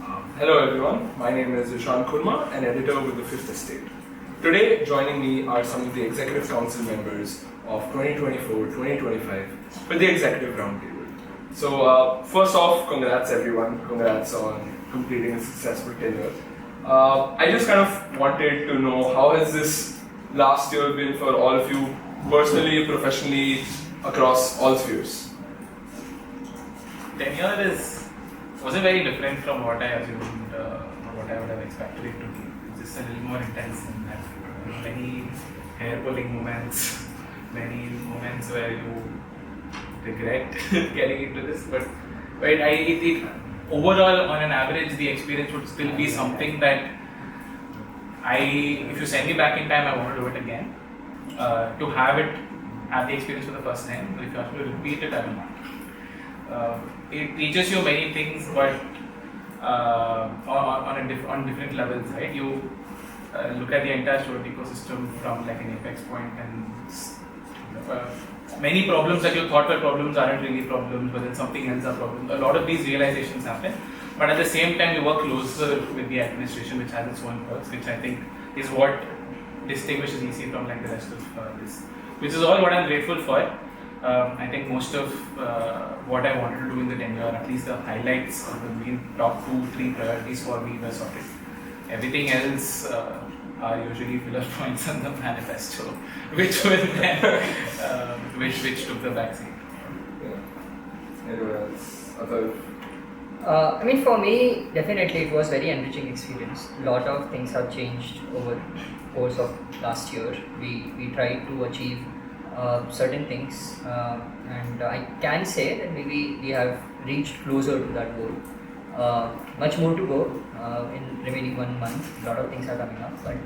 Hello everyone, my name is Ishan, Khurma, an editor with the Fifth Estate. Today joining me are some of the Executive Council members of 2024-2025 with the Executive Roundtable. So first off, congrats everyone, congrats on completing a successful tenure. I just kind of wanted to know how has this last year been for all of you, personally, professionally, across all spheres? Tenure wasn't very different from what I assumed or what I would have expected it to be. It's just a little more intense than that. Many hair-pulling moments, many moments where you regret getting into this. But overall, on an average, the experience would still be something that if you send me back in time, I want to do it again. To have the experience for the first time. If you ask me to repeat it, I will not. It teaches you many things, but on different levels, right? You look at the entire storage ecosystem from like an apex point, and many problems that you thought were problems aren't really problems, but then something else are problems. A lot of these realizations happen, but at the same time, you work closer with the administration, which has its own perks, which I think is what distinguishes EC from like the rest of this, which is all what I'm grateful for. I think most of what I wanted to do in the tenure, at least the highlights of the main top 2-3 priorities for me were sorted. Everything else are usually filler points on the manifesto, which will then, which took the backseat. Yeah. Anyone else? Atharv? For me, definitely it was very enriching experience. A lot of things have changed over the course of last year. We tried to achieve certain things, and I can say that maybe we have reached closer to that goal. Much more to go in remaining 1 month. A lot of things are coming up, but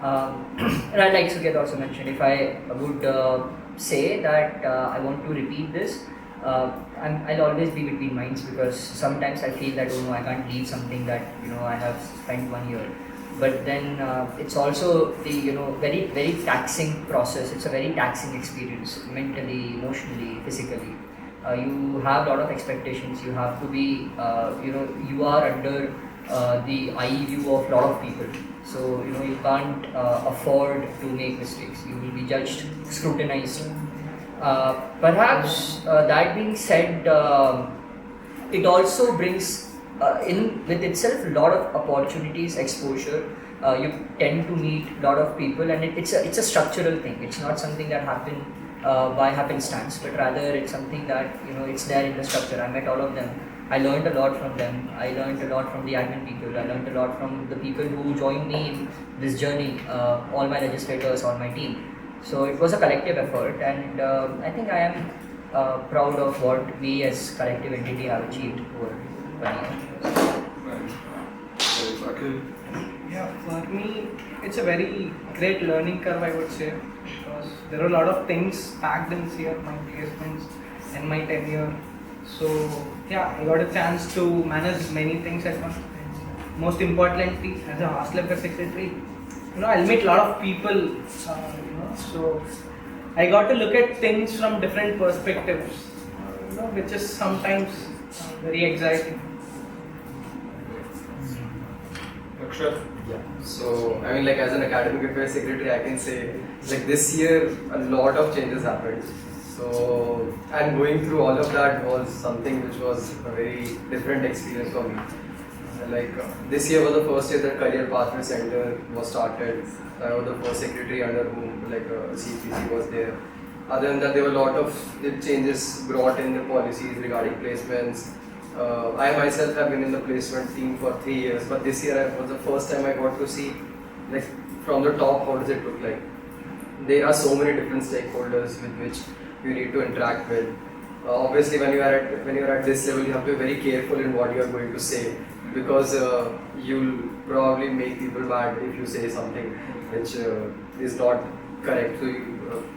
and like Sukheth also mentioned, if I would say that I want to repeat this, I'll always be between minds, because sometimes I feel that I can't leave something that I have spent 1 year. But then it's also the very very taxing process. It's a very taxing experience, mentally, emotionally, physically. You have a lot of expectations. You have to be you are under the eye view of a lot of people. So you can't afford to make mistakes. You will be judged, scrutinized. Perhaps that being said, it also brings in with itself a lot of opportunities, exposure. You tend to meet a lot of people, and it's a structural thing. It's not something that happened by happenstance, but rather it's something that it's there in the structure. I met all of them. I learned a lot from them. I learned a lot from the admin people. I learned a lot from the people who joined me in this journey. All my legislators, all my team. So it was a collective effort, and I think I am proud of what we as collective entity have achieved over 1 year. Akhil? Yeah, for me, it's a very great learning curve, I would say, because there are a lot of things packed in here, my placements and my tenure. So, yeah, I got a chance to manage many things at once. Most importantly, as a hostel secretary, I'll meet a lot of people, so I got to look at things from different perspectives, which is sometimes very exciting. Lakshya? Yeah. So, as an academic affairs secretary, I can say, this year, a lot of changes happened. So, and going through all of that was something which was a very different experience for me. This year was the first year that Career Pathway Center was started. I was the first secretary under whom CPC was there. Other than that, there were a lot of changes brought in the policies regarding placements. I myself have been in the placement team for 3 years, but this year was the first time I got to see, from the top, how does it look like. There are so many different stakeholders with which you need to interact with. Obviously, when you are at this level, you have to be very careful in what you are going to say, because you'll probably make people mad if you say something which is not correct. So,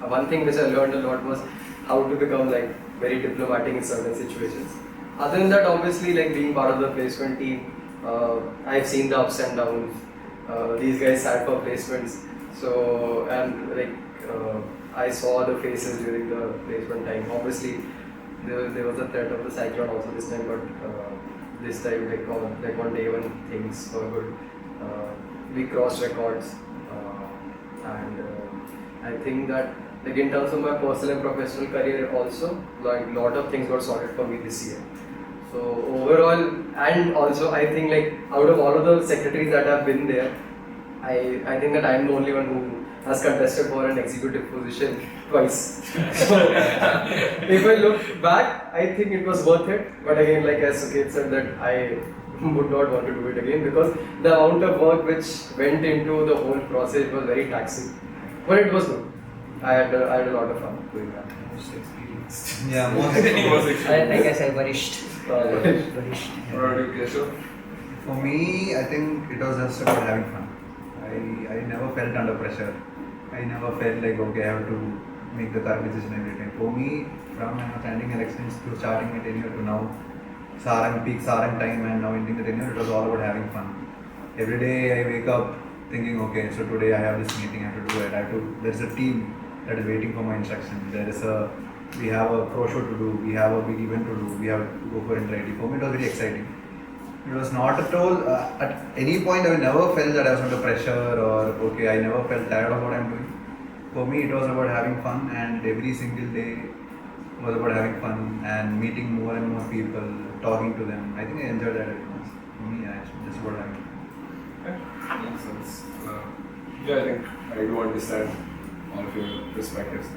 one thing which I learned a lot was how to become very diplomatic in certain situations. Other than that, obviously, being part of the placement team, I've seen the ups and downs. These guys sat for placements, so I saw the faces during the placement time. Obviously, there was a threat of the cyclone also this time, but this time like on day one things were good. We crossed records, and I think that like in terms of my personal and professional career also, like a lot of things got sorted for me this year. So overall, and also I think like out of all of the secretaries that have been there, I think that I am the only one who has contested for an executive position twice. So if I look back, I think it was worth it. But again, like as Sukheth said, that I would not want to do it again because the amount of work which went into the whole process was very taxing. But it was good. I had a lot of fun doing that. Yeah, Like I said, varished. Varished. What about you, Kesav? for me, I think it was just about having fun. I never felt under pressure. I never felt like, okay, I have to make the correct decision every time. For me, from attending elections to starting my tenure to now, peak Saarang time and now ending the tenure, it was all about having fun. Every day I wake up thinking, okay, so today I have this meeting, I have to do it. There's a team that is waiting for my instruction. We have a pro show to do, we have a big event to do, we have to go for interactive. For me, it was very exciting. It was not at all, at any point I never felt that I was under pressure or okay, I never felt tired of what I'm doing. For me, it was about having fun, and every single day was about having fun and meeting more and more people, talking to them. I think I enjoyed that very much. For me, it's just about having fun. Makes sense. Yeah, I think I do understand all of your perspectives.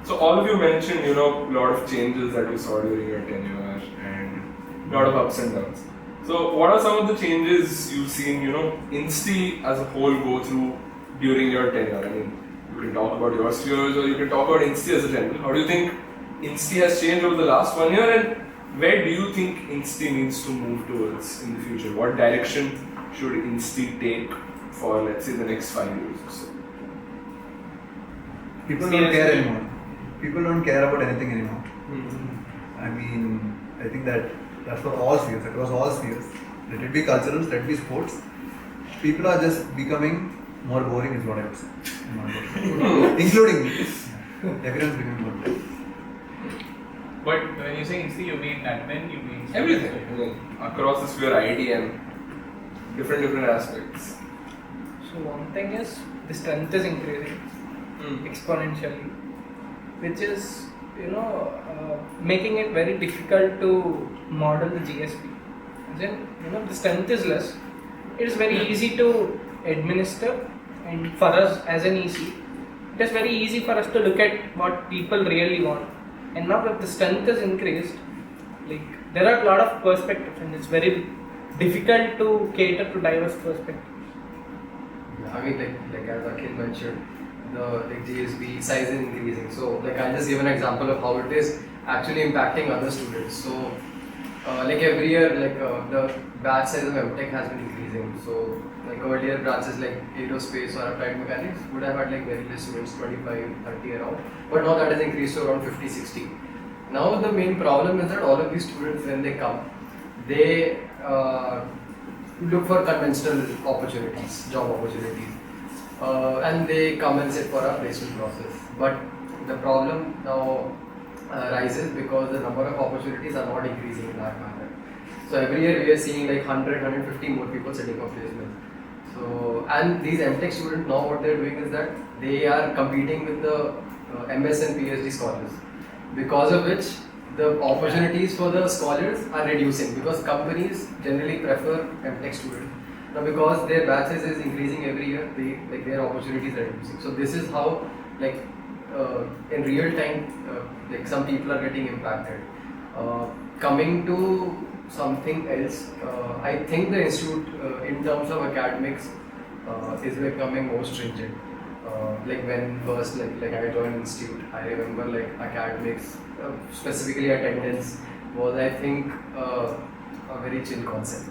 So all of you mentioned, a lot of changes that you saw during your tenure and a lot of ups and downs. So what are some of the changes you've seen, Insti as a whole go through during your tenure? I mean, you can talk about your spheres or you can talk about Insti as a general. How do you think Insti has changed over the last 1 year, and where do you think Insti needs to move towards in the future? What direction should Insti take for, let's say, the next 5 years or so? People don't care anymore. People don't care about anything anymore. Mm-hmm. I mean, I think that's for all spheres, across all spheres. Let it be cultural, let it be sports. People are just becoming more boring is what I would say. Including me. Everyone's becoming more boring. But when you say Insti, you mean admin, you mean Everything. I mean, across the sphere, IT and different aspects. So one thing is the strength is increasing exponentially, which is making it very difficult to model the GSP. As in, the strength is less. It is very easy to administer, and for us as an EC, it is very easy for us to look at what people really want. And now that the strength is increased, like there are a lot of perspectives, and it's very difficult to cater to diverse perspectives. I mean, like as Akhil mentioned, the GSB size is increasing. So, I'll just give an example of how it is actually impacting other students. So, every year, the batch size of MTech has been increasing. So, earlier branches like aerospace or applied mechanics would have had very less students, 25, 30 around. But now that has increased to around 50, 60. Now the main problem is that all of these students, when they come, they look for conventional opportunities, job opportunities. And they come and sit for a placement process. But the problem now rises because the number of opportunities are not increasing in that manner. So every year we are seeing 100, 150 more people sitting for placement. So, and these MTech students now what they are doing is that they are competing with the MS and PhD scholars, because of which the opportunities for the scholars are reducing because companies generally prefer MTech students. Now, because their batch size is increasing every year, their opportunities are reducing. So this is how, in real time, some people are getting impacted. Coming to something else, I think the institute, in terms of academics, is becoming more stringent. When first, I joined institute, I remember academics, specifically attendance, was I think a very chill concept.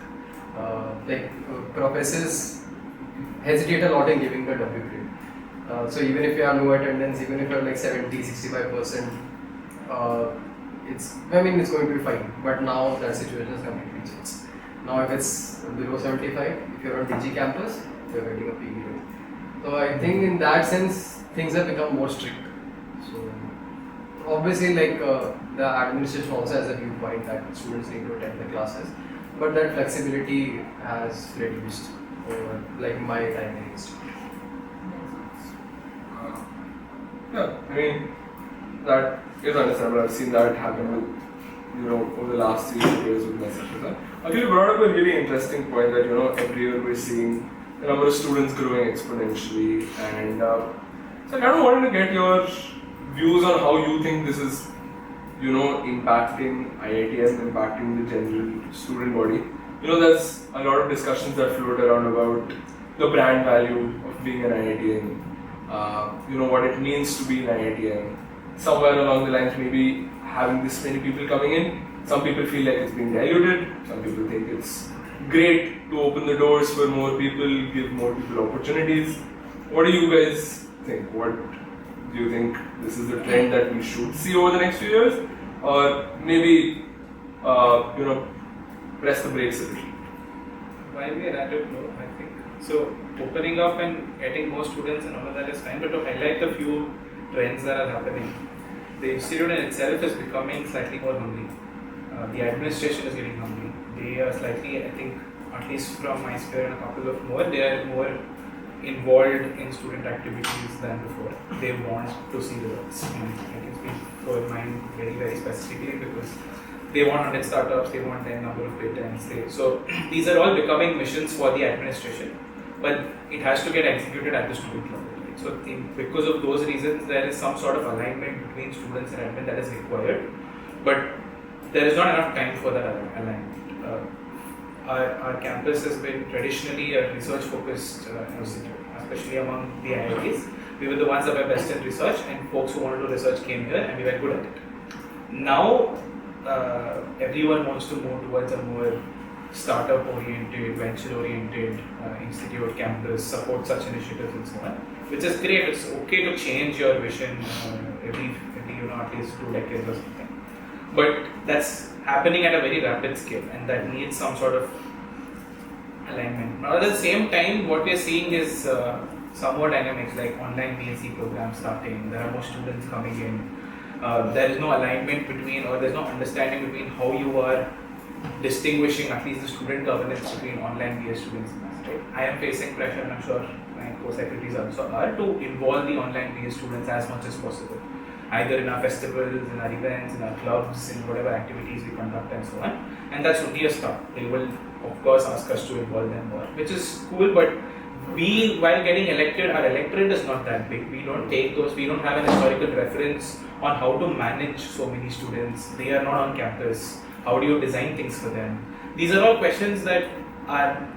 Professors hesitate a lot in giving the W grade. So even if you have low attendance, even if you have 70, 65%, it's going to be fine. But now that situation has completely changed. Now if it's below 75, if you're on DG campus, you're getting a P grade. So I think in that sense, things have become more strict. So obviously the administration also has a viewpoint that students need to attend the classes, but that flexibility has reduced over my time in Insti. Yeah, I mean, that is understandable. I've seen that happen with, over the last 3 years with myself. Akhil, you brought up a really interesting point that, every year we're seeing the number of students growing exponentially. And so I kind of wanted to get your views on how you think this is, impacting IITs, impacting the general student body. There's a lot of discussions that float around about the brand value of being an IITian, what it means to be an IITian. Somewhere along the lines, maybe having this many people coming in, some people feel like it's being diluted, some people think it's great to open the doors for more people, give more people opportunities. What do you guys think? What do you think this is the trend that we should see over the next few years? Or maybe, press the brakes a little? While we are at it, no, I think. So, opening up and getting more students and all of that is fine, but to highlight the few trends that are happening, the institute in itself is becoming slightly more hungry. The administration is getting hungry. They are slightly, I think, at least from my sphere and a couple of more, they are more involved in student activities than before. They want to see results. And I can speak for mine very, very specifically because they want 100 startups, they want 10 number of patents. So these are all becoming missions for the administration, but it has to get executed at the student level. Right? So because of those reasons, there is some sort of alignment between students and admin that is required, but there is not enough time for that alignment. Our campus has been traditionally a research-focused institute, especially among the IITs. We were the ones that were best in research, and folks who wanted to research came here, and we were good at it. Now, everyone wants to move towards a more startup-oriented, venture-oriented institute, campus, support such initiatives and so on, which is great. It's okay to change your vision every at least 2 decades or something. But that's happening at a very rapid scale, and that needs some sort of alignment. Now, at the same time, what we are seeing is some more dynamics like online BSc programs starting. There are more students coming in. There is no alignment between, or there's no understanding between how you are distinguishing at least the student governance between online BS students and us, right? I am facing pressure, and I'm sure my co-secretaries also are, to involve the online BS students as much as possible, either in our festivals, in our events, in our clubs, in whatever activities we conduct and so on. And that's only a start. They will, of course, ask us to involve them more, which is cool, but we, while getting elected, our electorate is not that big. We don't take those, we don't have an historical reference on how to manage so many students. They are not on campus. How do you design things for them? These are all questions that are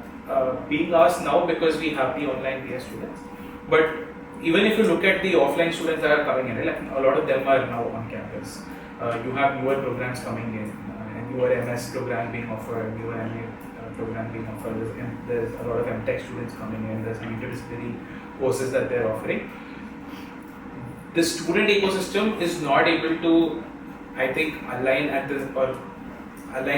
being asked now because we have the online BS students. But even if you look at the offline students that are coming in, like a lot of them are now on campus. You have newer programs coming in, newer MS program being offered, newer MA program being offered. There's a lot of MTech students coming in. There's interdisciplinary courses that they're offering. The student ecosystem is not able to, I think, align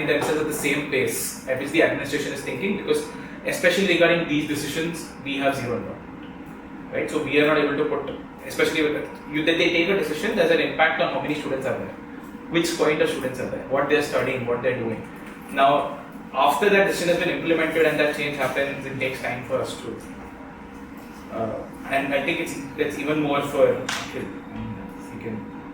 themselves at the same pace at which the administration is thinking, because especially regarding these decisions, we have zero involvement. Right? So we are not able to put, especially with that, they take a decision, there's an impact on how many students are there, which point of students are there, what they're studying, what they're doing. Now, after that decision has been implemented and that change happens, it takes time for us to. And I think it's even more for Akhil.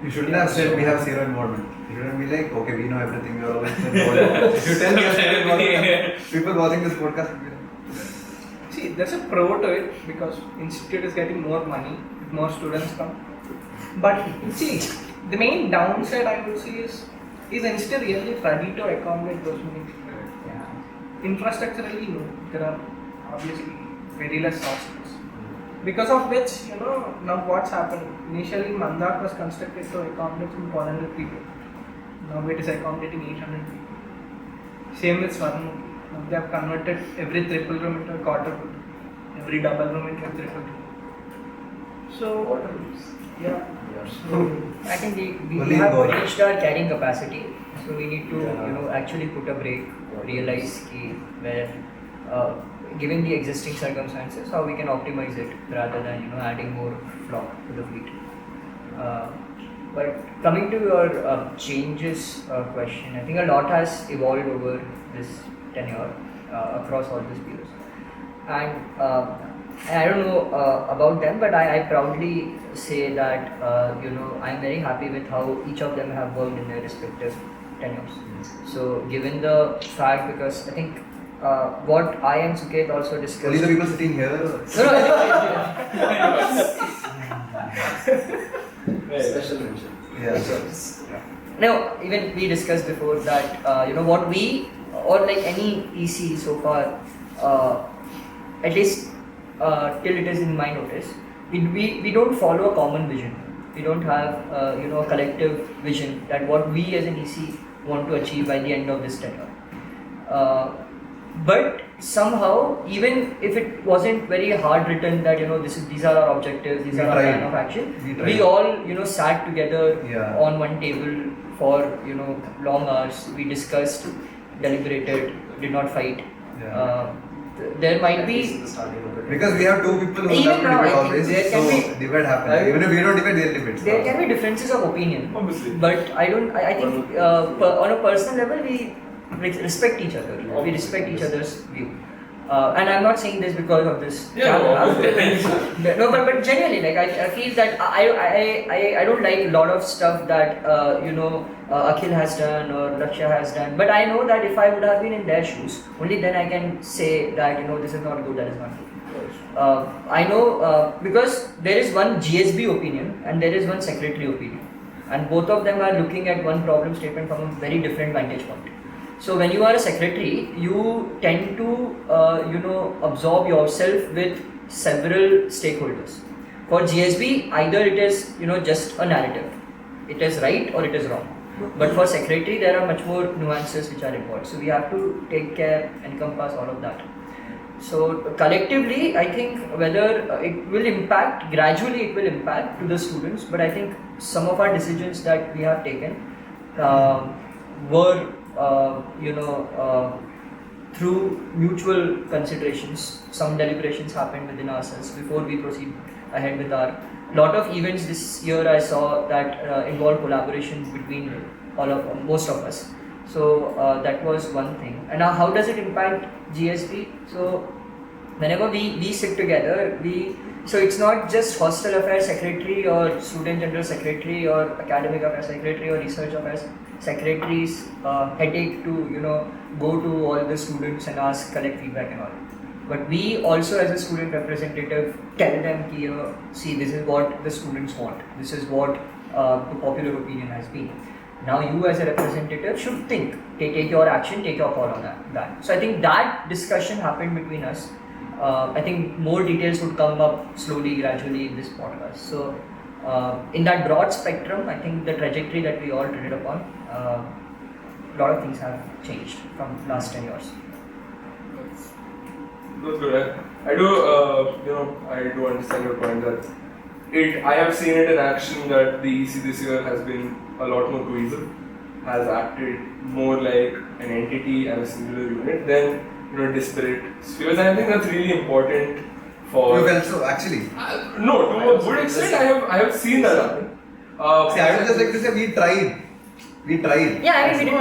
You shouldn't have said we have zero involvement. You shouldn't be like, okay, we know everything, we are always involved. If you tell me involvement, people watching this podcast will be like, see, there's a pro to it because institute is getting more money if more students come. But see, the main downside I would see is institute really ready to accommodate those many people? Yeah. Infrastructurally, no. There are obviously very less hospitals. Because of which, now what's happened? Initially, Mandak was constructed to accommodate some 400 people. Now it is accommodating 800 people. Same with Saarang. Now they have converted every triple room into a quarter room, every double room into a triple room. So, Quarter rooms. yeah. So, I think we have reached our carrying capacity, so we need to actually put a break, realize where given the existing circumstances, how we can optimize it rather than adding more flock to the fleet. But coming to your changes question, I think a lot has evolved over this tenure across all these years. And I don't know about them, but I proudly say that I'm very happy with how each of them have worked in their respective tenures. So given the fact, because I think what I and Sukheth also discussed. Only the people sitting here. Special mention. No, even we discussed before that what we or like any EC so far, at least till it is in my notice, we don't follow a common vision. We don't have a collective vision that what we as an EC want to achieve by the end of this tenure. But somehow, even if it wasn't very hard written that these are our objectives, these are our plan of action, we all sat together on one table for long hours. We discussed, deliberated, did not fight. There might be because we have two people who even now, debate I always, think there can so be debate happens. Even if we don't debate, they'll debate. there can be differences of opinion, Obviously. but I think on a personal level we respect each other. We respect each other's view. And I'm not saying this because of this camera. No, but genuinely, like I feel that I don't like a lot of stuff that Akhil has done or Lakshya has done. But I know that if I would have been in their shoes, only then I can say that this is not good, that is not good. I know because there is one GSB opinion and there is one secretary opinion, and both of them are looking at one problem statement from a very different vantage point. So when you are a secretary, you tend to absorb yourself with several stakeholders. For GSB, either it is just a narrative, it is right or it is wrong. But for secretary, there are much more nuances which are involved. So we have to take care, encompass all of that. So collectively, I think whether it will impact, gradually it will impact to the students, but I think some of our decisions that we have taken were through mutual considerations. Some deliberations happened within ourselves before we proceed ahead with our lot of events this year. I saw that involved collaboration between most of us. So that was one thing. And now how does it impact GSB? So whenever we sit together, so it's not just hostel affairs secretary or student general secretary or academic affairs secretary or research affairs secretary's headache to go to all the students and ask, collect feedback and all. But we also as a student representative tell them see, this is what the students want, this is what the popular opinion has been. Now you as a representative should think, take your action, take your call on that. So I think that discussion happened between us. I think more details would come up slowly, gradually in this podcast. So in that broad spectrum, I think the trajectory that we all treaded upon, a lot of things have changed from last 10 years. That's good. I do understand your point that I have seen it in action that the EC this year has been a lot more cohesive, has acted more like an entity and a singular unit than disparate spheres, and I think that's really important for. You felt so actually? No, to a good extent, I have seen that happen. See, I would just like to say we tried. Yeah, I mean,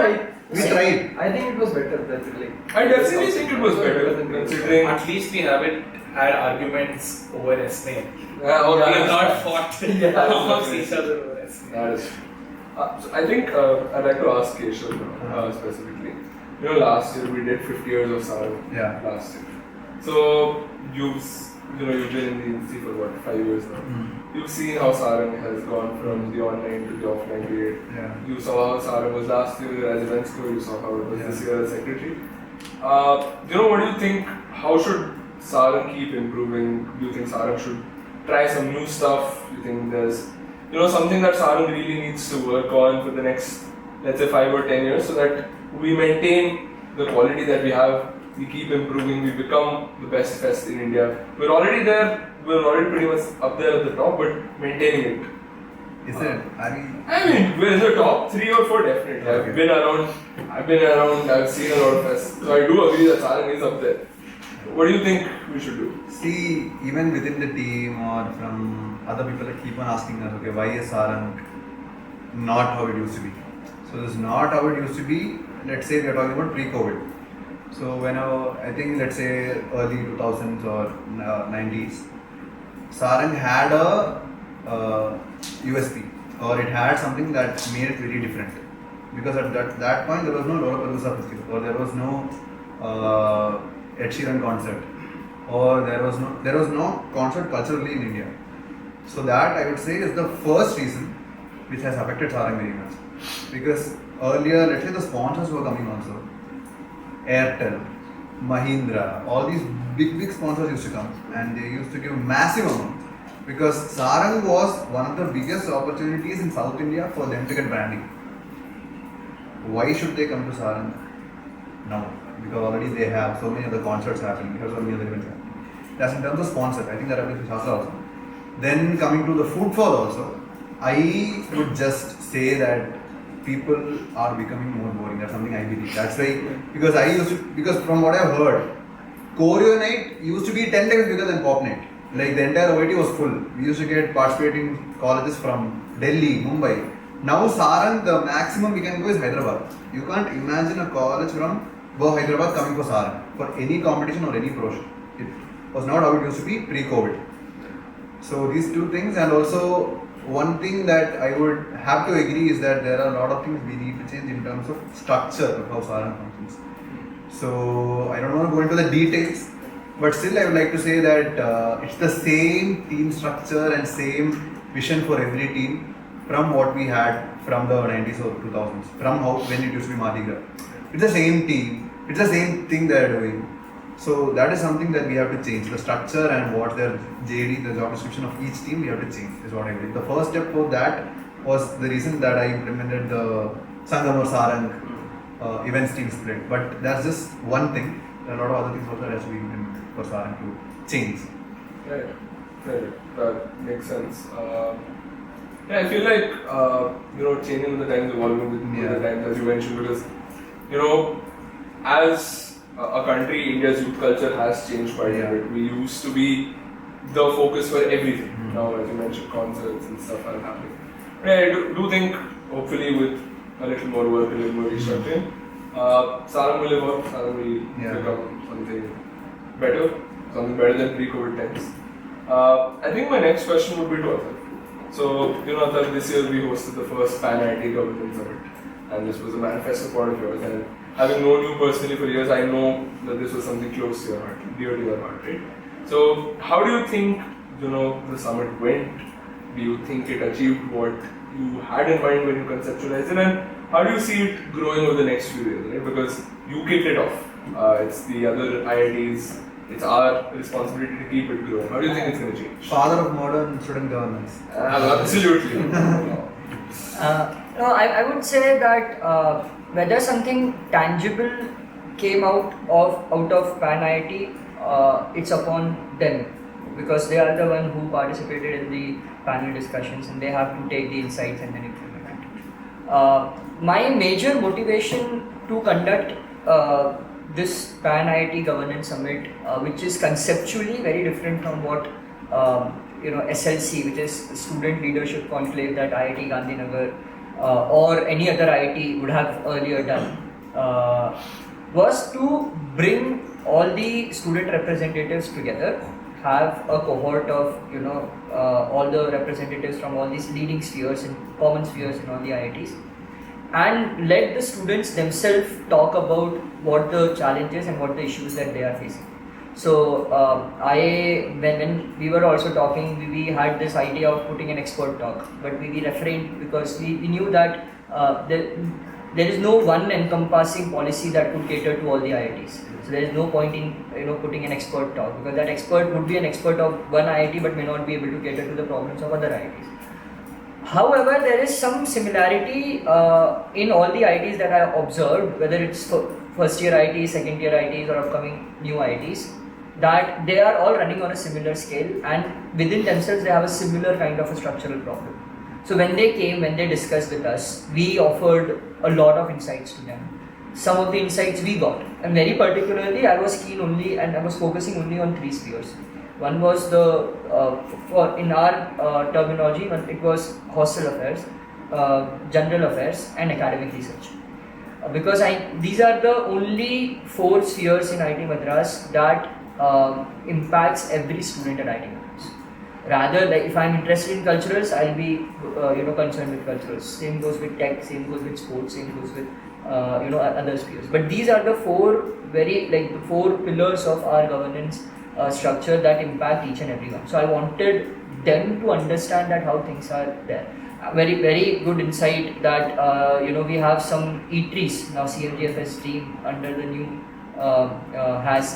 We tried. I think it was better than like. I definitely think it was better considering. At least we haven't had arguments over essay. We Okay. have not fought amongst each other over essay. That is. So I think I'd like to ask Kesav specifically. Last year we did 50 years of Saarang. Yeah. Last year. So you've been in the Insti for what, 5 years now. You've seen how Saarang has gone from the online to the offline period. Yeah. You saw how Saarang was last year as events go. You saw how it was this year as secretary. What do you think? How should Saarang keep improving? Do you think Saarang should try some new stuff? Do you think there's something that Saarang really needs to work on for the next, let's say, 5 or 10 years, so that we maintain the quality that we have, we keep improving, we become the best fest in India. We're already there, we're already pretty much up there at the top, but maintaining it. Is it? I mean, we're in the top 3 or 4 definitely. Okay. I've been around, I've seen a lot of fests, so I do agree that Saarang is up there. What do you think we should do? See, even within the team or from other people that keep on asking us, okay, why is Saarang not how it used to be. So this is not how it used to be. Let's say we are talking about pre-COVID. So whenever, I think let's say early 2000s or 90s, Saarang had a USP, or it had something that made it very different. Because at that point there was no Lollapalooza festival, or there was no Ed Sheeran concert, or there was no concert culturally in India. So that I would say is the first reason which has affected Saarang very much. Because earlier, let's say the sponsors were coming also. Airtel, Mahindra, all these big sponsors used to come, and they used to give massive amounts. Because Saarang was one of the biggest opportunities in South India for them to get branding. Why should they come to Saarang now? Because already they have so many other concerts happening, there are so many other events happening. That's in terms of sponsor. I think that happens with Shastra also. Then coming to the footfall also, I would just say that people are becoming more boring. That's something I believe. That's why, because from what I've heard, Choreo night used to be 10 times bigger than Pop night. Like the entire OIT was full. We used to get participating colleges from Delhi, Mumbai. Now Saarang, the maximum we can go is Hyderabad. You can't imagine a college from Hyderabad coming for Saarang for any competition or any pro show. It was not how it used to be pre-COVID. So these two things, and also one thing that I would have to agree is that there are a lot of things we need to change in terms of structure of how Saarang functions. So I don't want to go into the details, but still I would like to say that it's the same team structure and same vision for every team from what we had from the 90s or 2000s, from how when it used to be Mardi Gras. It's the same team, it's the same thing they are doing. So that is something that we have to change. The structure and what their JD, the job description of each team, we have to change, is what I believe. The first step for that was the reason that I implemented the Sangam or Saarang events team split. But that's just one thing. There are a lot of other things also that has to be implemented for Saarang to change. Right. That makes sense. I feel like changing with the times, evolving with the times, as you mentioned, because as a country, India's youth culture has changed quite a bit. We used to be the focus for everything. Now, as you mentioned, concerts and stuff are happening. I do think, hopefully, with a little more work, a little more restructuring, Saarang will evolve. Saarang will become something better than pre-COVID times. I think my next question would be to Atharv. So, Atharv, this year we hosted the first Pan-IIT Government Summit, and this was a manifesto part of yours. And having known you personally for years, I know that this was something close to your heart, dear to your heart, right? So, how do you think, the summit went? Do you think it achieved what you had in mind when you conceptualized it? And how do you see it growing over the next few years, right? Because you kicked it off. It's the other IITs. It's our responsibility to keep it growing. How do you think it's going to change? Father of modern student governance. Absolutely. No, I would say that whether something tangible came out of Pan IIT, it's upon them, because they are the one who participated in the panel discussions, and they have to take the insights and then implement it. My major motivation to conduct this Pan IIT Governance Summit, which is conceptually very different from what SLC, which is Student Leadership Conclave that IIT Gandhinagar or any other IIT would have earlier done, was to bring all the student representatives together, have a cohort of all the representatives from all these leading spheres and common spheres in all the IITs, and let the students themselves talk about what the challenges and what the issues that they are facing. So when we were also talking, we had this idea of putting an expert talk, but we refrained because we knew that there is no one encompassing policy that could cater to all the IITs. So there is no point in putting an expert talk, because that expert would be an expert of one IIT but may not be able to cater to the problems of other IITs. However, there is some similarity in all the IITs that I observed, whether it's first year IITs, second year IITs or upcoming new IITs, that they are all running on a similar scale, and within themselves they have a similar kind of a structural problem. So when they came, when they discussed with us, we offered a lot of insights to them. Some of the insights we got, and very particularly I was focusing only on 3 spheres. One was in our terminology, it was hostel affairs. general affairs, and academic research. Because these are the only 4 spheres in IIT Madras that impacts every student at IIT Madras. Rather, like if I'm interested in culturals, I'll be concerned with culturals. Same goes with tech, same goes with sports, same goes with other spheres. But these are the 4 the 4 pillars of our governance structure that impact each and every one. So I wanted them to understand that how things are there. Very, very good insight that we have some eateries now. CMGFS team under the new has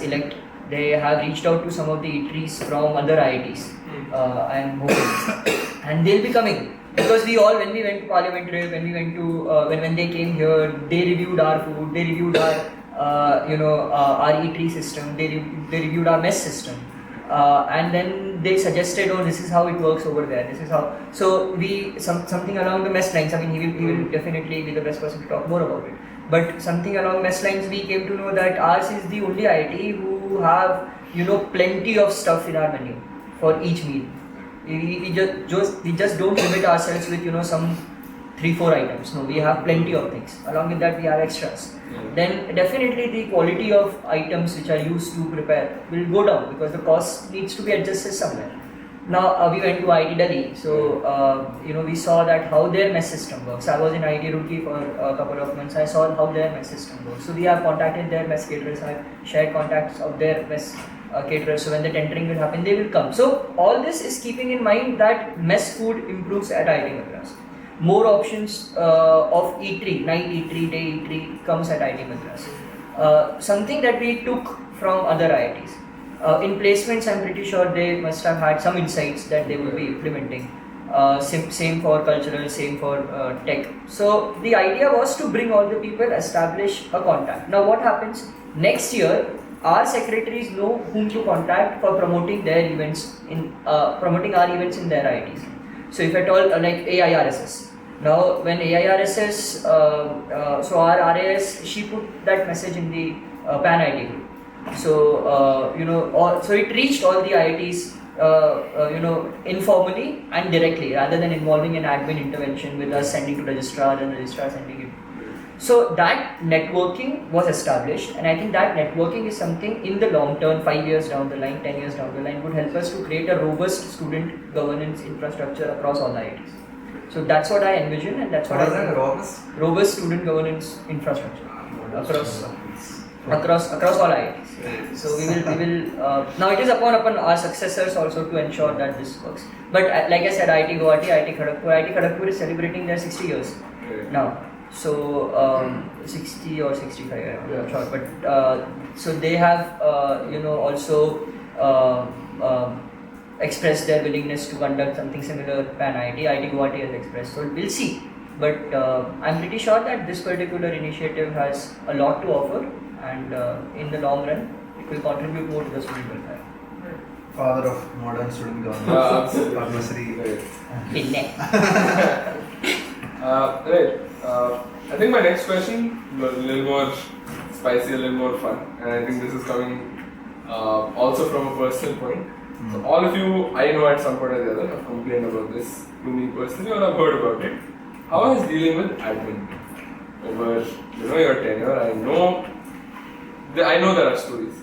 they have reached out to some of the eateries from other IITs. I am hoping, and they'll be coming because when we went to Parliament trip, when we went to when they came here, they reviewed our food, they reviewed our our eatery system, they reviewed our mess system. And then they suggested, oh, this is how it works over there. This is how. So something along the mess lines. I mean, he will definitely be the best person to talk more about it. But something along mess lines, we came to know that ours is the only IIT who have plenty of stuff in our menu for each meal. We just don't limit ourselves with some 3-4 items. No, we have plenty of things. Along with that, we have extras. Then definitely the quality of items which are used to prepare will go down because the cost needs to be adjusted somewhere. Now we went to IIT Delhi, so we saw that how their mess system works. I was in IIT Roorkee for a couple of months. I saw how their mess system works. So we have contacted their mess caterers. I've shared contacts of their mess caterers. So when the tendering will happen, they will come. So all this is keeping in mind that mess food improves at IIT Madras. More options of eatery, night eatery, day eatery comes at IIT Madras. Something that we took from other IITs. In placements, I'm pretty sure they must have had some insights that they will be implementing. Same for cultural, same for tech. So the idea was to bring all the people, establish a contact. Now what happens? Next year, our secretaries know whom to contact for promoting their events promoting our events in their IITs. So if at all like AIRSS. Now when AIRSS, so our RAS, she put that message in the PAN IIT group. So so it reached all the IITs informally and directly, rather than involving an admin intervention with us sending to registrar and registrar sending it. So that networking was established, and I think that networking is something in the long term, 5 years down the line, 10 years down the line, would help us to create a robust student governance infrastructure across all IITs. So that's what I envision, and that's what I think. Robust student governance infrastructure across all IITs. So we will now it is upon our successors also to ensure that this works. But like I said, IIT Guwahati, IIT Kharagpur is celebrating their 60 years now. So 60 or 65, I'm not sure. But so they have also expressed their willingness to conduct something similar. PAN IIT Guwahati has expressed. So we'll see. But I'm pretty sure that this particular initiative has a lot to offer, and in the long run, it will contribute more to the student welfare. Father of modern student governance. Right. I think my next question was a little more spicy, a little more fun, and I think this is coming also from a personal point. So all of you, I know at some point or the other, have complained about this to me personally, or I've heard about it. How is dealing with admin over your tenure? I know there are stories.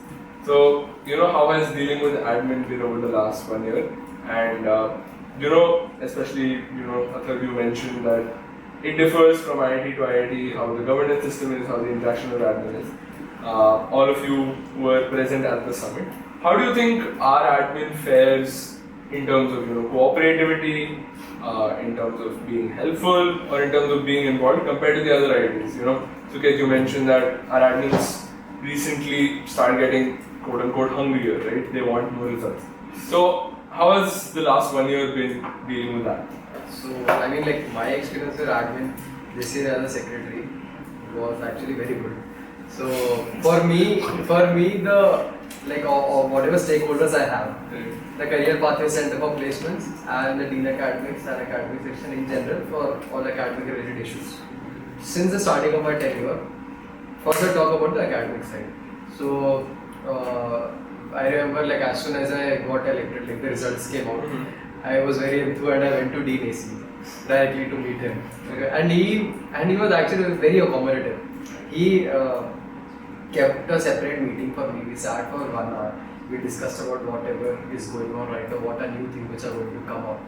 So how has dealing with admin been over the last 1 year? And especially Atharv, you mentioned that it differs from IIT to IIT, how the governance system is, how the interaction with admin is. All of you were present at the summit. How do you think our admin fares in terms of cooperativity, in terms of being helpful, or in terms of being involved compared to the other IITs? Sukheth, you mentioned that our admins recently started getting quote unquote hungrier, right? They want more results. So how has the last 1 year been dealing with that? So, I mean, like my experience with admin this year as a secretary was actually very good. So, for me, the whatever stakeholders I have, the Career Pathway Center for Placements and the Dean Academics and Academic Section in general for all academic related issues. Since the starting of my tenure, first I'll talk about the academic side. So, I remember as soon as I got elected, the results came out. I was very enthused and I went to Dean AC. directly to meet him. Okay. And he was actually very accommodative. He kept a separate meeting for me. We sat for 1 hour. We discussed about whatever is going on right now, what are new things which are going to come up.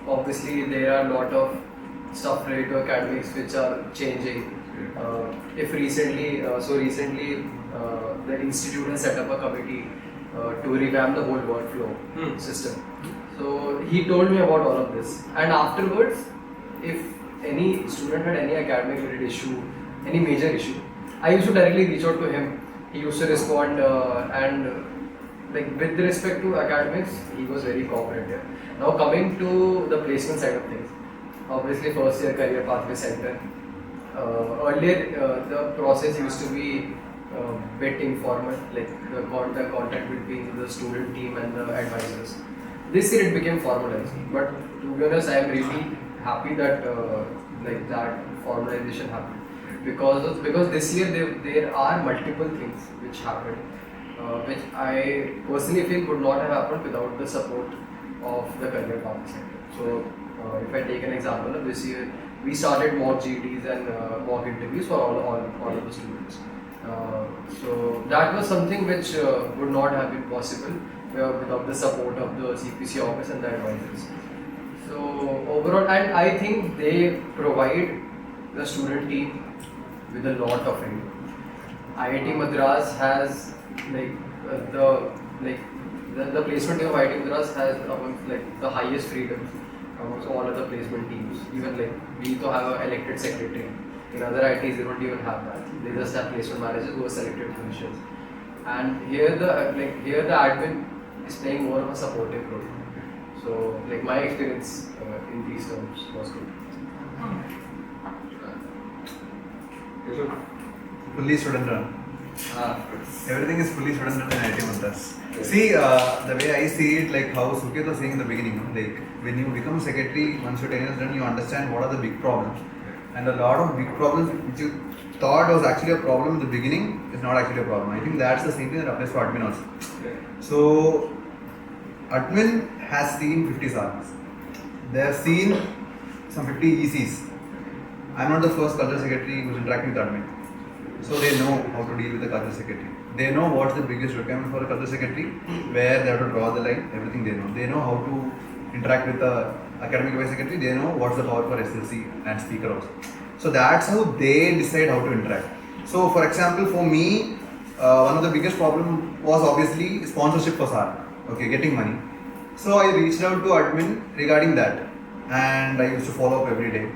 Obviously, there are a lot of stuff related to academics which are changing. If recently, the institute has set up a committee to revamp the whole workflow system. So he told me about all of this, and afterwards, if any student had any academic related issue, any major issue, I used to directly reach out to him. He used to respond, and like with respect to academics, he was very cooperative. Now coming to the placement side of things, obviously first year career pathway center. Earlier, the process used to be bit informal, like the contact between the student team and the advisors. This year it became formalized, but to be honest, I am really happy that like that formalization happened because this year there are multiple things which happened, which I personally feel would not have happened without the support of the career pathway center. So if I take an example of this year, we started mock GTs and mock interviews for all of the students. So that was something which would not have been possible without the support of the CPC office and the advisors. So overall, and I think they provide the student team with a lot of freedom. IIT Madras has the placement team of IIT Madras has amongst the highest freedom amongst all other placement teams. Even we need to have an elected secretary. In other IITs they don't even have that. They just have placement managers who are selected positions. And here the admin is playing more of a supportive role. So my experience in these terms was good. Fully student run. Everything is fully student run in IIT Madras. See, the way I see it, like how Sukheth was saying in the beginning, when you become secretary, once your tenure is done, you understand what are the big problems. And a lot of big problems which you thought was actually a problem in the beginning is not actually a problem. I think that's the same thing that applies for admin also. So, admin has seen 50 Saarans. They have seen some 50 ECs. I'm not the first culture secretary who's interacting with admin. So they know how to deal with the culture secretary. They know what's the biggest requirement for a culture secretary, where they have to draw the line, everything they know. They know how to interact with the academic advice secretary, they know what's the power for SLC and speaker also. So that's how they decide how to interact. So for example, for me, one of the biggest problem was obviously sponsorship for Saarang, getting money. So I reached out to admin regarding that, and I used to follow up every day.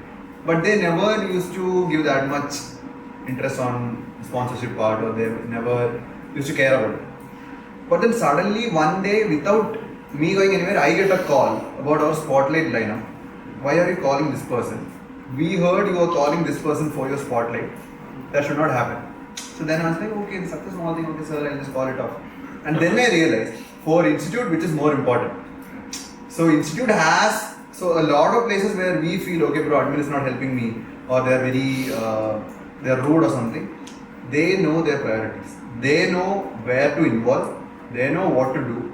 But they never used to give that much interest on sponsorship part, or they never used to care about it. But then suddenly one day, without me going anywhere, I get a call about our spotlight lineup. Why are you calling this person? We heard you are calling this person for your spotlight. That should not happen. So then I was like, okay, it's such a small thing, okay sir, I'll just call it off. And then I realized, for institute, which is more important. So institute has, so a lot of places where we feel, okay bro, admin is not helping me, or they're very, they're rude or something. They know their priorities. They know where to involve. They know what to do.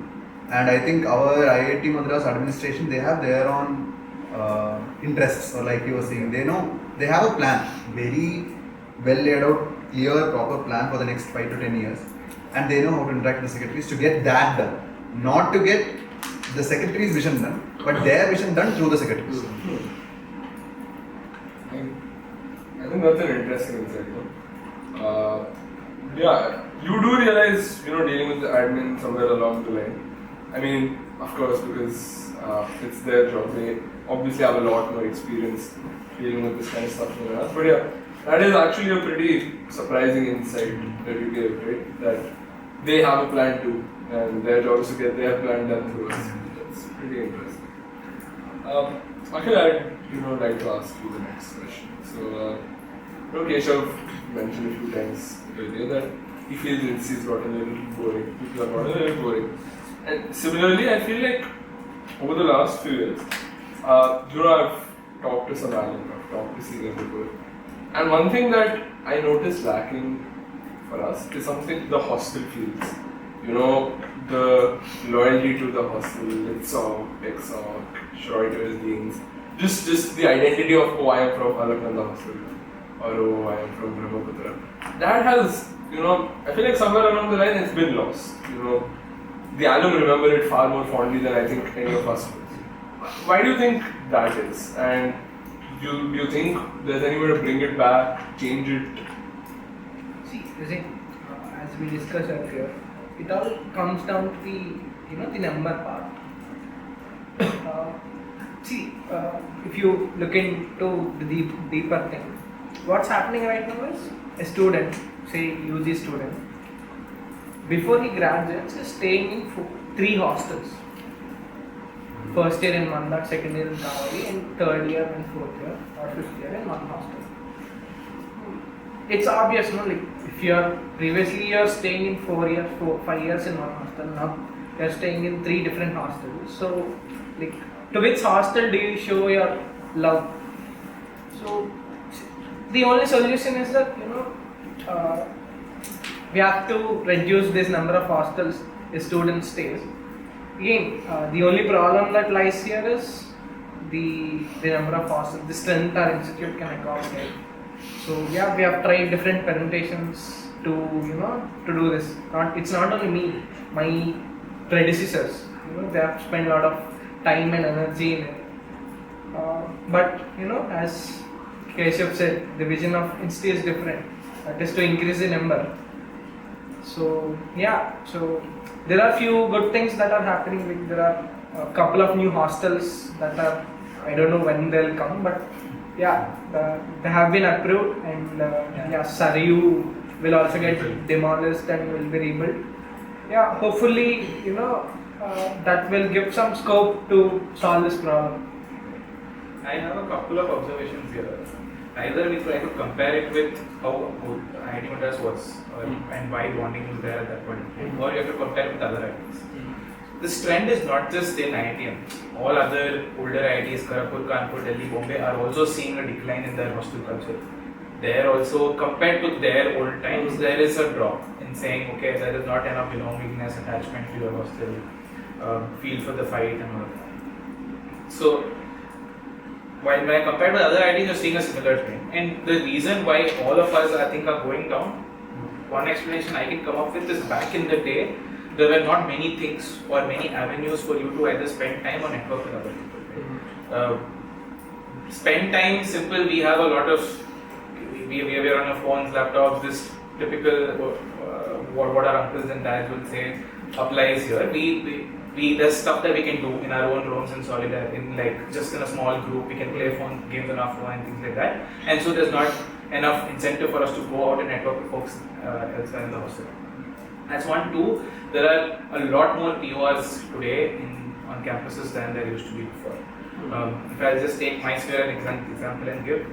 And I think our IIT Madras administration, they have their own interests, or like you were saying, they know, they have a plan, very well laid out, clear, proper plan for the next 5 to 10 years. And they know how to interact with the secretaries to get that done. Not to get the secretary's vision done, but their vision done through the secretaries. I think that's an interesting insight. Yeah, you do realize, dealing with the admin somewhere along the line. I mean, of course, because it's their job. They obviously have a lot more experience dealing with this kind of stuff than us. But yeah, that is actually a pretty surprising insight that you gave, right? That they have a plan too, and their job is to get their plan done through us. That's pretty interesting. Akhil, I'd like to ask you the next question. So, Kesav mentioned a few times earlier that he feels Insti has gotten a little boring. People have gotten a little boring. And similarly, I feel like over the last few years, I've talked to some alumni, I've talked to senior people, and one thing that I noticed lacking for us is something the hostel feels. The loyalty to the hostel, Techsoc, Techsoc, Schroeder's Deans. just the identity of I am from Alaknanda Hostel or I am from Brahmaputra. That has, I feel like somewhere along the line it's been lost. The alum remember it far more fondly than I think any of us would. Why do you think that is? And do you think there's any way to bring it back, change it? See, as we discussed earlier, it all comes down to the number part. If you look into the deeper thing, what's happening right now is a student, say UG student, before he graduates is staying in 3 hostels. First year in Manda, second year in Kavali, and third year and fourth year or fifth year in one hostel. It's obvious, like if previously you're staying in 5 years in one hostel, now you're staying in 3 different hostels. So, like, to which hostel do you show your love? So, the only solution is that we have to reduce this number of hostels a student stays. Again, the only problem that lies here is the number of hostels, the strength our institute can accommodate. So yeah, we have tried different permutations to do this. It's not only me, my predecessors. They have spent a lot of time and energy in it. But as Kesav said, the vision of Insti is different. That is to increase the number. So yeah, there are few good things that are happening. Like there are a couple of new hostels that are, I don't know when they'll come, but yeah, they have been approved, and Sarayu will also get demolished and will be rebuilt. Yeah, hopefully that will give some scope to solve this problem. I have a couple of observations here. Either we try to compare it with how good IIT Madras was and why bonding was there at that point, or you have to compare it with other IITs. This trend is not just in IITM. All other older IITs, Kharagpur, Kanpur, Delhi, Bombay, are also seeing a decline in their hostel culture. There also, compared to their old times, there is a drop in saying, okay, there is not enough belongingness, attachment to your hostel, feel for the fight and all that. So, when I compare with other IITs, you're seeing a similar trend. And the reason why all of us, I think, are going down, one explanation I can come up with is back in the day, there were not many things or many avenues for you to either spend time or network with other people. Right? Spend time, simple, we have a lot of, we are on our phones, laptops, this typical, what our uncles and dads will say applies here. There's stuff that we can do in our own rooms in solidarity, just in a small group, we can play games on our phone and things like that. And so there's not enough incentive for us to go out and network with folks elsewhere in the hostel. That's one. 2, there are a lot more PORs today on campuses than there used to be before. If I just take my sphere an example and give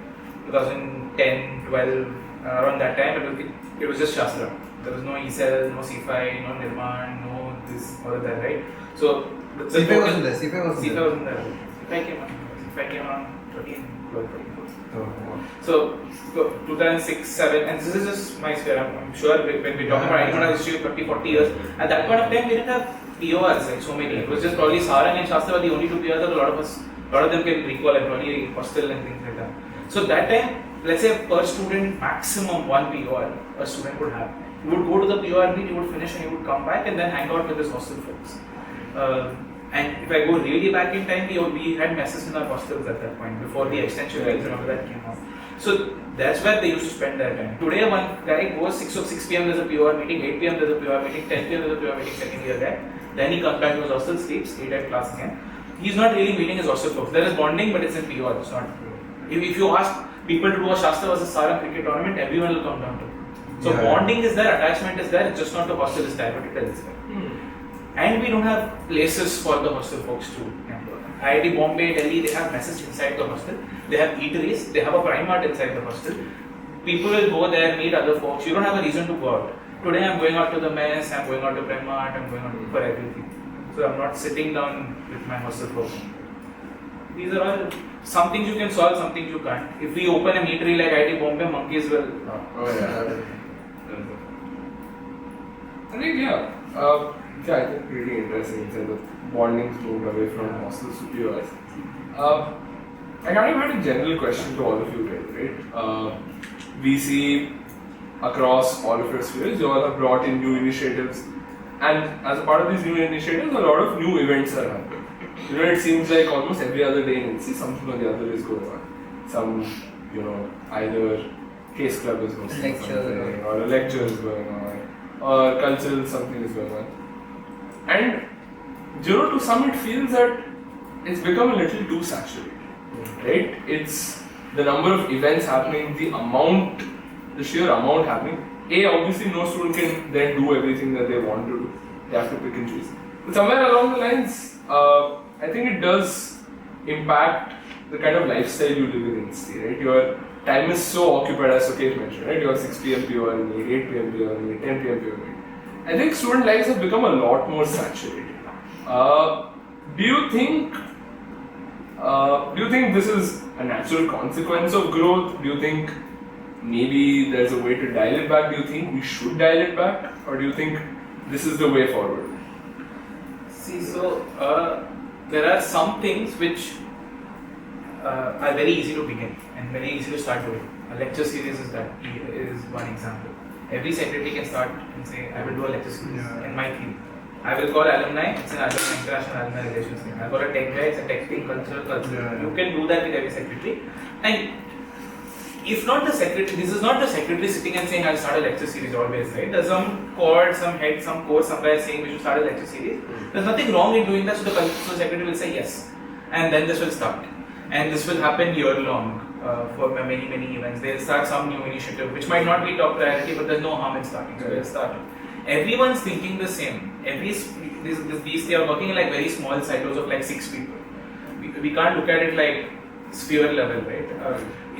2010, 12, around that time, it was just Shastra. There was no ECEL, no C5, no Nirman, no this or that, right? So C5 wasn't there. C5 wasn't there. C5 came on 13, 12, 13. Oh. So 2006, 7, and this is just my sphere. I'm sure when we talk about IIT history of 30, 40 years, at that point of time we didn't have PORs, like so many. It was just probably Saarang and Shastra were the only 2 PORs that a lot of them can recall, and probably Hostel and things like that. So that time, let's say per student, maximum 1 POR a student would have. You would go to the POR meet, you would finish and you would come back and then hang out with his hostel folks. And if I go really back in time, we had messes in our hostels at that point, before the extension rates and all that came out. So that's where they used to spend their time. Today, one guy goes 6 p.m. there's a POR meeting, 8 p.m. there's a POR meeting, 10 p.m. there's a POR meeting, second year guy. Then he comes back to his hostel, sleeps, 8 at class again. He's not really meeting his hostel folks. There is bonding, but it's in POR, it's not. If you ask people to do a Shastra versus Saarang cricket tournament, everyone will come down to it. So bonding is there, attachment is there, it's just not the hostel is diverted elsewhere. And we don't have places for the hostel folks to network. IIT Bombay, Delhi, they have messes inside the hostel. They have eateries, they have a Primark inside the hostel. People will go there, meet other folks. You don't have a reason to go out. Today I'm going out to the mess, I'm going out to Primark, I'm going out for everything. So I'm not sitting down with my hostel folks. These are all some things you can solve, some things you can't. If we open a eatery like IIT Bombay, monkeys will. I think I think pretty interesting. You said that bonding's moved away from hostels to PORs. I kind of had a general question to all of you guys, right? We see across all of your spheres, you all have brought in new initiatives, and as a part of these new initiatives, a lot of new events are happening. You know, it seems like almost every other day in Insti, something or the other is going on. Some, you know, either case club is hosting something, or a lecture is going on, or cultural something is going on. And, you know, to some it feels that it's become a little too saturated, right? It's the number of events happening, the sheer amount happening. Obviously no student can then do everything that they want to do. They have to pick and choose. But somewhere along the lines, I think it does impact the kind of lifestyle you live in Insti, right? Your time is so occupied, as Sukheth mentioned, right? Your 6 p.m. POR meet, 8 p.m. POR meet, 10 p.m. POR meet. I think student lives have become a lot more saturated. Do you think this is a natural consequence of growth? Do you think maybe there's a way to dial it back? Do you think we should dial it back? Or do you think this is the way forward? See, so there are some things which are very easy to begin and very easy to start doing. A lecture series is one example. Every secretary can start and say, I will do a lecture series in my theme. I will call alumni, it's an alumni, international alumni relations thing. I've got a tech guy, it's a tech thing, culture. You can do that with every secretary. And if not the secretary, this is not the secretary sitting and saying, I'll start a lecture series always, right? There's some cord, some head, some course, some guy saying we should start a lecture series. There's nothing wrong in doing that, so the secretary will say yes. And then this will start. And this will happen year long for many events. They'll start some new initiative, which might not be top priority, but there's no harm in starting. So they'll start. Everyone's thinking the same. They are working in like very small silos of like 6 people. We can't look at it like sphere level, right?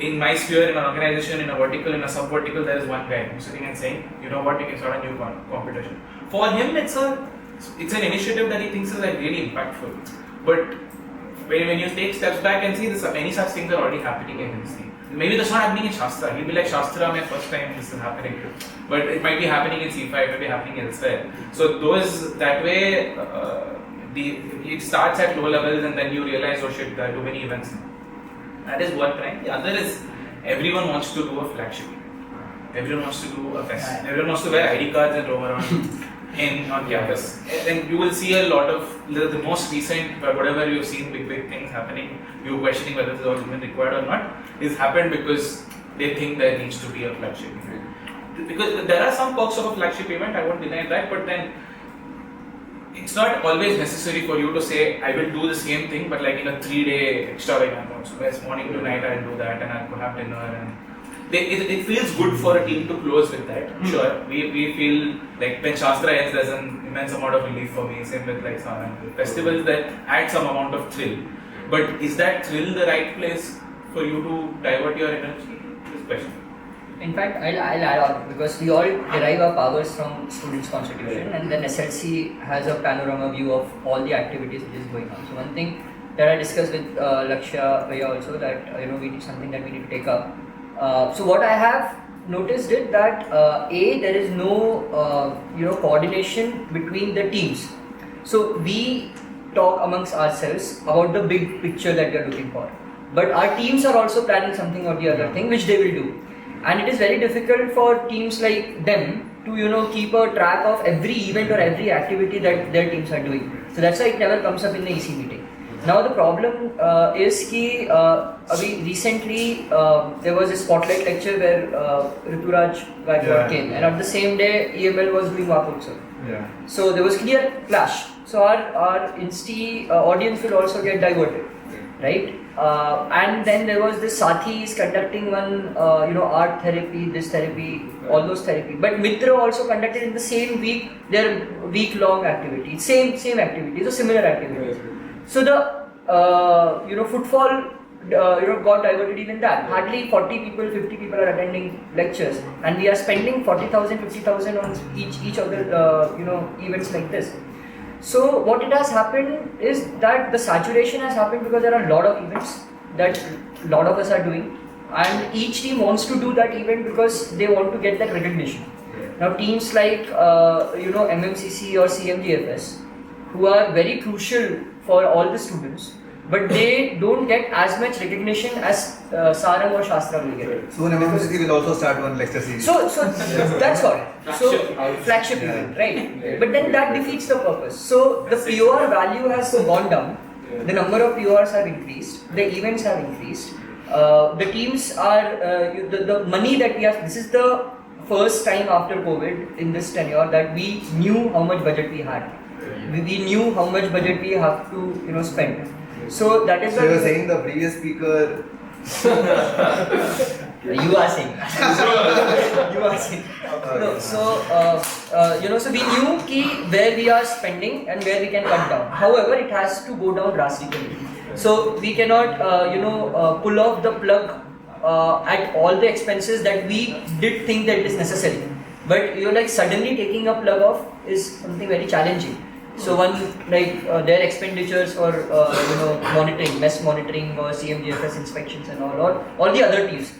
In my sphere, in an organization, in a vertical, in a sub-vertical, there is one guy who's sitting and saying, you know what, you can start a new competition. For him, it's an initiative that he thinks is like really impactful. But when you take steps back and see this, many such things are already happening in Insti. Maybe that's not happening in Shastra. He'll be like, Shastra, my first time this is happening. But it might be happening in C5, it might be happening elsewhere. So that way, it starts at low levels and then you realize, oh shit, there are too many events now. That is one trend. The other is, everyone wants to do a flagship. Everyone wants to do a fest. Everyone wants to wear ID cards and roam around on campus. And you will see a lot of the most recent, whatever you've seen, big things happening, you questioning whether this is all even required or not, is happened because they think there needs to be a flagship event. Because there are some perks of a flagship event, I won't deny that, but then it's not always necessary for you to say, I will do the same thing, but like in a 3-day extravagant also. Whereas morning to night I'll do that and I'll have dinner and it feels good for a team to close with that. Sure, we feel like when Shastra ends, there's an immense amount of relief for me. Same with like Saarang. Festivals that add some amount of thrill. But is that thrill the right place for you to divert your energy? This question. In fact, I'll add on because we all derive our powers from students' constitution, and then SLC has a panorama view of all the activities which is going on. So one thing that I discussed with Lakshya also that we need something that we need to take up. So what I have noticed is that there is no coordination between the teams. So we talk amongst ourselves about the big picture that we are looking for, but our teams are also planning something or the other thing which they will do. And it is very difficult for teams like them to keep a track of every event or every activity that their teams are doing. So that's why it never comes up in the EC meeting. Now the problem is that recently there was a spotlight lecture where Rituraj came, and at the same day EML was doing Vapotsav. So there was clear clash. So our Insti audience will also get diverted, right? And then there was this Sathis conducting one, art therapy, this therapy, all those therapy. But Mitra also conducted in the same week their week-long activity, same activities or similar activities. So the footfall got diverted even that. Hardly 40 people, 50 people are attending lectures, and we are spending 40,000, 50,000 on each of the events like this. So what it has happened is that the saturation has happened because there are a lot of events that a lot of us are doing, and each team wants to do that event because they want to get that recognition. Now teams like MMCC or CMGFS, who are very crucial for all the students, but they don't get as much recognition as Saarang or Shastra will get. Soon MMCC will also start one lecture series. So that's all. So flagship Yeah. event, right? But then that defeats the purpose. So the POR value has gone down. The number of PORs have increased. The events have increased. The teams are the money that we have. This is the first time after COVID in this tenure that we knew how much budget we had. We knew how much budget we have to spend. So that is So you were saying the previous speaker. you are saying. You are saying. No, so we knew where we are spending and where we can cut down. However, it has to go down drastically. So we cannot pull off the plug at all the expenses that we did think that it is necessary. But suddenly taking a plug off is something very challenging. So their expenditures for monitoring, mess monitoring or CMGFS inspections and all the other teams.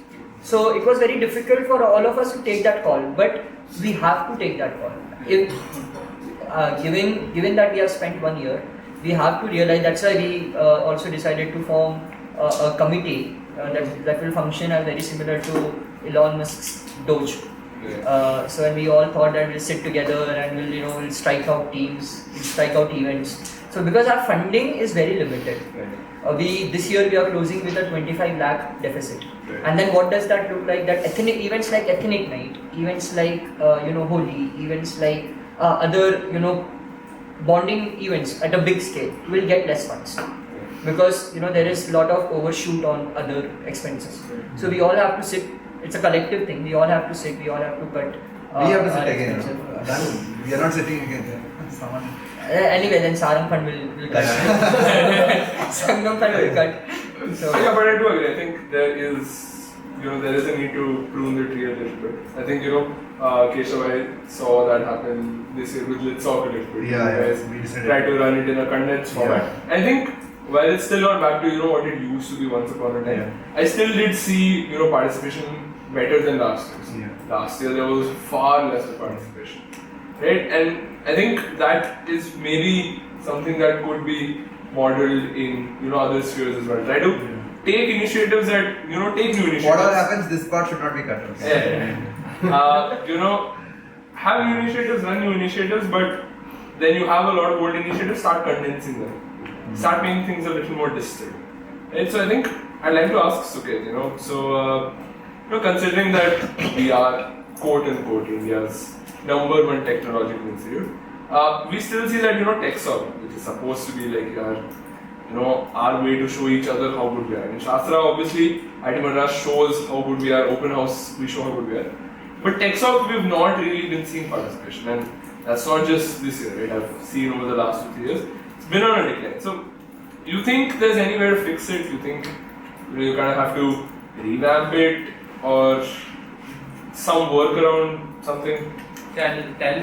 So it was very difficult for all of us to take that call, but we have to take that call. If given that we have spent 1 year, we have to realize. That's why we also decided to form a committee that will function as very similar to Elon Musk's Doge. So when we all thought that we'll sit together and we'll strike out teams, we'll strike out events. So because our funding is very limited, this year we are closing with a 25 lakh deficit. And then what does that look like? That ethnic events like ethnic night, events like Holi, events like other bonding events at a big scale will get less funds. Because there is a lot of overshoot on other expenses. So we all have to sit. It's a collective thing. We all have to sit. We all have to cut. We have to sit again. We are not sitting again. Someone. Anyway, then Saarang fund will cut. Sangam fund will cut. So Yeah, but I do agree. I think there is a need to prune the tree a little bit. I think Kesav, I saw that happen this year with Litsoc a little bit. We decided. Try to run it in a condensed format. I think while it's still not back to what it used to be once upon a time, I still did see participation better than last year. Last year there was far lesser participation, right? And I think that is maybe something that could be modeled in other spheres as well. Try to take initiatives that take new initiatives. Whatever happens, this part should not be cut. Have new initiatives, run new initiatives, but then you have a lot of old initiatives. Start condensing them. Start making things a little more distilled. Right? So I think I'd like to ask Sukheth, considering that we are quote unquote India's #1 technological institute, we still see that Techsoc, which is supposed to be like our way to show each other how good we are. I mean, Shastra obviously, IIT Madras shows how good we are. Open House, we show how good we are. But Techsoc, we've not really been seeing participation, and that's not just this year, right? I've seen over the last 2-3 years. It's been on a decline. So, you think there's any way to fix it? You think you kind of have to revamp it or some workaround, something? I'll tell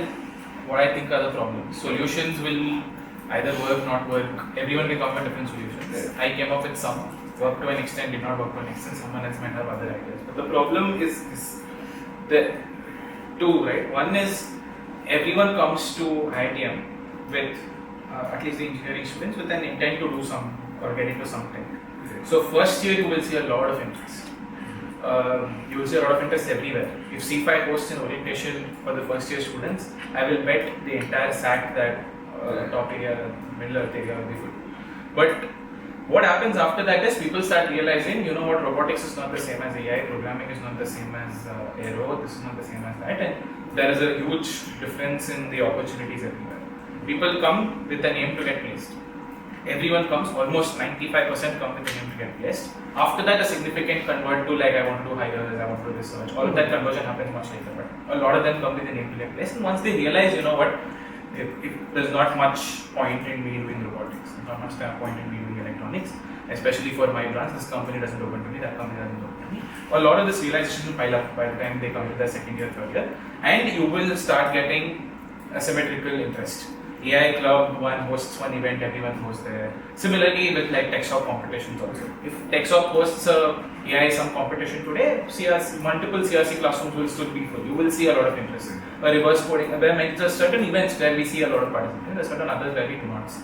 what I think are the problems. Solutions will either work, not work. Everyone will come with different solutions. I came up with some, worked to an extent, did not work to an extent. Someone else might have other ideas. But the problem is the two, right? One is everyone comes to IITM with at least the engineering students with an intent to do some or get into something. So first year you will see a lot of interest. You will see a lot of interest everywhere. If C5 hosts an orientation for the first year students, I will bet the entire SAT that top area, middle earth area will be full. But what happens after that is people start realizing, robotics is not the same as AI, programming is not the same as aero, this is not the same as that, and there is a huge difference in the opportunities everywhere. People come with an aim to get placed. Everyone comes, almost 95% come with an aim to get placed. After that, a significant convert to I want to do hires, I want to do research. All of that conversion happens much later, but a lot of them come with an aim to get placed. And once they realize, if there's not much point in me doing robotics, not much point in me doing electronics, especially for my branch, this company doesn't open to me, that company doesn't open to me. A lot of this realization will pile up by the time they come to their second year, third year, and you will start getting asymmetrical interest. AI Club hosts one event, everyone goes there. Similarly with Techsoc competitions also. If Techsoc hosts AI some competition today, multiple CRC classrooms will still be full. You will see a lot of interest. Reverse coding, there are certain events where we see a lot of participation, there are certain others where we do not see.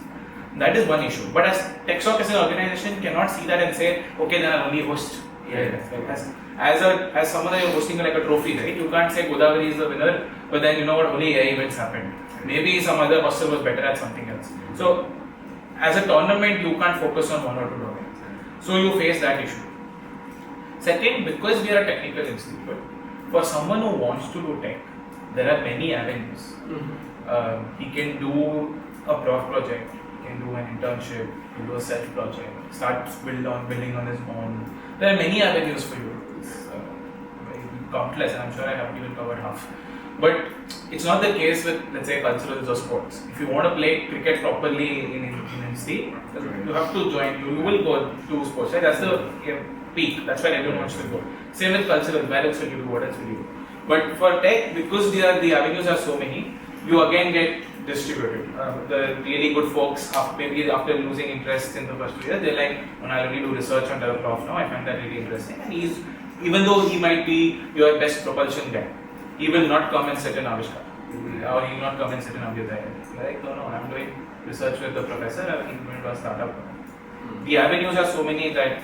That is one issue. But as Techsoc as an organization cannot see that and say, okay, then I'll only host AI events. Like as someone that you're hosting like a trophy, right? You can't say Godavari is the winner, but then you know what, only AI events happened. Maybe some other hostel was better at something else. So as a tournament, you can't focus on one or two tournaments. So you face that issue. Second, because we are a technical institute, for someone who wants to do tech, there are many avenues. He can do a prof project, he can do an internship, he can do a self project, start building on his own. There are many avenues for you. It's very countless, and I'm sure I haven't even covered half. But it's not the case with, let's say, culturals or sports. If you want to play cricket properly in Insti, you have to join, you will go to sports, right? That's the peak, that's where everyone wants to go. Same with cultural, where else will you do, what else will you do? But for tech, because the avenues are so many, you again get distributed. The really good folks, maybe after losing interest in the first 2 years, they're like, when I only do research on develop prof now, I find that really interesting. And even though he might be your best propulsion guy, he will not come and sit in Avishkar. Or he will not come and sit in Abhyudaya. Like, no, I'm doing research with the professor, I'm going to a startup. The avenues are so many that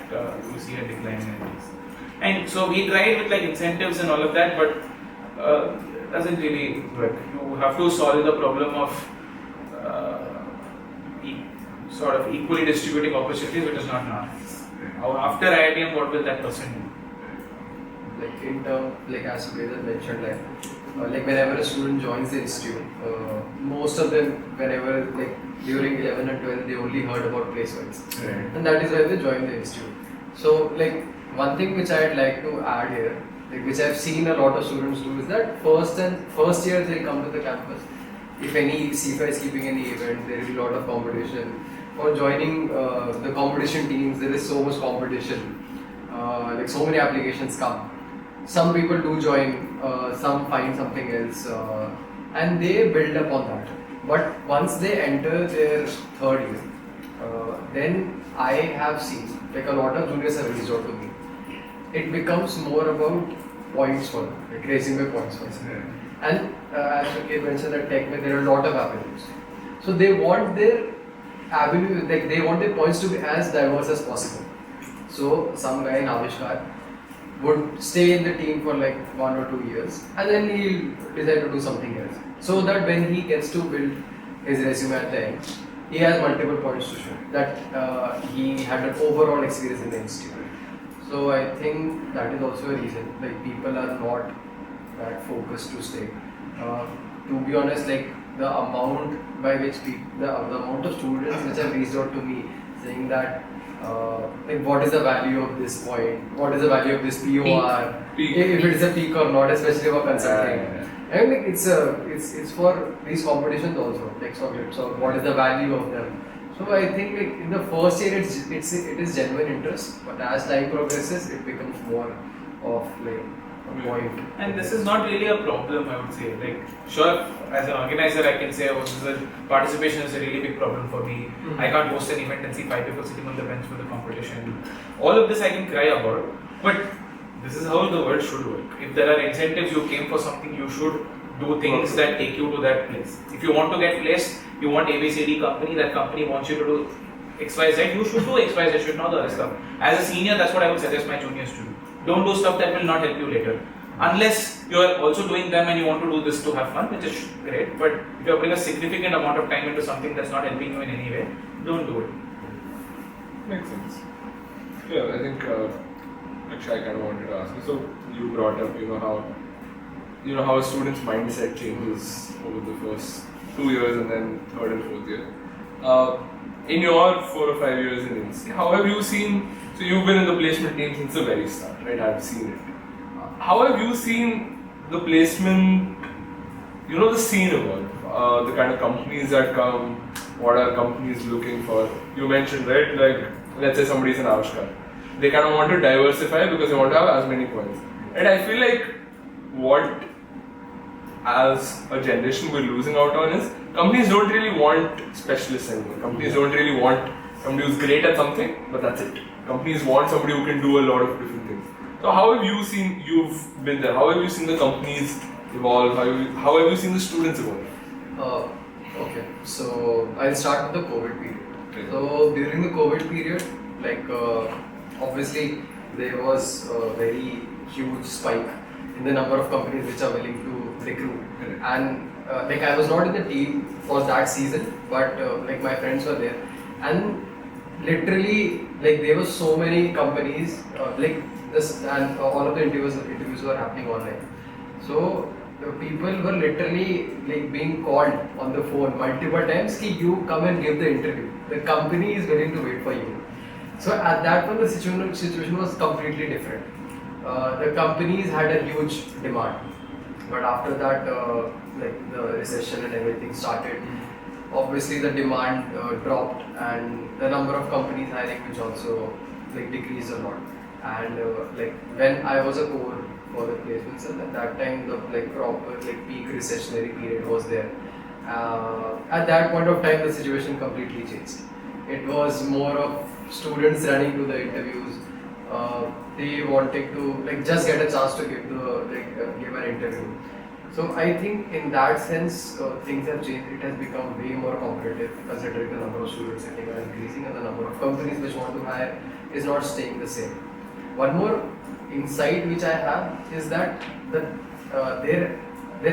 you see a decline in these. And so we tried with like incentives and all of that, but it doesn't really work. You have to solve the problem of sort of equally distributing opportunities, which is not now. After IITM, what will that person do? Like in terms, like as Faisal mentioned, like whenever a student joins the institute, most of them, whenever like during 11 and 12, they only heard about placements, and that is why they join the institute. So like one thing which I'd like to add here, like which I've seen a lot of students do, is that first year they come to the campus. If any C5 is keeping any event, there is a lot of competition. For joining the competition teams, there is so much competition. Like so many applications come. Some people do join, some find something else, and they build up on that. But once they enter their third year, then I have seen, like a lot of juniors have reached out to me. It becomes more about points for them, like raising the points for them. And as Sukheth mentioned, at Tech, there are a lot of avenues. So they want their avenue, like they want their points to be as diverse as possible. So some guy in Avishkar would stay in the team for like 1 or 2 years, and then he'll decide to do something else. So that when he gets to build his resume at the end, he has multiple points to show that he had an overall experience in the institute. So I think that is also a reason, like people are not that focused to stay. To be honest, like the amount by which the amount of students which have reached out to me saying that like what is the value of this point, what is the value of this POR, if it is a peak or not, especially for consulting. I mean, like it's for these competitions also, like so what is the value of them. So I think like in the first year it is genuine interest, but as time progresses it becomes more of like a point. And this is not really a problem, I would say. Like, sure, as an organizer I can say, participation is a really big problem for me. I can't host an event and see 5 people sitting on the bench for the competition. All of this I can cry about, but this is how the world should work. If there are incentives, you came for something, you should do things that take you to that place. If you want to get placed, you want ABCD company, that company wants you to do XYZ, you should do XYZ, you should know the other stuff. As a senior, that's what I would suggest my juniors to do. Don't do stuff that will not help you later. Unless you are also doing them and you want to do this to have fun, which is great, but if you are putting a significant amount of time into something that's not helping you in any way, don't do it. Makes sense. Yeah, I think actually I kind of wanted to ask you. So you brought up, how a student's mindset changes over the first 2 years and then third and fourth year. In your 4 or 5 years in Insti, how have you seen? So you've been in the placement team since the very start, right? I've seen it. How have you seen the placement, the scene evolve? The kind of companies that come, what are companies looking for? You mentioned, right, like, let's say somebody's in Avishkar. They kind of want to diversify because they want to have as many points. And I feel like what, as a generation, we're losing out on is, companies don't really want specialists anymore. Companies don't really want somebody who's great at something, but that's it. Companies want somebody who can do a lot of different things. So how have you seen, you've been there, how have you seen the companies evolve, how have you seen the students evolve? Okay, so I'll start with the COVID period. So during the COVID period, like obviously there was a very huge spike in the number of companies which are willing to recruit. And like I was not in the team for that season, but like my friends were there, and literally like there were so many companies like this, and all of the interviews were happening online. So people were literally like being called on the phone multiple times ki you come and give the interview. The company is willing to wait for you. So at that point the situation was completely different. The companies had a huge demand, but after that like the recession and everything started. Obviously the demand dropped, and the number of companies hiring which also like decreased a lot. And like when I was a core for the placements, and at that time the like proper like peak recessionary period was there. At that point of time the situation completely changed. It was more of students running to the interviews. They wanting to like just get a chance to give give an interview. So I think in that sense things have changed. It has become way more competitive considering the number of students sitting are increasing and the number of companies which want to hire is not staying the same. One more insight which I have is that there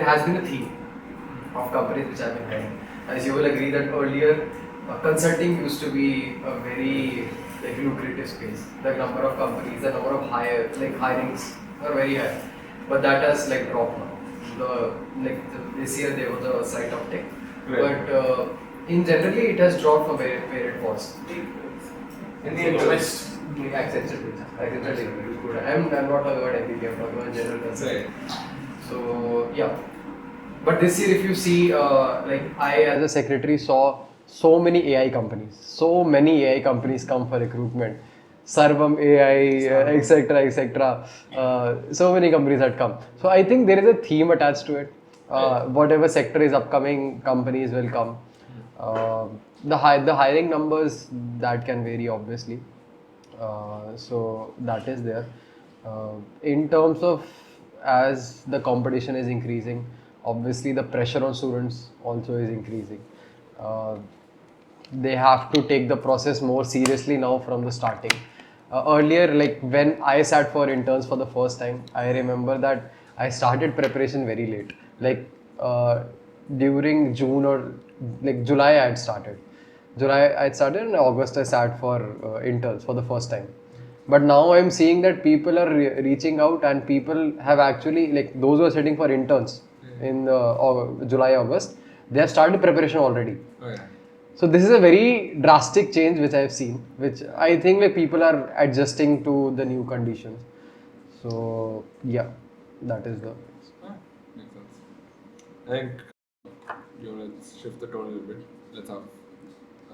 has been a theme of companies which have been hiring. As you will agree that earlier consulting used to be a very like lucrative space. The number of companies, the number of hirings are very high, but that has like dropped now. This year there was a slight uptick, but in generally it has dropped from where it was. In the interest. I'm not talking about MBB, I'm talking about general consulting. So yeah, but this year if you see, like I as a secretary saw so many AI companies come for recruitment. Sarvam AI, etc. So many companies had come. So I think there is a theme attached to it. Whatever sector is upcoming, companies will come. The hiring numbers that can vary obviously. So that is there. In terms of as the competition is increasing, obviously the pressure on students also is increasing. They have to take the process more seriously now from the starting. Earlier, like when I sat for interns for the first time, I remember that I started preparation very late. Like during June or like July I had started. In August I sat for interns for the first time. But now I'm seeing that people are reaching out, and people have actually, like those who are sitting for interns in July, August, they have started preparation already. Oh, yeah. So this is a very drastic change which I have seen, which I think like people are adjusting to the new conditions. So yeah, that is the. Makes sense. I think let's shift the tone a little bit. Let's have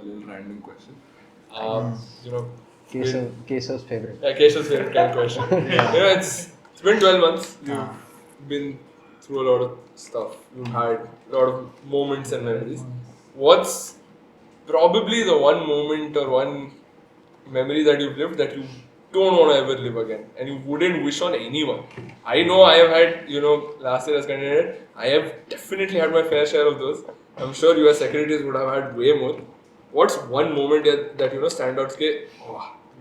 a little random question. Kesav's favorite. Yeah, Keshav's favorite kind of question. It's been 12 months. You've been through a lot of stuff. You've had a lot of moments and memories. What's probably the one moment or one memory that you've lived that you don't want to ever live again and you wouldn't wish on anyone? I know I have had, last year as candidate, I have definitely had my fair share of those. I'm sure you as secretaries would have had way more. What's one moment that stand out?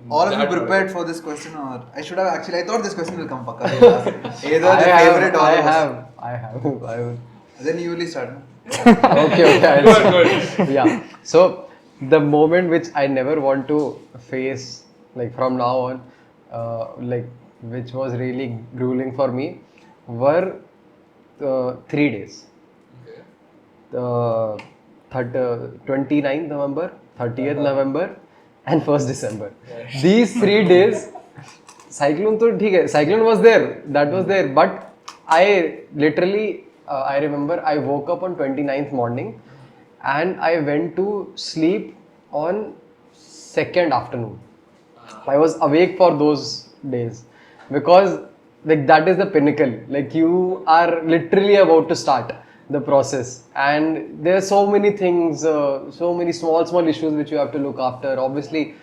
All of you prepared for this question, or I should have actually? I thought this question will come. Either the favorite or I have. Then you will start. Okay. Yeah. So the moment which I never want to face, like from now on, which was really grueling for me, were 3 days. Okay. The 29th November, 30th November, and 1st December. These 3 days, cyclone was there, that was there, but I literally, I remember I woke up on 29th morning and I went to sleep on 2nd afternoon. I was awake for those days because like that is the pinnacle. Like you are literally about to start the process, and there are so many things, so many small issues which you have to look after. Obviously,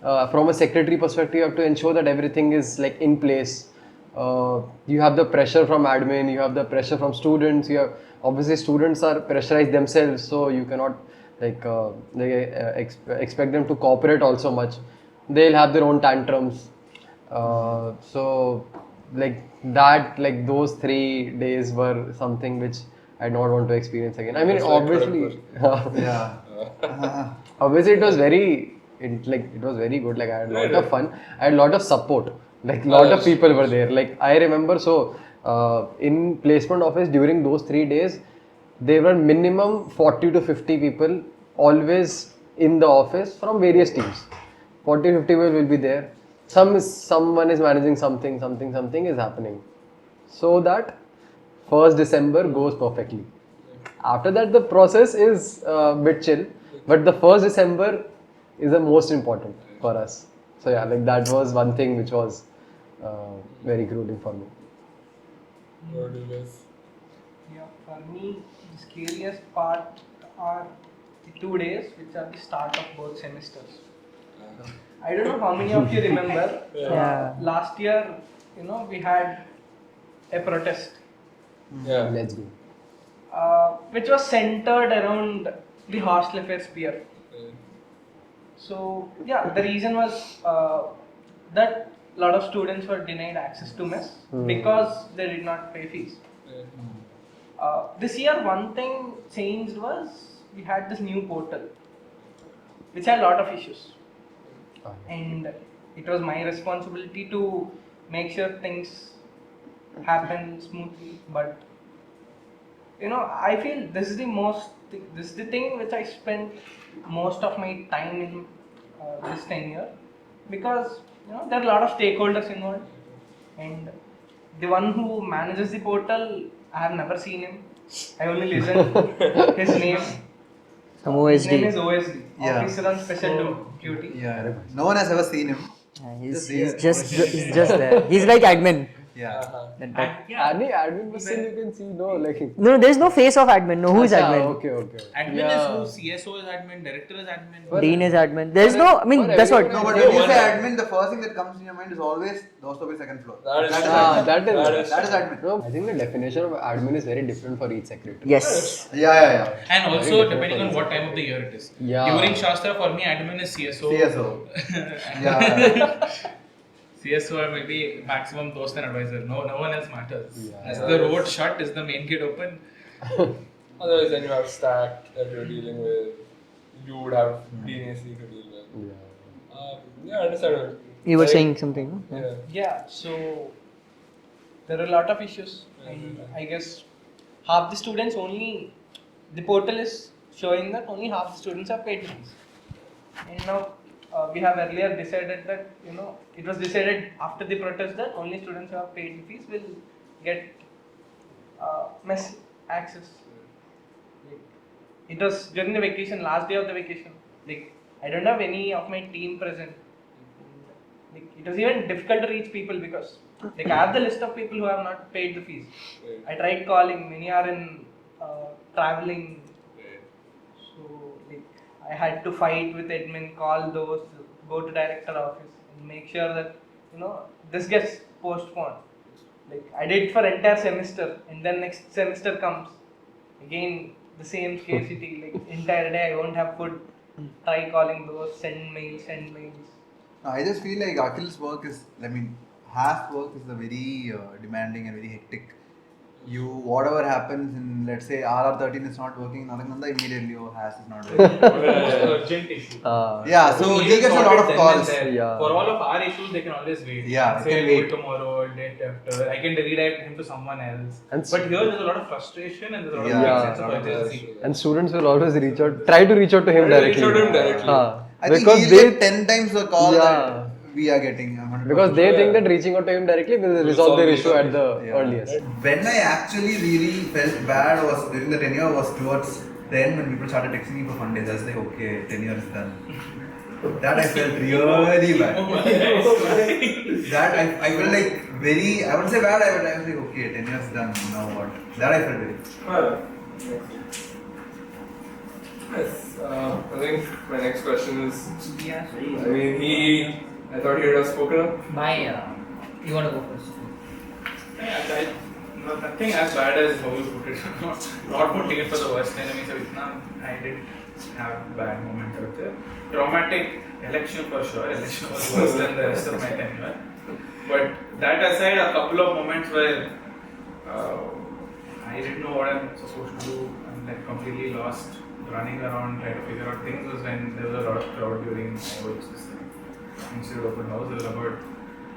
from a secretary perspective, you have to ensure that everything is like in place. You have the pressure from admin, you have the pressure from students. Obviously students are pressurized themselves, so you cannot Like expect them to cooperate also much. They'll have their own tantrums. So like that, like those 3 days were something which I don't want to experience again. I mean, It's like obviously, Yeah. obviously it was it was very good. Like I had a lot of fun. I had a lot of support. Like lot of people were there. Like I remember, so in placement office during those 3 days, there were minimum 40 to 50 people always in the office from various teams. 40 50 people will be there. Someone is managing something is happening. So that 1st December goes perfectly. After that, the process is a bit chill, but the 1st December is the most important for us. So yeah, like that was one thing which was very grueling for me. What is this? Yeah, for me, the scariest part are the 2 days, which are the start of both semesters. I don't know how many of you remember. Last year, we had a protest, Yeah. Let's go. which was centered around the hostel affairs sphere. So yeah, the reason was that a lot of students were denied access to mess because they did not pay fees. This year, one thing changed was we had this new portal, which had a lot of issues, and it was my responsibility to make sure things happen smoothly. But I feel this is the thing which I spent most of my time in this tenure, because there are a lot of stakeholders involved, and the one who manages the portal, I have never seen him. I only listen his name. Some His name OSD. is OSD, Yeah. Officer on Special Duty. Yeah. No one has ever seen him. He's there. just there. He's like admin. Yeah. Any admin person you can see, no, like. No, there's no face of admin. No, who is Acha, admin? Okay. Admin is who? CSO is admin, director is admin. Dean is admin. There's no. I mean, For that's what. No, but when you say admin, the first thing that comes in your mind is always the hostel second floor. That is admin. That is admin. No, I think the definition of admin is very different for each secretary. Yes. Yeah. And also depending on what time of the year it is. Yeah. During Shastra, for me, admin is CSO. CSO. Yeah. CSO or maybe maximum dost and advisor. No one else matters. Yeah. As the road shut, is the main gate open? Otherwise, then you have stack that you're dealing with. You would have DNAC to deal with. Yeah, understandable. You were Like, saying something. No? Yeah. Yeah, so there are a lot of issues, and I guess half the students only, the portal is showing that only half the students have paid fees. And now we have earlier decided that, it was decided after the protest that only students who have paid fees will get mess access. It was during the vacation, last day of the vacation. Like, I don't have any of my team present. Like, it was even difficult to reach people because I have the list of people who have not paid the fees. I tried calling, many are in traveling. So I had to fight with admin, call those, go to director office and make sure that this gets postponed. I did it for entire semester, and then next semester comes again the same scarcity. Entire day I won't have food. Try calling those, send mails. I just feel like Akhil's work is, half work is a very demanding and very hectic. Whatever happens in, let's say, RR13 is not working, immediately, HAS is not working. Urgent issue. Yeah, so he gets a lot of calls. Yeah. For all of our issues, they can always wait. Yeah, Say, can do it wait. tomorrow, day after. I can redirect him to someone else. And But here, there's a lot of frustration and there's a lot Yeah, of sense of lot of urgency. And students will always try to reach out to him Try to reach directly. out to him directly. I think he'll get 10 times the call that we are getting. Because they think that reaching out to him directly will resolve their issue at the earliest. When I actually really felt bad was during the tenure was towards the end when people started texting me for fun days. I was like, okay, tenure is done. That I felt really bad. That I felt like very, I wouldn't say bad, but I was like, okay, tenure is done, now what? That I felt very. Yes, I think my next question is, Yeah. I thought he had spoken up. You want to go first? Nothing as bad as how you put it. Not putting it for the worst enemy. So I did have bad moments out there. Traumatic election for sure. Election was worse than the rest of my tenure. But that aside, a couple of moments where I didn't know what I'm supposed to do. I'm like completely lost, running around trying to figure out things was when there was a lot of crowd during IIT Institute Open House. There was about,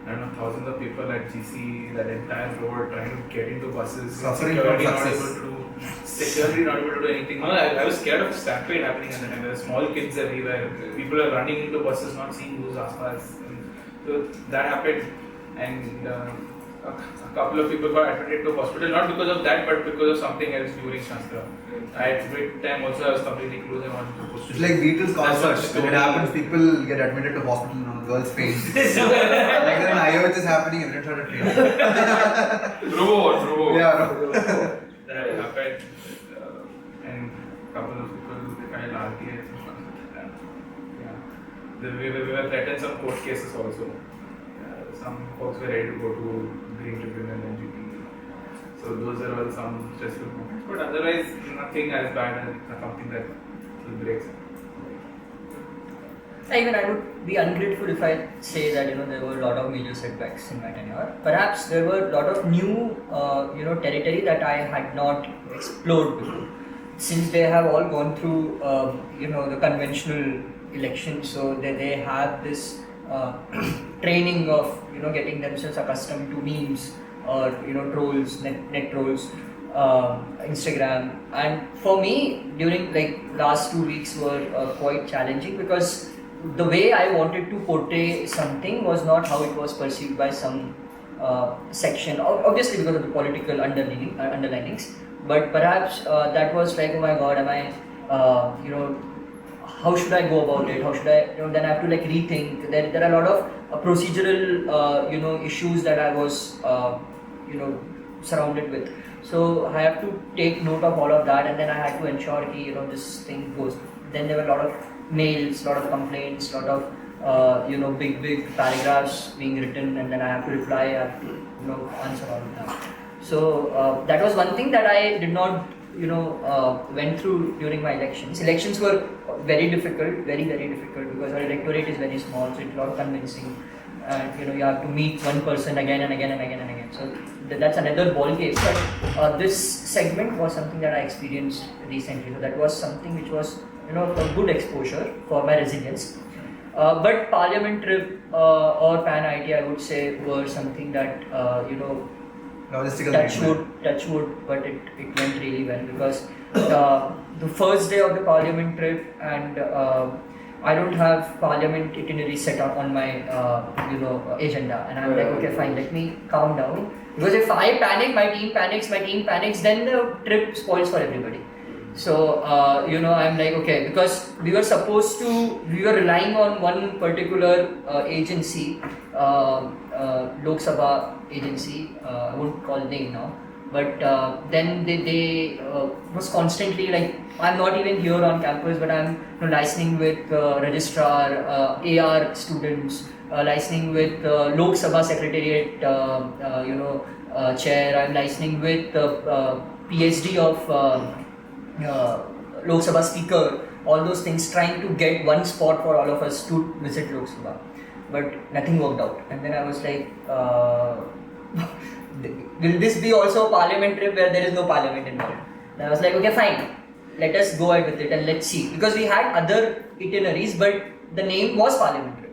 I don't know, thousands of people at GC, that entire road trying to get into buses. Suffering Security from not able success. to do, security not able to do anything. No, I was scared of a stampede happening at the time. There were small kids everywhere. People are running into buses, not seeing who's aspas. So that happened, and a couple of people got admitted to hospital, not because of that, but because of something else during Shastra. At that time also I was completely close and wasn't supposed to. It's like Beatles concert. When it happens, people get admitted to hospital and girls faint. Like then IIT is happening, everyone started fainting. Robo. Yeah, no. That happened, and a couple of people filed RTIs and stuff like that. Yeah. We were threatened some court cases also. Some folks were ready to go to Green Tribunal and GP. So those are all some stressful moments. But otherwise, nothing as bad as something that will break. Even I would be ungrateful if I say that there were a lot of major setbacks in my tenure. Perhaps there were a lot of new territory that I had not explored before. Since they have all gone through the conventional elections, so they have this training of getting themselves accustomed to memes or trolls, net trolls, Instagram, and for me during last 2 weeks were quite challenging because the way I wanted to portray something was not how it was perceived by some section, obviously because of the political underlinings, but perhaps that was like, oh my god, am I how should I go about it? How should I? Then I have to rethink. There are a lot of procedural issues that I was surrounded with. So I have to take note of all of that, and then I had to ensure that this thing goes. Then there were a lot of mails, a lot of complaints, a lot of big paragraphs being written, and then I have to reply. I have to answer all of that. So that was one thing that I did not went through during my elections. Elections were very difficult, very difficult because our electorate is very small, so it's a lot of convincing, and you have to meet one person again and again and again and again. So that's another ball game. But this segment was something that I experienced recently. So that was something which was a good exposure for my resilience. But Parliament trip or Pan IT, I would say, were something that touch wood, but it went really well because the first day of the Parliament trip, and I don't have Parliament itinerary set on my agenda, and I'm like, okay, fine, let me calm down, because if I panic, my team panics, then the trip spoils for everybody. So I'm like, okay, because we were relying on one particular agency, Lok Sabha agency, I won't call name now, but then they was constantly like, I'm not even here on campus, but I'm licensing with registrar, AR students, licensing with Lok Sabha Secretariat, chair, I'm licensing with PhD of Lok Sabha speaker, all those things, trying to get one spot for all of us to visit Lok Sabha, but nothing worked out. And then I was like, will this be also a Parliament trip where there is no Parliament involved? And I was like, okay, fine, let us go ahead with it and let's see, because we had other itineraries, but the name was Parliament trip.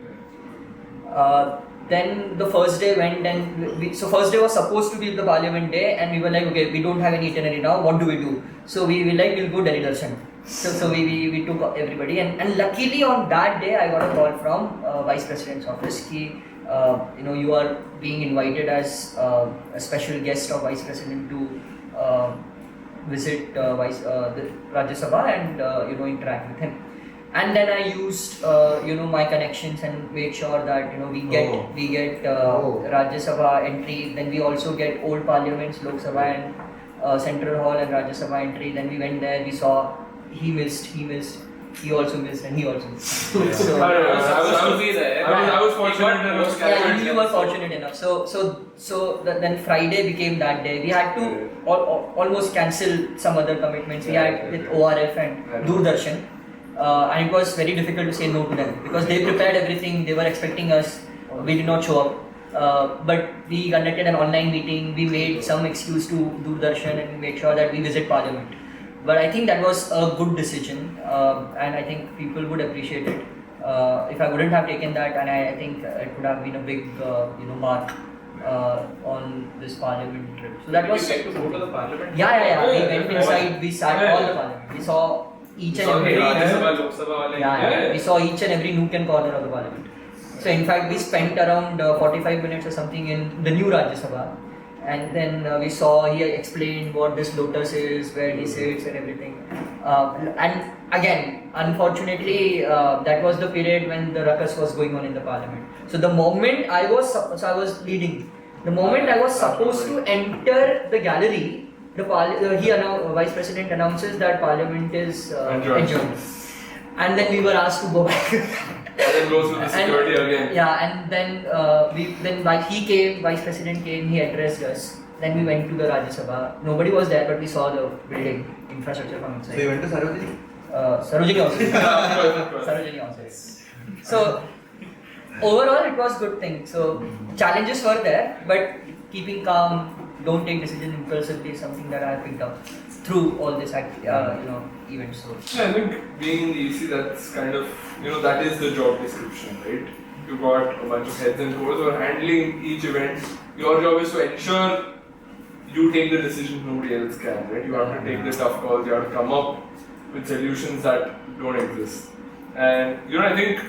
Then the first day went, and so first day was supposed to be the Parliament day, and we were like, okay, we don't have any itinerary now, what do we do? So we'll go Delhi Darshan. So we took everybody, and luckily on that day I got a call from Vice President's office ki, you are being invited as a special guest of Vice President to visit the Rajya Sabha and interact with him. And then I used my connections and made sure that we get Rajya Sabha entry. Then we also get old parliaments, Lok Sabha and Central Hall and Rajya Sabha entry. Then we went there. We saw he missed. He also missed, and he also missed. So I was to be there. I was fortunate enough. Yeah, you were fortunate enough. So then Friday became that day. We had to almost cancel some other commitments. We had with ORF and Doordarshan. and it was very difficult to say no to them because they prepared everything, they were expecting us, we did not show up. But we conducted an online meeting, we made some excuse to Doordarshan and we made sure that we visit Parliament. But I think that was a good decision and I think people would appreciate it. If I wouldn't have taken that, and I think it would have been a big mark on this Parliament trip. So that was... Did you get to go to the Parliament? Yeah. We went inside, we sat all the Parliament. We saw each and every... we saw each and every nook and corner of the Parliament. So in fact, we spent around 45 minutes or something in the new Rajya Sabha, and then we saw, he explained what this lotus is, where he sits and everything. And again, unfortunately, that was the period when the ruckus was going on in the Parliament. So the moment I was leading, the moment I was supposed to enter the gallery, Vice President announces that Parliament is adjourned. And then we were asked to go back. And then goes to the security again. Yeah, and then Vice President came, he addressed us. Then we went to the Rajya Sabha. Nobody was there, but we saw the building, infrastructure from inside. So you went to Sarojini? Sarojini also. Of course. Sarojini also. So overall, it was good thing. So challenges were there, but keeping calm, don't take decisions impulsively is something that I picked up through all this events. So Yeah, I think being in the EC, that's kind of, that is the job description, right? You've got a bunch of heads and cores who are handling each event. Your job is to ensure you take the decisions nobody else can, right? You have to take the tough calls, you have to come up with solutions that don't exist. And, I think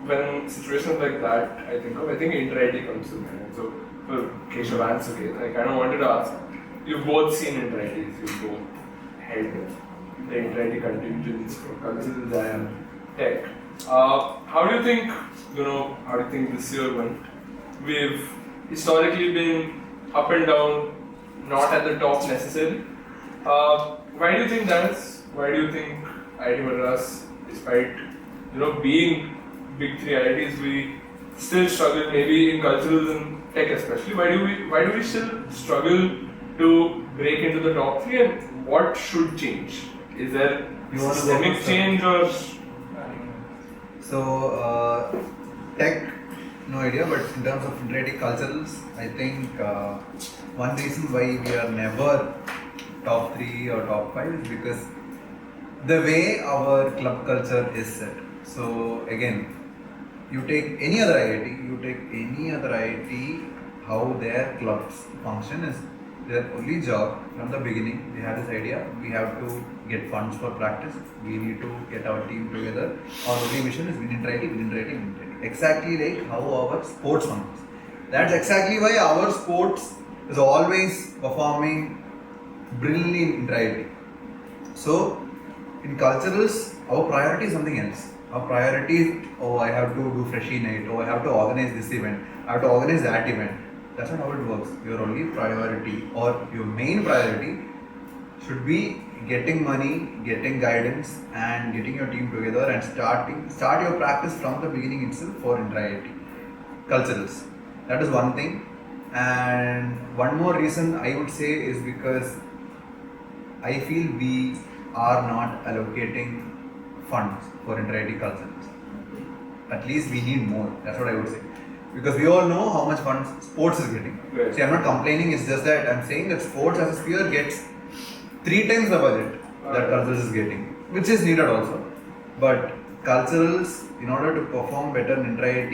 when situations like that, I think inter-IT comes to mind. So, for Kesav and Sukheth, I kind of wanted to ask, you've both seen inter-ITs, you've both held the inter-IT contingents for cultural and tech. How do you think this year went? We've historically been up and down, not at the top necessarily. Why do you think that is? Why do you think IIT Madras, despite being big three IITs, we still struggle maybe in culturals and tech especially? Why do we still struggle to break into the top three, and what should change? Is there systemic change or? So tech, no idea, but in terms of inter-IT culturals, I think one reason why we are never top 3 or top 5 is because the way our club culture is set. So again, you take any other IIT, how their clubs function is their only job from the beginning. They have this idea, we have to get funds for practice, we need to get our team together. Our only mission is win inter-IT. Exactly like how our sports functions. That's exactly why our sports is always performing brilliantly in inter-IT. So in culturals, our priority is something else. Our priority is, I have to do freshie night, I have to organize this event, I have to organize that event. That's not how it works. Your only priority or your main priority should be getting money, getting guidance, and getting your team together and start your practice from the beginning itself for inter-IT culturals. That is one thing. And one more reason I would say is because I feel we are not allocating funds for inter-IT culturals. At least we need more. That's what I would say. Because we all know how much funds sports is getting. Right. See, I'm not complaining, it's just that I'm saying that sports as a sphere gets 3 times the budget that culturals is getting, which is needed also. But culturals, in order to perform better in inter-IT,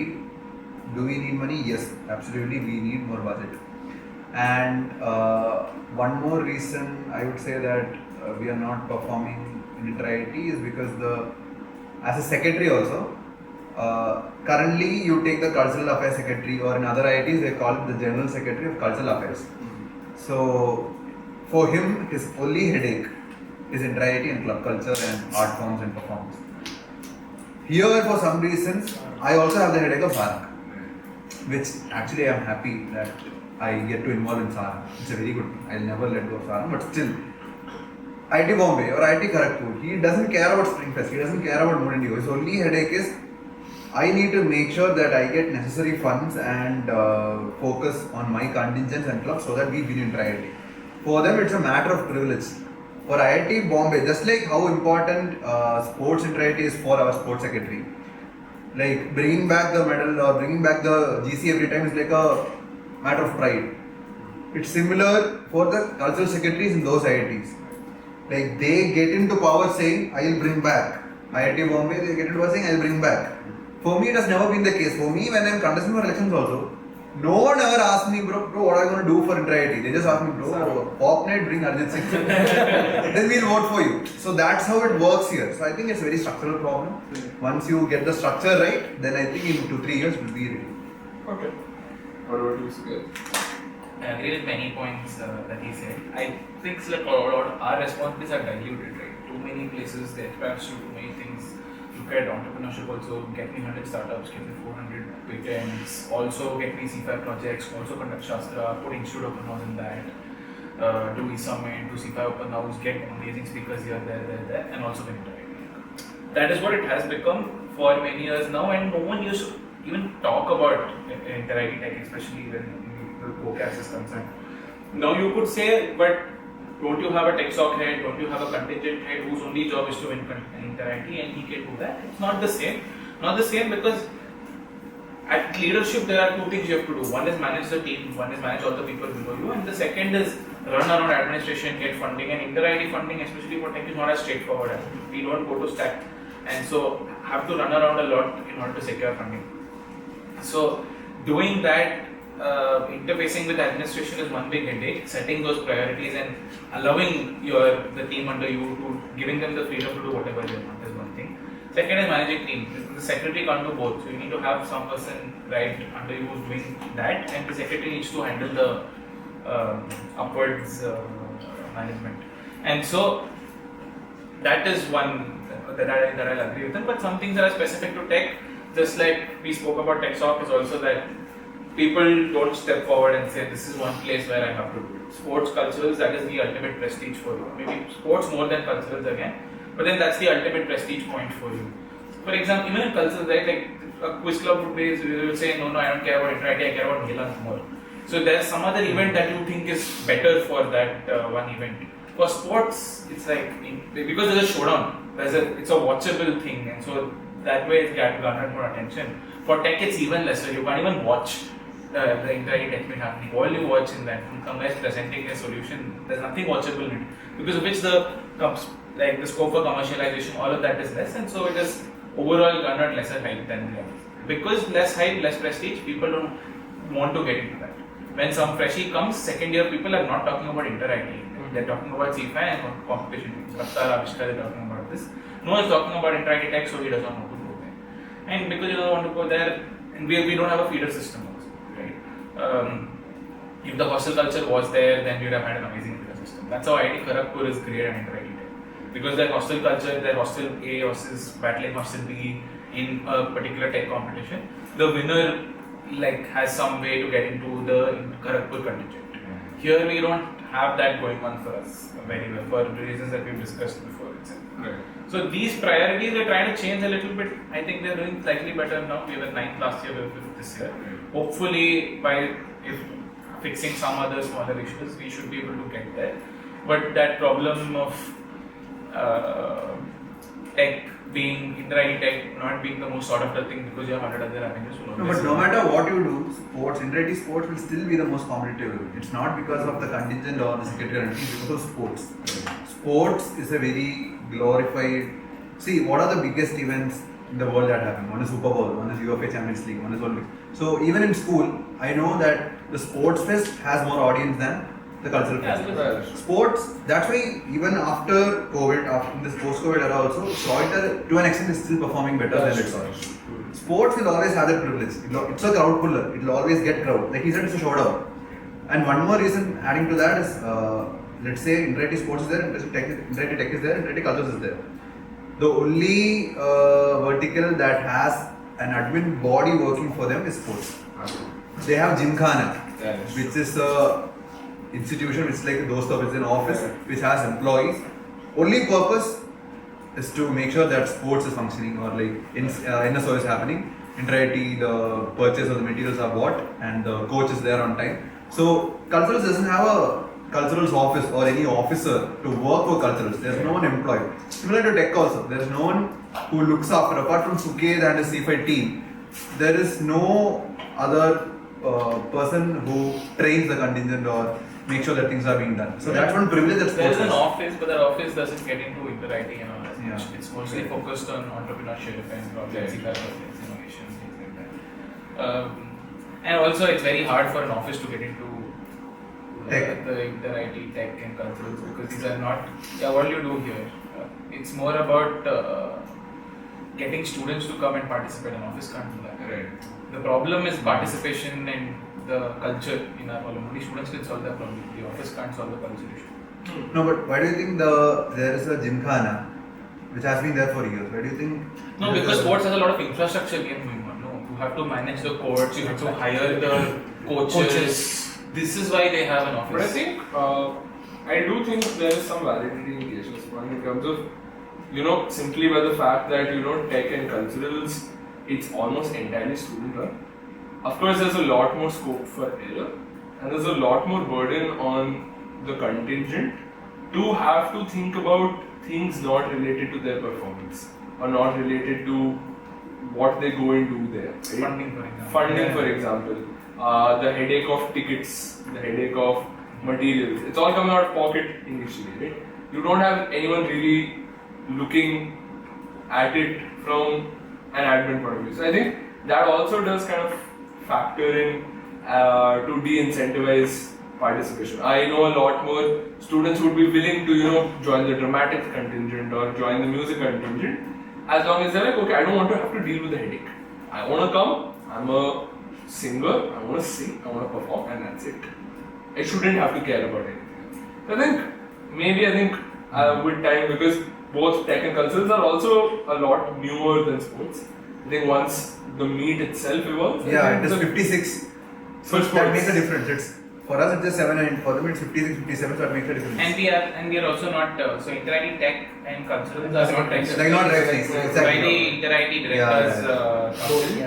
do we need money? Yes, absolutely, we need more budget. And one more reason I would say that we are not performing in inter-IT is because as a secretary also, currently you take the cultural affairs secretary, or in other IITs they call it the general secretary of cultural affairs. So for him, his only headache is inter-IT and club culture and art forms and performance. Here for some reasons, I also have the headache of Saarang, which actually I am happy that I get to involve in Saarang. It's a very good thing. I'll never let go of Saarang, but still, IIT Bombay or IIT Kharagpur, he doesn't care about Springfest, he doesn't care about Mood Indigo. His only headache is, I need to make sure that I get necessary funds and focus on my contingents and clubs so that we win inter-IT. For them, it's a matter of privilege. for IIT Bombay, just like how important sports inter-IIT is for our sports secretary, like bringing back the medal or bringing back the GC every time is like a matter of pride. It's similar for the cultural secretaries in those IITs. Like they get into power saying, I will bring back. IIT Bombay, they get into power saying, I will bring back. For me, it has never been the case. For me, when I am contesting for elections also, no one ever asked me, bro, what are you going to do for inter-IIT? They just asked me, bro, pop night, bring Arjit Singh. Then we'll vote for you. So that's how it works here. So I think it's a very structural problem. Once you get the structure right, then I think in 2-3 years we'll be ready. Okay. What about you, Sukheth? I agree with many points that he said. I think it's like a lot of our responses are diluted, right? Too many places, they aspire to too many things. Look at entrepreneurship also, get me 100 startups, get me 400 patents, also get me C5 projects, also conduct Shastra, put Institute Open House in that, do e-summit, do C5 Open House, get amazing speakers here, there, and also get interact. That is what it has become for many years now, and no one used to even talk about inter-IT tech, especially when the COCAS is concerned. Now you could say, but don't you have a Techsoc head, don't you have a contingent head whose only job is to win inter-IT and he can do that? It's not the same. Not the same because at leadership there are two things you have to do. One is manage the team, one is manage all the people below you, and the second is run around administration, get funding, and inter-IT funding, especially for tech, is not as straightforward as we don't go to stack, and so have to run around a lot in order to secure funding. So doing that, interfacing with administration is one big headache. Setting those priorities and allowing the team under you to giving them the freedom to do whatever they want is one thing. Second is managing team. The secretary can't do both, so you need to have some person right under you who's doing that, and the secretary needs to handle the upwards management. And so that is one that I'll agree with them. But some things that are specific to tech, just like we spoke about Techsoc, is also that people don't step forward and say, this is one place where I have to do it. Sports cultures, that is the ultimate prestige for you. Maybe sports more than cultures again, but then that's the ultimate prestige point for you. For example, even in cultures, right, like a quiz club would say, no, I don't care about inter-IT, I care about Gela more. So there's some other event that you think is better for that one event. For sports, it's like, because there's a showdown, it's a watchable thing, and so that way it's garnered more attention. For tech, it's even lesser. You can't even watch the inter-IT tech meet happening. All you watch in that, unless presenting a solution, there's nothing watchable in it. Because of which the scope for commercialization, all of that is less, and so it is overall garnered lesser hype than the others. Because less hype, less prestige, people don't want to get into that. When some freshie comes, second year people are not talking about inter-IT. They're talking about C5 and competition. Atharv, they're talking about this. No one is talking about inter-IT tech, so he doesn't want to go there. And because he doesn't want to go there, and we don't have a feeder system also, right? If the hostel culture was there, then we would have had an amazing feeder system. That's how IIT Kharagpur is great at inter-IT tech. Because their hostel culture, their hostel A versus battling hostel B in a particular tech competition, the winner has some way to get into the Kharagpur contingent. Here we don't have that going on for us very well for the reasons that we've discussed before itself. Right. So these priorities are trying to change a little bit. I think they're doing slightly better now. We were 9th last year, we were 5th this year. Hopefully by fixing some other smaller issues, we should be able to get there. But that problem of tech being inter-IT tech not being the most sought after thing because you have 100 other avenues. No, but no matter what you do, inter-IT sports will still be the most competitive. It's not because of the contingent or the secretary, it's because of sports. Sports is a very glorified. See, what are the biggest events in the world that happen? One is Super Bowl, one is UFA Champions League, one is Olympics. So even in school, I know that the sports fest has more audience than the cultural fest. Sports, that's why even after COVID, after this post-COVID era also, Soiter to an extent is still performing better than it was. Sports will always have that privilege. It's a crowd puller. It will always get crowd. Like he said, it's a showdown. And one more reason adding to that is, let's say inter-IT sports is there, inter-IT tech is there, inter-IT cultures is there. The only vertical that has an admin body working for them is sports. They have Gymkhana, which is a institution which is like a doorstop, it's an office which has employees. Only purpose is to make sure that sports is functioning or in a service happening. Inter-IT, the purchase of the materials are bought and the coach is there on time. So cultures doesn't have a culturals office or any officer to work for culturals. There's no one employed. Similar to tech also, there's no one who looks after, apart from Sukheth and his C5 team, there is no other person who trains the contingent or make sure that things are being done. So that's one privilege that There's sports an has. office, but that office doesn't get into inter-IT and all that much. Yeah. It's mostly focused on entrepreneurship and projects, innovation, things like that. And also, it's very hard for an office to get into Tech. the inter-IT, tech and culturals because these are not. Yeah, what do you do here? It's more about getting students to come and participate. An office can't do that. Right. The problem is participation and the culture in our problem. Only students can solve that problem. The office can't solve the culture issue. No, but why do you think there is a gymkhana which has been there for years? Why do you think? No, because sports has a lot of infrastructure game going on. No, you have to manage the courts, you have to hire the coaches. This is why they have an office. But I think, I do think there is some validity in Keshav's point in terms of, simply by the fact that, tech and culturals, it's almost entirely student run. Of course, there's a lot more scope for error, and there's a lot more burden on the contingent to have to think about things not related to their performance or not related to what they go and do there. Right? Funding, for example. The headache of tickets, the headache of materials. It's all coming out of pocket initially, right? You don't have anyone really looking at it from an admin point of view. So I think that also does kind of factor in to de-incentivize participation. I know a lot more students would be willing to, join the dramatics contingent or join the music contingent as long as they're like, okay, I don't want to have to deal with the headache. I want to come, I'm a singer, I want to sing, I want to perform, and that's it. I shouldn't have to care about anything else. So I think with time, because both tech and culturals are also a lot newer than sports. I think once the meet itself evolves, Yeah, it is 56. So For sports. that makes a difference. For us it's just 7 and for them it's 56, 57, so that makes a difference. And we are also not so inter-IT tech and culturals are not recognized. Like not recognized, by exactly. the inter-IT directors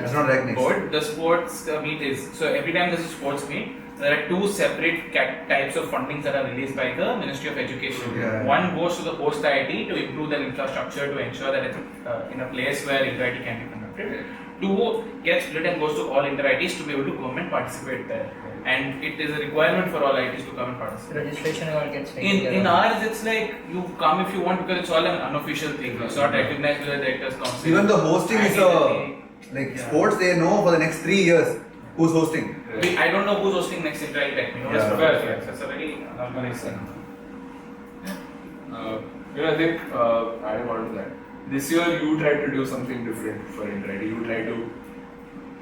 It's not recognized. board. The sports meet is so every time there's a sports meet, there are two separate types of fundings that are released by the Ministry of Education. Yeah. One goes to the host IIT to improve their infrastructure to ensure that it's in a place where inter-IT can be conducted. Two gets split and goes to all inter-ITs to be able to come and participate there. And it is a requirement for all ITs to come and participate. Registration all gets taken In ours, it's like you come if you want because it's all an unofficial thing. It's not recognized by the directors' council. Even the hosting is sports they know for the next 3 years who's hosting. I don't know who's hosting next inter-IT tech. That's a very normalized thing. I think adding on to that, this year you tried to do something different for inter-IT. You tried to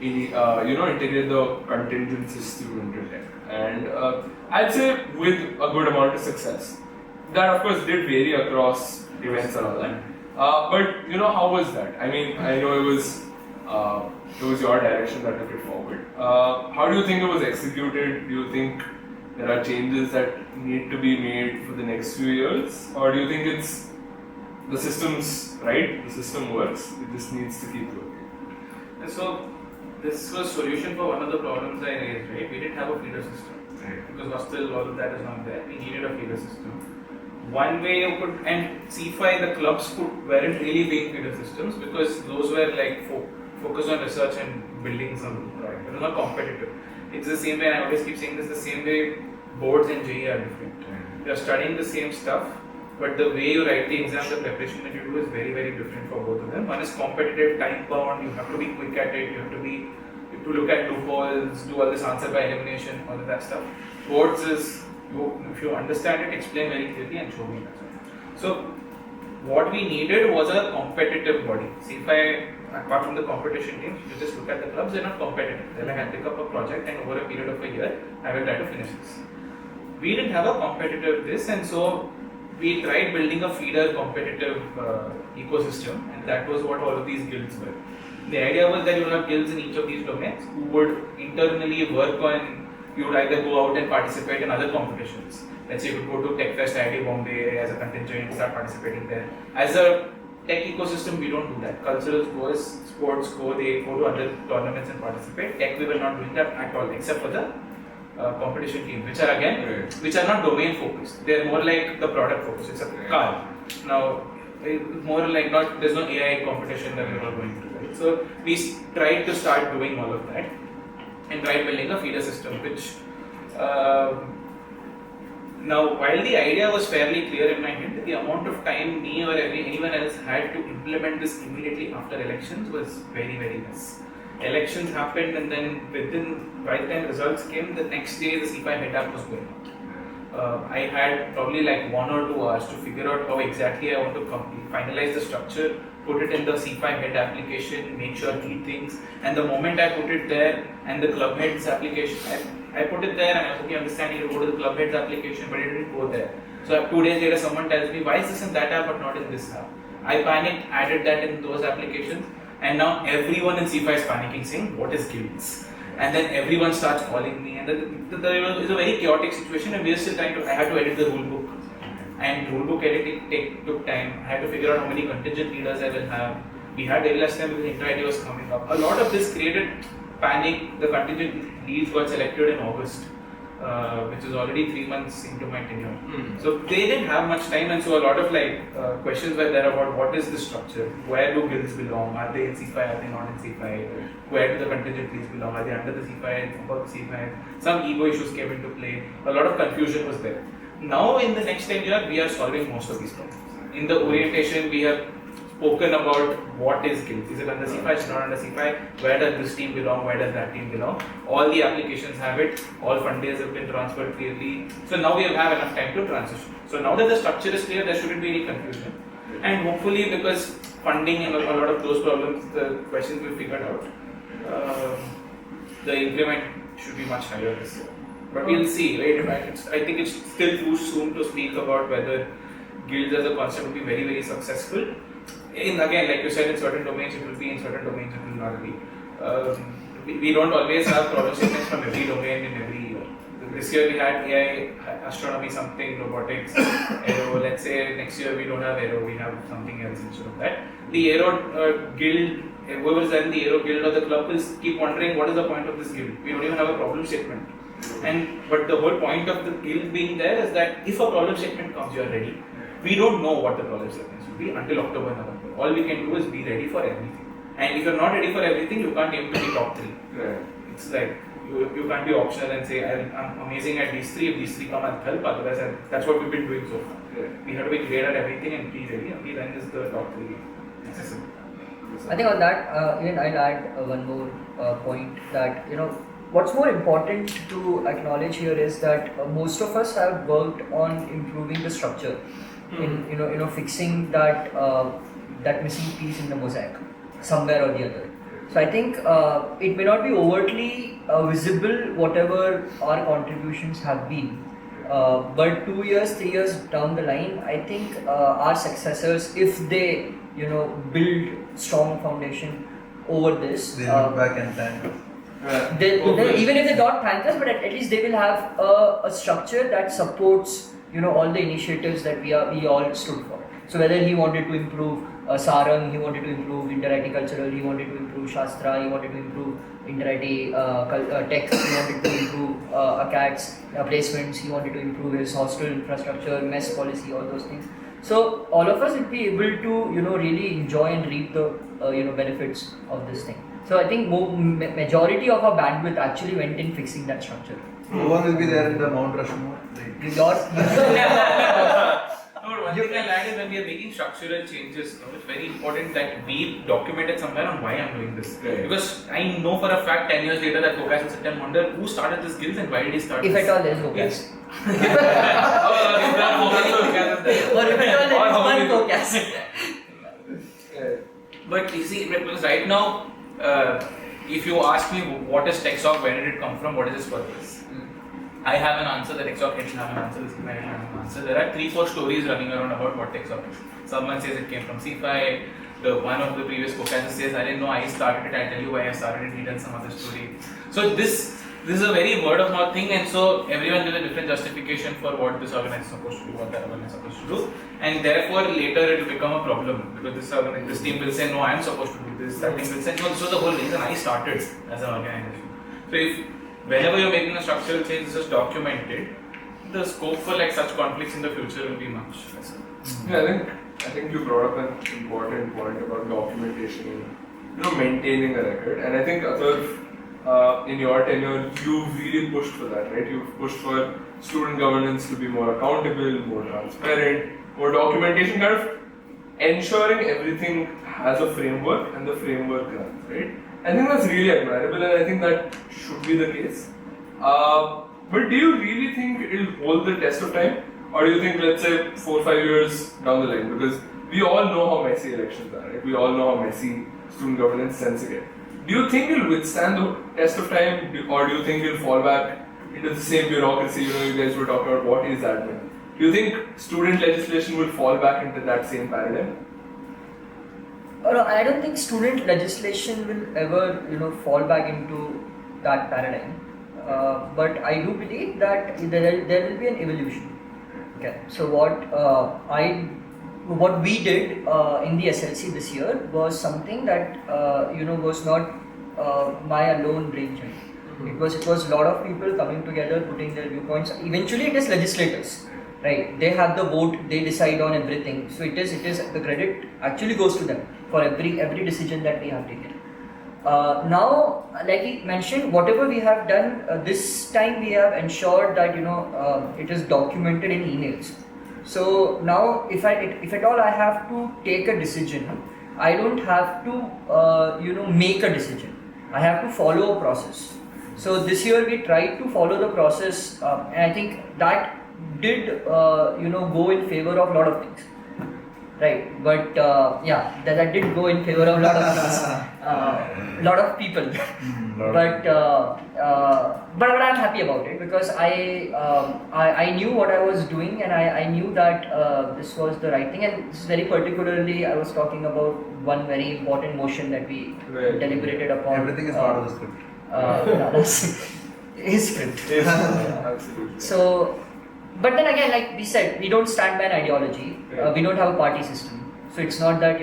integrate the contingent system into tech, and I'd say with a good amount of success. That of course did vary across events and all that. But how was that? I mean, I know it was your direction that took it forward. How do you think it was executed? Do you think there are changes that need to be made for the next few years, or do you think it's the system's right? The system works. It just needs to keep working. So this was solution for one of the problems I raised. Right, we didn't have a feeder system. Right. Because hostel, all of that is not there. We needed a feeder system. One way you could, and C5, the clubs weren't really being feeder systems because those were like focused on research and building some product. It was not competitive. It's the same way, and I always keep saying this, the same way boards and JEE are different. You're studying the same stuff, but the way you write the exam, the preparation that you do is very, very different for both of them. One is competitive, time bound, you have to be quick at it, you have to look at loopholes, do all this answer by elimination, all of that stuff. Boards is, if you understand it, explain very clearly and show me that. So, what we needed was a competitive body. See, if apart from the competition teams, you just look at the clubs, they're not competitive. They're like, I'll pick up a project and over a period of a year, I will try to finish this. We didn't have a competitive this, and so we tried building a feeder competitive ecosystem, and that was what all of these guilds were. The idea was that you would have guilds in each of these domains who would internally work on, you would either go out and participate in other competitions. Let's say you could go to Tech Fest IIT Bombay as a contingent and start participating there. As a tech ecosystem, we don't do that. Culturals go, sports go, they go to other tournaments and participate. Tech, we were not doing that at all, except for the competition teams, which are again, which are not domain focused. They're more like the product focused. It's a car. Now, more like not, there's no AI competition that we're all going to, right? So we tried to start doing all of that and tried building a feeder system, which now, while the idea was fairly clear in my head, the amount of time me or anyone else had to implement this immediately after elections was very, very less. Elections happened, and then by the time results came, the next day the C5 head app was going out. I had probably like 1 or 2 hours to figure out how exactly I want to finalize the structure, put it in the C5 head application, make sure key things, and the moment I put it there and the club heads application, I put it there and I was okay, understanding to go to the club heads application, but it didn't go there. So 2 days later, someone tells me, why is this in that app but not in this app? I panicked, added that in those applications, and now everyone in C5 is panicking, saying, what is guilds? And then everyone starts calling me, and it was a very chaotic situation, and we were still trying to, I had to edit the rule book. And rule book editing took time. I had to figure out how many contingent leaders I will have. We had very less time because the inter-ID was coming up. A lot of this created panic. The contingent leads got selected in August, which is already 3 months into my tenure. So they didn't have much time, and so a lot of questions were there about what is the structure, where do guilds belong, are they in C5, are they not in C5, where do the contingent leads belong, are they under the C5, above the C5. Some ego issues came into play. A lot of confusion was there. Now in the next 10 years, we are solving most of these problems. In the orientation, we have spoken about what is guild. Is it under C5, is it not under C5, where does this team belong, where does that team belong. All the applications have it, all fund days have been transferred clearly. So now we have enough time to transition. So now that the structure is clear, there shouldn't be any confusion. And hopefully, because funding and a lot of those problems, the questions we figured out, the increment should be much higher this year. But we'll see, right? I think it's still too soon to speak about whether guilds as a concept will be very, very successful. Again, like you said, in certain domains it will be, in certain domains it will not be. We don't always have problem statements from every domain in every year. This year we had AI, astronomy, something, robotics, aero. Let's say next year we don't have aero, we have something else instead of that. The aero guild, whoever's in the aero guild or the club will keep wondering what is the point of this guild. We don't even have a problem statement. But the whole point of the guild being there is that if a problem statement comes, you are ready. We don't know what the problem statements will be until October, November. All we can do is be ready for everything. And if you're not ready for everything, you can't aim to be top 3. Right. It's like you can't be optional and say I'm amazing at these 3. If these 3 come, I'll help. Otherwise, that's what we've been doing so far. Right. We have to be great at everything and be ready. Only then is the top 3 accessible. I think on that, even I'll add one more point that what's more important to acknowledge here is that most of us have worked on improving the structure, in fixing that that missing piece in the mosaic somewhere or the other. So I think it may not be overtly visible whatever our contributions have been, but 2 years, 3 years down the line, I think our successors, if they build strong foundation over this, They look back and thank us. even if they don't thank us, but at least they will have a structure that supports all the initiatives that we all stood for. So whether he wanted to improve Saarang, he wanted to improve IIT Cultural, he wanted to improve Shastra, he wanted to improve IIT Tech, he wanted to improve ACAT's placements, he wanted to improve his hostel infrastructure, mess policy, all those things. So all of us will be able to really enjoy and reap the benefits of this thing. So I think majority of our bandwidth actually went in fixing that structure. No one will be there in the Mount Rushmore. Like, One thing I'll add is when we are making structural changes, it's very important that we document it somewhere on why I'm doing this. Right. Because I know for a fact 10 years later that Bikash will sit and wonder who started this guild and why did he start If this? at all there is Bikash. Or if at all there is one Bikash. But you see, because right now, if you ask me what is Techsoc, where did it come from, what is its purpose? I have an answer, the Techsoc didn't have an answer, this guy didn't have an answer. There are 3-4 stories running around about what Techsoc is. Someone says it came from C5, one of the previous co-casts says, I didn't know I started it, I'll tell you why I started it, he tells some other story. So this is a very word of mouth thing, and so everyone gives a different justification for what this organization is supposed to do, what that organization is supposed to do, and therefore later it will become a problem because this team will say, no, I am supposed to do this, that team will say, no, this was the whole reason I started as an organization. So if whenever you're making a structural change, it's just documented. The scope for like such conflicts in the future will be much lesser. Yeah, I think you brought up an important point about documentation and maintaining a record. And I think Atharv, in your tenure, you really pushed for that, right? You've pushed for student governance to be more accountable, more transparent, more documentation, kind of ensuring everything has a framework and the framework runs, right? I think that's really admirable, and I think that should be the case. But do you really think it'll hold the test of time? Or do you think, let's say, 4 or 5 years down the line? Because we all know how messy elections are, right? We all know how messy student governance tends to get. Do you think it'll withstand the test of time? Or do you think it'll fall back into the same bureaucracy? You guys were talking about what is admin. Do you think student legislation will fall back into that same paradigm? No, I don't think student legislation will ever, fall back into that paradigm. But I do believe that there will be an evolution. Okay. So what we did in the SLC this year was something that was not my alone brainchild. It was a lot of people coming together, putting their viewpoints. Eventually, it is legislators, right? They have the vote, they decide on everything. So it is the credit actually goes to them for every decision that we have taken. Now, like he mentioned, whatever we have done this time, we have ensured that it is documented in emails. So now, if at all I have to take a decision, I don't have to make a decision. I have to follow a process. So this year we tried to follow the process, and I think that did go in favor of a lot of things. Right, but that did go in favor of a lot of things, lot of people. But I'm happy about it because I knew what I was doing, and I knew that this was the right thing. And this is very particularly, I was talking about one very important motion that we deliberated upon. Everything is part of the script. That's his script. Absolutely. So. But then again, like we said, we don't stand by an ideology. We don't have a party system. So it's not that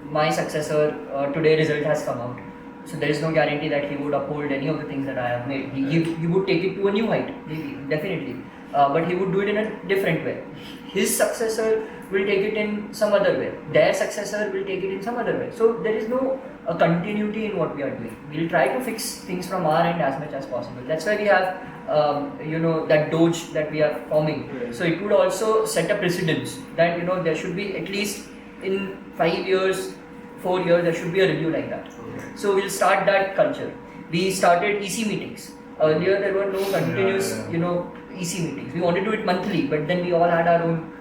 my successor today result has come out. So there is no guarantee that he would uphold any of the things that I have made. He would take it to a new height, maybe, definitely. But he would do it in a different way. His successor will take it in some other way. Their successor will take it in some other way. So there is no continuity in what we are doing. We'll try to fix things from our end as much as possible. That's why we have that Doge that we are forming. So it would also set a precedence that there should be at least in 5 years, 4 years, there should be a review like that. So we'll start that culture. We started EC meetings. Earlier there were no continuous EC meetings. We wanted to do it monthly, but then we all had our own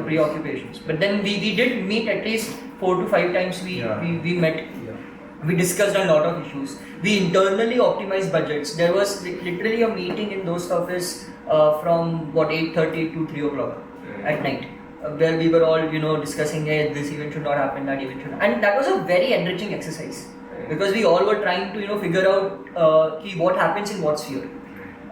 preoccupations. But then we did meet at least 4 to 5 times. We met. We discussed a lot of issues. We internally optimized budgets. There was literally a meeting in Dost office from 8:30 to 3 o'clock at night, where we were all discussing, hey, this event should not happen, that event should not. And that was a very enriching exercise because we all were trying to figure out what happens in what sphere.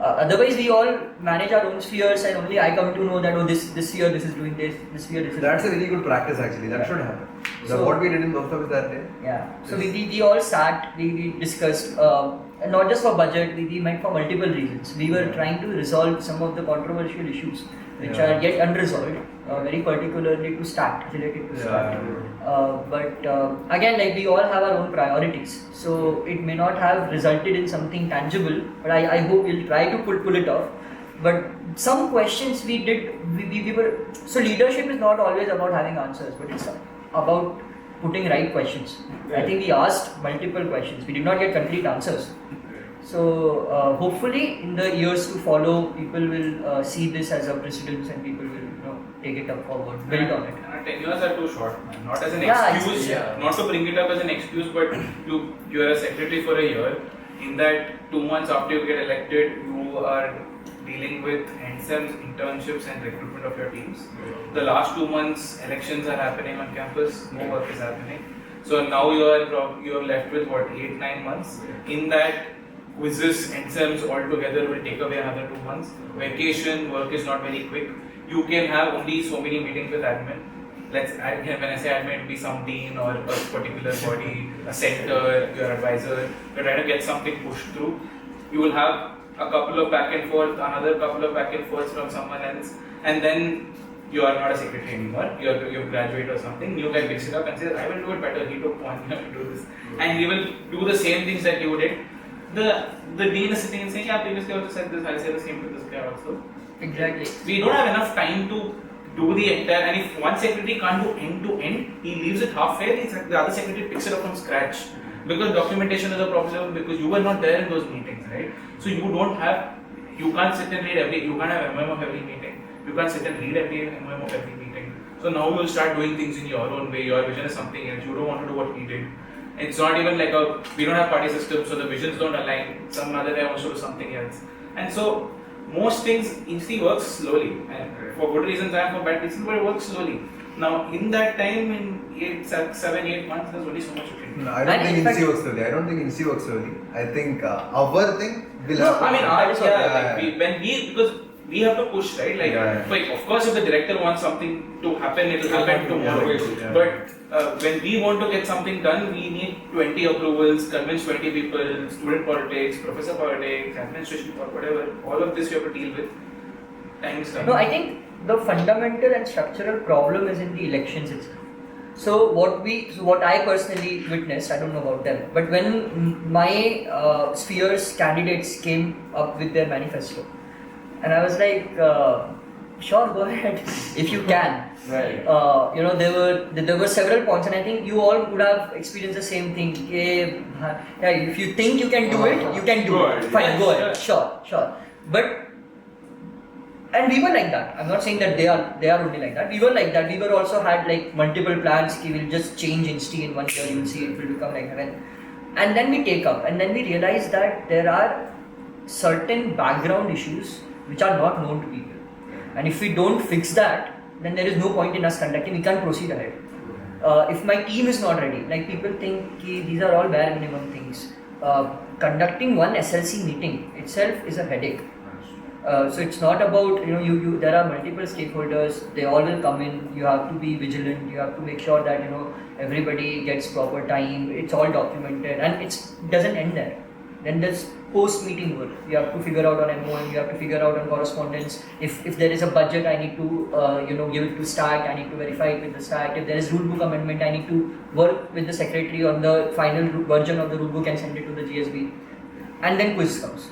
Otherwise, we all manage our own spheres, and only I come to know that this year this is doing this year this is. That's a really good practice actually. That should happen. So what we did in Dost office that day. Yeah. So we all sat. We discussed. Not just for budget. We met for multiple reasons. We were trying to resolve some of the controversial issues which are yet unresolved. Very particularly to STAT, related to STAT. But again, like we all have our own priorities, so it may not have resulted in something tangible, but I hope we'll try to pull it off. But some questions we were, so leadership is not always about having answers, but it's about putting right questions. I think we asked multiple questions, we did not get complete answers. So hopefully in the years to follow, people will see this as a precedence, and people will take it up forward, build on it. Tenures are too short, man. Not as an excuse, not to bring it up as an excuse, but you are a secretary for a year. In that 2 months after you get elected, you are dealing with NSEMs, internships, and recruitment of your teams. The last 2 months, elections are happening on campus, no work is happening. So now you are left with 8-9 months. In that, quizzes, NSEMs all together will take away another 2 months. Vacation, work is not very quick. You can have only so many meetings with admin. When I say admin, it will be some dean or a particular body, a center, your advisor. You're trying to get something pushed through. You will have a couple of back and forth, another couple of back and forth from someone else, and then you are not a secretary anymore, you graduate or something, new guy picks it up and says, I will do it better, he took one, you have to do this. And he will do the same things that you did. The dean is sitting and saying, yeah, previously I also said this, I said the same to this guy also. Exactly. We don't have enough time to do the entire, and if one secretary can't do end to end, he leaves it halfway, the other secretary picks it up from scratch. Because documentation is a problem, because you were not there in those meetings, right? So you can't sit and read you can't have MM of every meeting. You can't sit and read every MM of every meeting. So now you will start doing things in your own way, your vision is something else, you don't want to do what we did. It's not even like we don't have party system, so the visions don't align, some other guy wants to do something else. And so, most things, Insti works slowly, and for good reasons and for bad reasons, but it works slowly. Now, in that time, in 7, 8 months, there's only so much you can do. No, I don't think Insti works slowly. I think our thing will No, happen. Because we have to push, right? Like, of course, if the director wants something to happen, it will happen tomorrow. But when we want to get something done, we need 20 approvals, convince 20 people, student politics, professor politics, administration, whatever. All of this you have to deal with. Time is coming. No, I think the fundamental and structural problem is in the elections itself. So what I personally witnessed, I don't know about them, but when my sphere's candidates came up with their manifesto, and I was like, sure, go ahead if you can. Right. There were several points, and I think you all would have experienced the same thing. If you think you can do it, you can do it. Fine, go ahead. Sure. And we were like that. I'm not saying that they are only like that. We were like that. We were also had like multiple plans. We will just change Insti in 1 year. You will see it will become like heaven. And then we take up, and then we realize that there are certain background issues which are not known to people. And if we don't fix that, then there is no point in us conducting. We can't proceed ahead. If my team is not ready, like people think these are all bare minimum things. Conducting one SLC meeting itself is a headache. So it's not about, there are multiple stakeholders, they all will come in, you have to be vigilant, you have to make sure that, everybody gets proper time, it's all documented, and it doesn't end there. Then there's post-meeting work. You have to figure out on MOM, you have to figure out on correspondence. If there is a budget, I need to, give it to STAT, I need to verify it with the STAT. If there is rulebook amendment, I need to work with the secretary on the final version of the rulebook and send it to the GSB. And then quiz comes.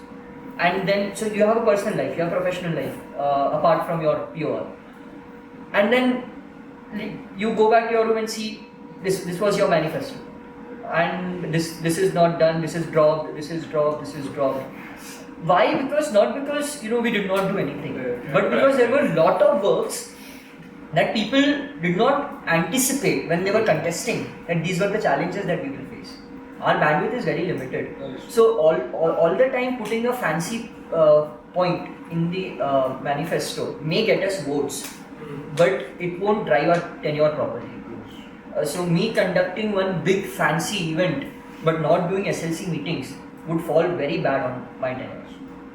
And then, so you have a personal life, you have a professional life, apart from your POR. And then you go back to your room and see, this was your manifesto. And this is not done, this is dropped. Why? Not because we did not do anything, but because there were a lot of works that people did not anticipate when they were contesting, that these were the challenges that we will face. Our bandwidth is very limited. So all the time putting a fancy point in the manifesto may get us votes, but it won't drive our tenure properly. So me conducting one big fancy event but not doing SLC meetings would fall very bad on my tenure,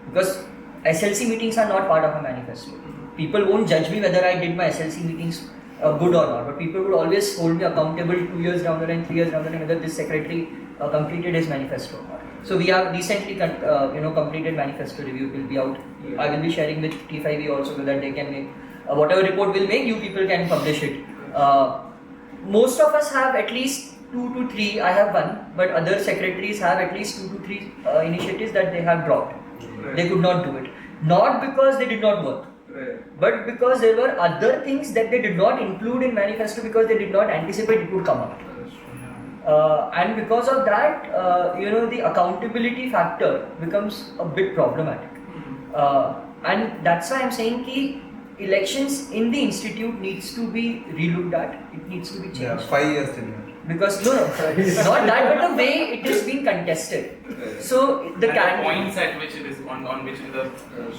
because SLC meetings are not part of a manifesto. People won't judge me whether I did my SLC meetings good or not, but people would always hold me accountable 2 years down the line, 3 years down the line, whether this secretary completed his manifesto or not. So we have recently completed manifesto review. It will be out. I will be sharing with T5E also, so that they can make whatever report we'll make, you people can publish it. Most of us have at least 2 to 3, I have one, but other secretaries have at least 2 to 3 initiatives that they have dropped. They could not do it. Not because they did not work, but because there were other things that they did not include in manifesto because they did not anticipate it would come up. And because of that, the accountability factor becomes a bit problematic. And that's why I'm saying that elections in the institute needs to be relooked at. It needs to be changed. Yeah, 5 years tenure. Because not that, but the way it is being contested. So the points at which it is on which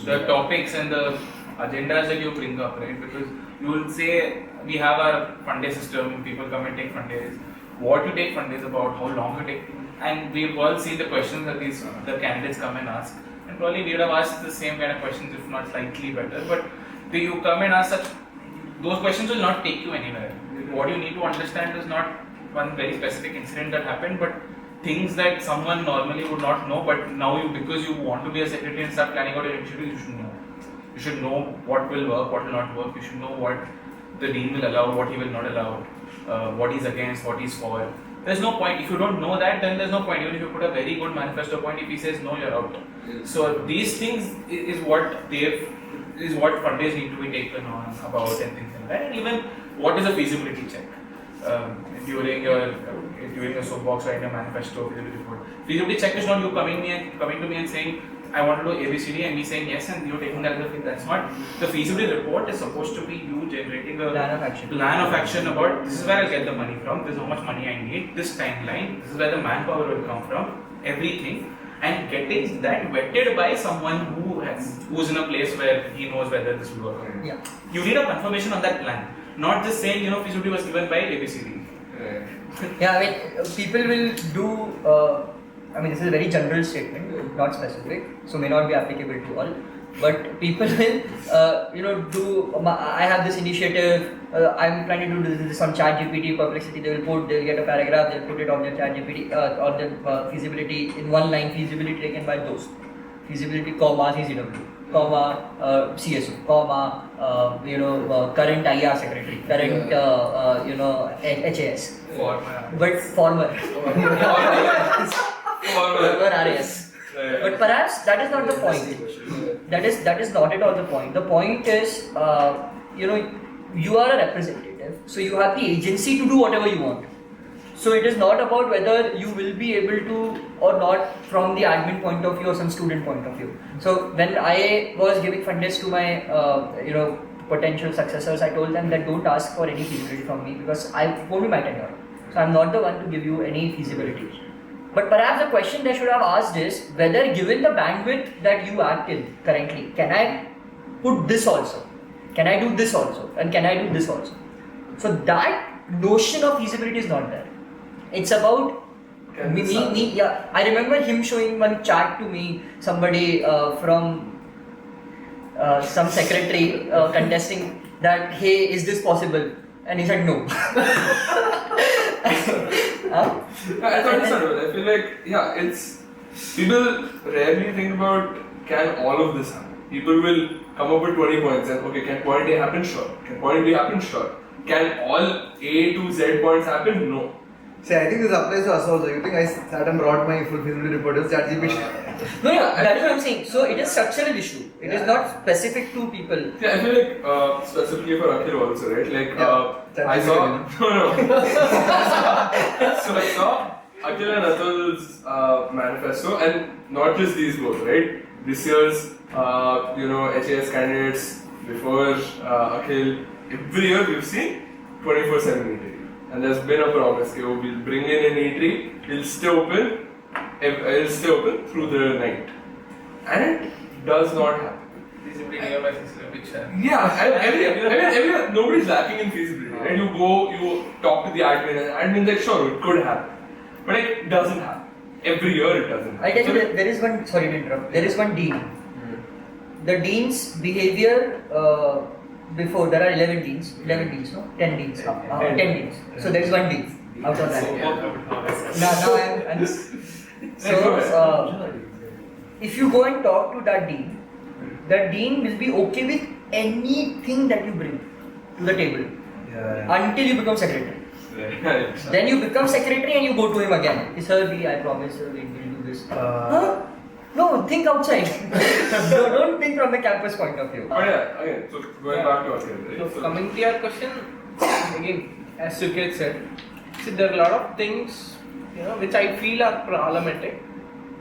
the topics and the agendas that you bring up, right? Because you will say we have our fund day system, people come and take fund days. What you take fund days about, how long you take, and we've all seen the questions that the candidates come and ask, and probably we would have asked the same kind of questions if not slightly better. But you come and ask those questions will not take you anywhere. What you need to understand is not one very specific incident that happened, but things that someone normally would not know, but now because you want to be a secretary and start planning out your initiative, you should know. You should know what will work, what will not work. You should know what the dean will allow, what he will not allow, what he's against, what he's for. There's no point. If you don't know that, then there's no point. Even if you put a very good manifesto point, if he says no, you're out. So these things is what Fundays need to be taken on about and things like that. And even what is a feasibility check during your soapbox or in your manifesto feasibility report. Feasibility check is not you coming to me and saying I want to do ABCD and me saying yes and you're taking that as a thing. That's not the feasibility report. Is supposed to be you generating a plan of action about this is where I'll get the money from, this is how much money I need, this timeline, this is where the manpower will come from, everything, and getting that vetted by someone who's in a place where he knows whether this will work. Yeah. You need a confirmation on that plan, not just saying feasibility was given by ABCD. Yeah, I mean, people will do. This is a very general statement, not specific, so may not be applicable to all. But people will, I have this initiative. I'm planning to do this on ChatGPT, Perplexity. They'll get a paragraph, they'll put it on their ChatGPT, on the feasibility in one line. Feasibility taken by those. Feasibility, comma, CCW, comma, CSO, comma, current IR secretary, current, HAS. But former. Former RAS. But perhaps that is not the point. That is not at all the point. The point is, you are a representative, so you have the agency to do whatever you want. So it is not about whether you will be able to or not from the admin point of view or some student point of view. So when I was giving funds to my potential successors, I told them that don't ask for any feasibility from me because I won't be my tenure. So I'm not the one to give you any feasibility. But perhaps the question they should have asked is whether given the bandwidth that you act in currently, can I put this also? Can I do this also? And can I do this also? So that notion of feasibility is not there. It's about me. Yeah, I remember him showing one chart to me, somebody from some secretary contesting that, hey, is this possible? And he said no. It's understandable. I feel like, it's people rarely think about can all of this happen. People will come up with 20 points and okay, can point A happen? Sure. Can point B happen? Sure. Can all A to Z points happen? No. See, I think this applies to us also. You think I sat and brought my full feasibility report as ChatGPT? No, that is what I'm saying. So it is structural issue. It is not specific to people. Yeah, I feel like specifically for Akhil also, right? Like I saw so I saw Akhil and Atharv's manifesto, and not just these both, right? This year's HAS candidates before Akhil, every year we've seen 24/7 meeting. And there's been a promise that we'll bring in an eatery, it'll stay open through the night. And it does not happen. Feasibility nearby which Everyone, nobody's lacking in feasibility. Right? You go, you talk to the admin, and admin's like, sure, it could happen. But it doesn't happen. Every year it doesn't happen. I tell you, there is one, sorry to interrupt, there is one dean. The dean's behavior, before there are 11 deans, no? 10 deans. 10 deans. So there is one dean out of that. Now I'm so if you go and talk to that dean will be okay with anything that you bring to the table until you become secretary. Then you become secretary and you go to him again. Sir, I promise we will do this. No, think outside. Don't think from the campus point of view. Oh yeah, again, so going back to Akhil, right? So coming to your question, again, as Sukheth said, see there are a lot of things, which I feel are problematic,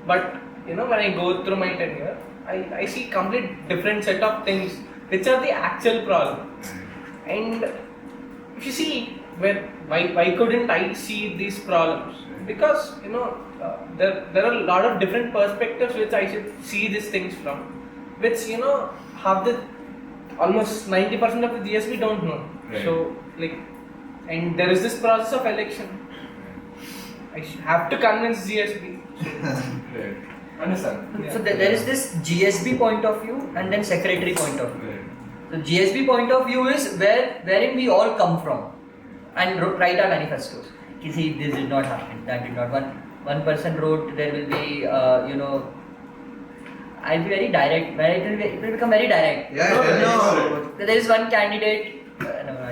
but when I go through my tenure, I see complete different set of things which are the actual problem. And if you see why couldn't I see these problems? Because there are a lot of different perspectives which I should see these things from, which have the almost 90% of the GSB don't know. Right. So and there is this process of election. I have to convince GSB. Right. Understand? So there is this GSB point of view and then secretary point of view. Right. The GSB point of view is wherein we all come from and write our manifestos. You see, this did not happen, that did not. one person wrote there will be, I'll be very direct, it will become very direct. Yeah, No, there is one candidate.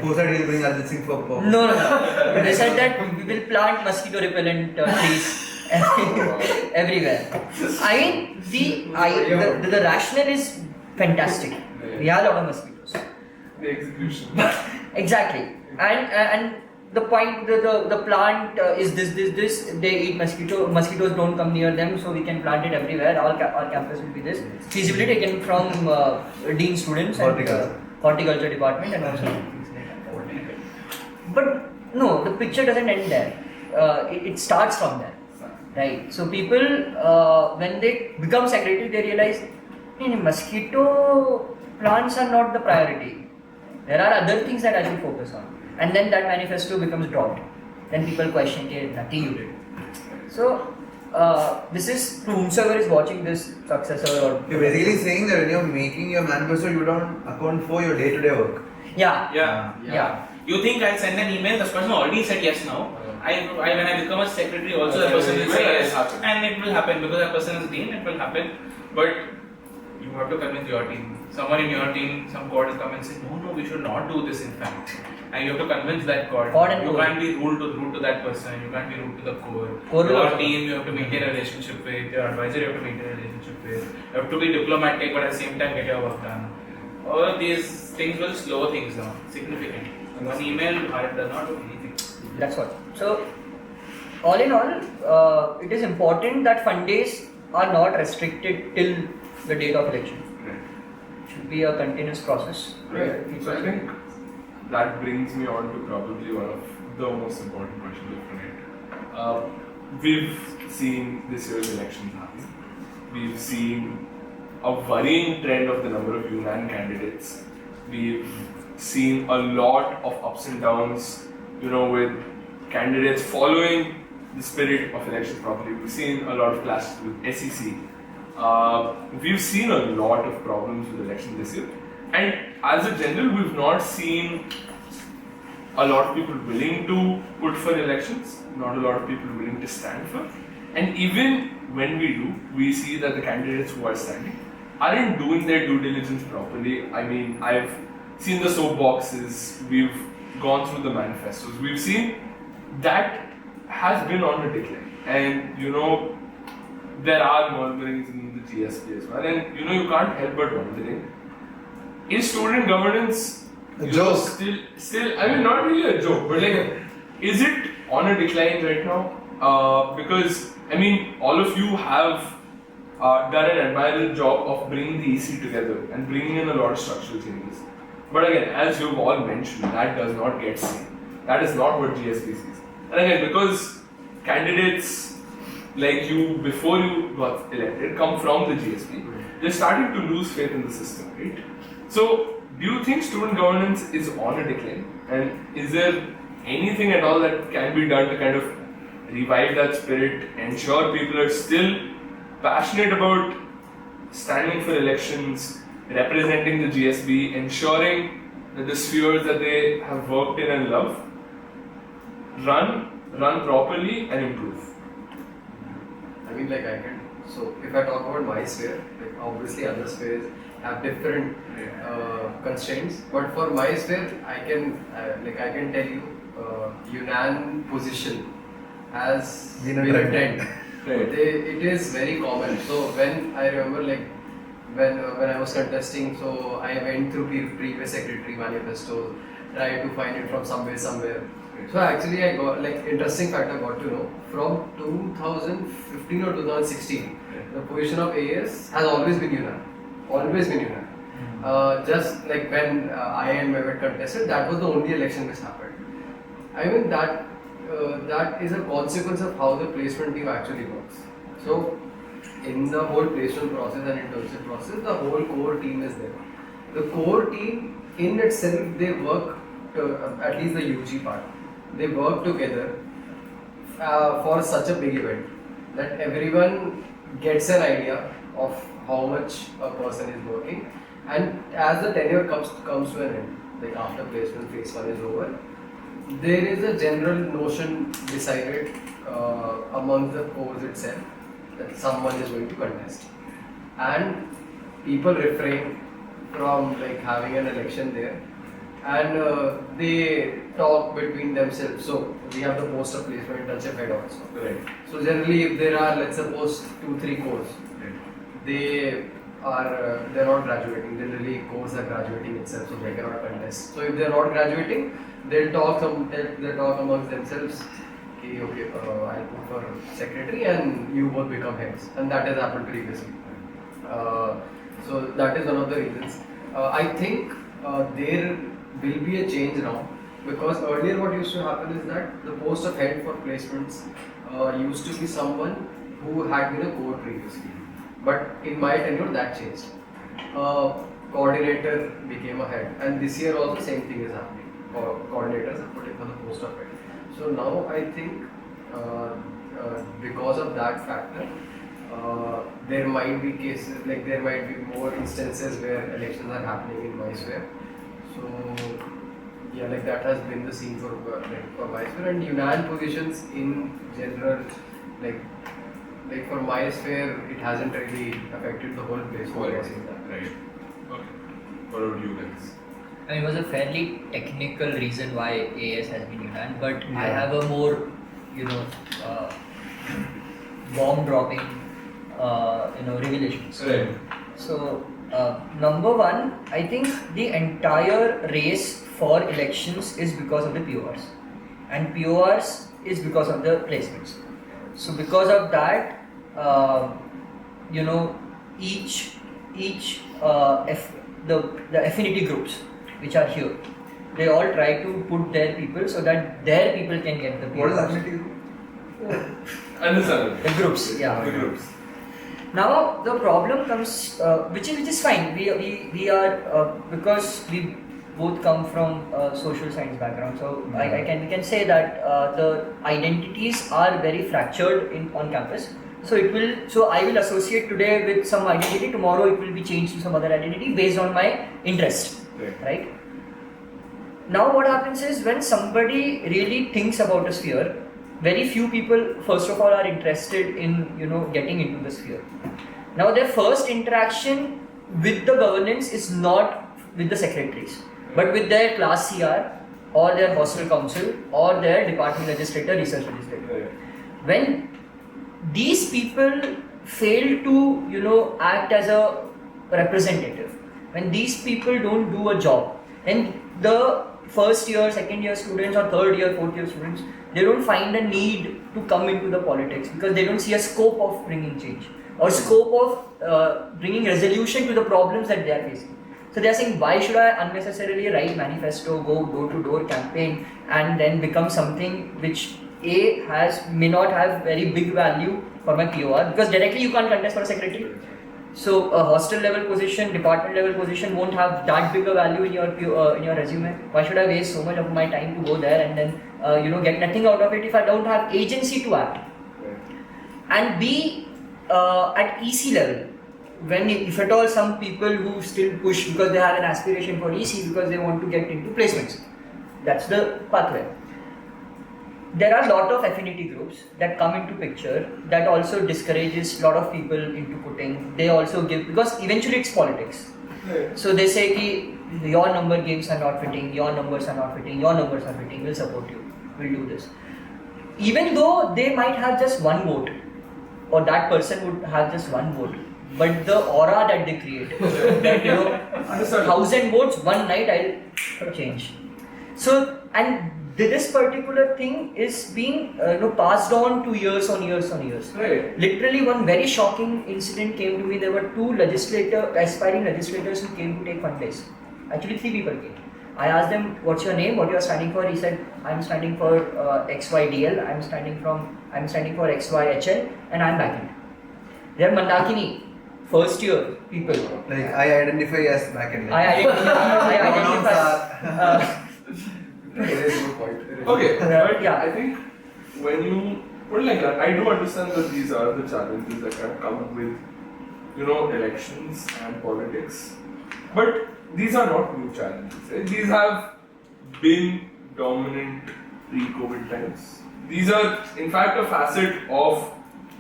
Who said he'll bring Arjit Singh for pop? No. They said that we will plant mosquito repellent trees everywhere. I mean, the rationale is fantastic. We have a lot of mosquitoes. The execution. Exactly. And the point, the plant is this. They eat mosquitoes don't come near them, so we can plant it everywhere. Our campus will be this. Feasibly taken from dean students and horticulture department and also things like that. But no, the picture doesn't end there. It starts from there, right? So people, when they become secretary, they realize, mosquito plants are not the priority. There are other things that I should focus on. And then that manifesto becomes dropped. Then people question, nothing you did. So, this is to whomsoever is watching this, successor or... You're basically saying that when you're making your manifesto, you don't account for your day-to-day work. Yeah. You think I'll send an email, this person already said yes now. When I become a secretary also that person will say yes. And it will happen because that person is dean, it will happen. But you have to convince your team. Someone in your team, some court will come and say, no, we should not do this in fact. And you have to convince that court. You can't be rude to that person, you can't be rude to the core. Your team, you have to maintain a relationship with, your advisor you have to maintain a relationship with. You have to be diplomatic but at the same time get your work done. All of these things will slow things down significantly. One email does not do anything. That's what. So, all in all, it is important that fund days are not restricted till the date of election. It should be a continuous process. Right. So I think that brings me on to probably one of the most important questions of tonight. We've seen this year's elections happen. We've seen a worrying trend of the number of Yunnan candidates. We've seen a lot of ups and downs, with candidates following the spirit of elections properly. We've seen a lot of clashes with SEC. We've seen a lot of problems with elections this year. And as a general, we've not seen a lot of people willing to put for elections, not a lot of people willing to stand for. And even when we do, we see that the candidates who are standing aren't doing their due diligence properly. I mean, I've seen the soapboxes, we've gone through the manifestos, we've seen that has been on a decline. And there are murmurings in the GSP as well. And you can't help but wondering, is student governance a joke? Still, I mean, not really a joke, but is it on a decline right now? Because, I mean, all of you have done an admirable job of bringing the EC together and bringing in a lot of structural changes. But again, as you've all mentioned, that does not get seen. That is not what GSP sees. And again, because candidates like you, before you got elected, come from the GSP, they're starting to lose faith in the system, right? So, do you think student governance is on a decline? And is there anything at all that can be done to kind of revive that spirit, ensure people are still passionate about standing for elections, representing the GSB, ensuring that the spheres that they have worked in and love run properly and improve? I mean, so if I talk about my sphere, obviously other spheres have different constraints, but for my sphere, I can tell you, Yunnan position has been a trend. It is very common. So when I remember, when I was contesting, so I went through previous secretary manifestos, tried to find it from somewhere. So actually, I got interesting fact I got to know from 2015 or 2016, the position of AS has always been Yunnan. Just like when I and Mayank contested, that was the only election which happened. I mean that is a consequence of how the placement team actually works. So in the whole placement process and internship process, the whole core team is there. The core team in itself, they work, at least the UG part, they work together for such a big event that everyone gets an idea of how much a person is working, and as the tenure comes to an end, after placement phase 1 is over, there is a general notion decided amongst the course itself that someone is going to contest, and people refrain from like having an election there, and they talk between themselves. So we have the post of placement internship head also. Right. So generally, if there are, let's suppose, 2-3 cores, they are they're not graduating. Generally, cores are graduating itself, so they cannot contest. So if they're not graduating, they'll talk amongst themselves. Okay, I'll put for secretary, and you both become heads, and that has happened previously. So that is one of the reasons. I think there will be a change now, because earlier what used to happen is that the post of head for placements used to be someone who had been a core previously. But in my tenure that changed. Coordinator became a head, and this year also same thing is happening. Coordinators are putting for the post of head. So now I think because of that factor, there might be cases, like there might be more instances where elections are happening in my sphere. So yeah, like that has been the scene for my sphere, and Yunnan positions in general, like for my sphere, it hasn't really affected the whole place. Right. Okay. What about you guys? I mean, it was a fairly technical reason why AS has been Yunnan, but I have a more, bomb dropping, revelations. Right. So, number one, I think the entire race for elections is because of the PORs, and PORs is because of the placements. So, because of that, the affinity groups which are here, they all try to put their people so that their people can get the PORs. What is affinity? Understand. The groups, yeah. The groups. Now the problem comes, which is fine. We are because we both come from social science background, so we can say that the identities are very fractured on campus. So I will associate today with some identity. Tomorrow it will be changed to some other identity based on my interest, right? Now what happens is when somebody really thinks about a sphere, very few people first of all are interested in getting into the sphere. Now their first interaction with the governance is not with the secretaries, but with their class CR or their hostel council or their department legislator, research legislator. When these people fail to act as a representative, when these people don't do a job, and the first year, second year students or third year, fourth year students, they don't find a need to come into the politics because they don't see a scope of bringing change or scope of bringing resolution to the problems that they are facing. So they are saying, why should I unnecessarily write manifesto, go door-to-door campaign, and then become something which may not have very big value for my POR, because directly you can't contest for a secretary. So a hostel level position, department level position won't have that big a value in your resume. Why should I waste so much of my time to go there and then get nothing out of it if I don't have agency to act? And B, at EC level, if at all some people who still push because they have an aspiration for EC because they want to get into placements, that's the pathway. There are a lot of affinity groups that come into picture that also discourages a lot of people into putting. They also give, because eventually it's politics. Right. So they say ki your number games are not fitting, your numbers are not fitting, your numbers are fitting, we'll support you, we'll do this. Even though they might have just one vote, or that person would have just one vote, but the aura that they create, that 1,000 votes one night I'll change. So, and this particular thing is being passed on to years on years on years. Right. Literally, one very shocking incident came to me. There were two aspiring legislators who came to take fund days. Actually, 3 people came. I asked them, "What's your name? What you are standing for?" He said, "I'm standing for XYDL. I'm standing for XYHL, and I'm backend." They are Mandakini, first year people. Like I identify as backend. I identify. Okay, but Yeah. I think when you put it like that, I do understand that these are the challenges that can come with, elections and politics. But these are not new challenges. These have been dominant pre-COVID times. these are in fact a facet of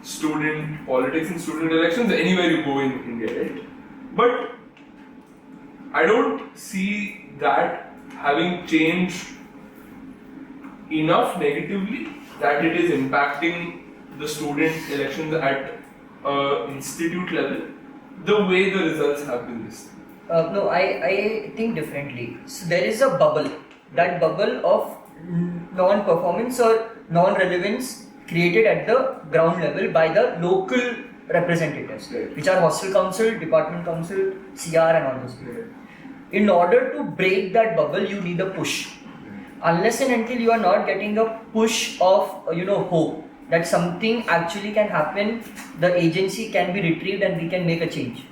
student politics and student elections anywhere you go in India, right? But I don't see that having changed enough negatively that it is impacting the student elections at institute level the way the results have been listed. No, I think differently. So there is a bubble. That bubble of non-performance or non-relevance created at the ground level by the local representatives, Right. which are hostel council, department council, CR and all those people. In order to break that bubble, you need a push. Unless and until you are not getting a push of hope that something actually can happen, the agency can be retrieved and we can make a change.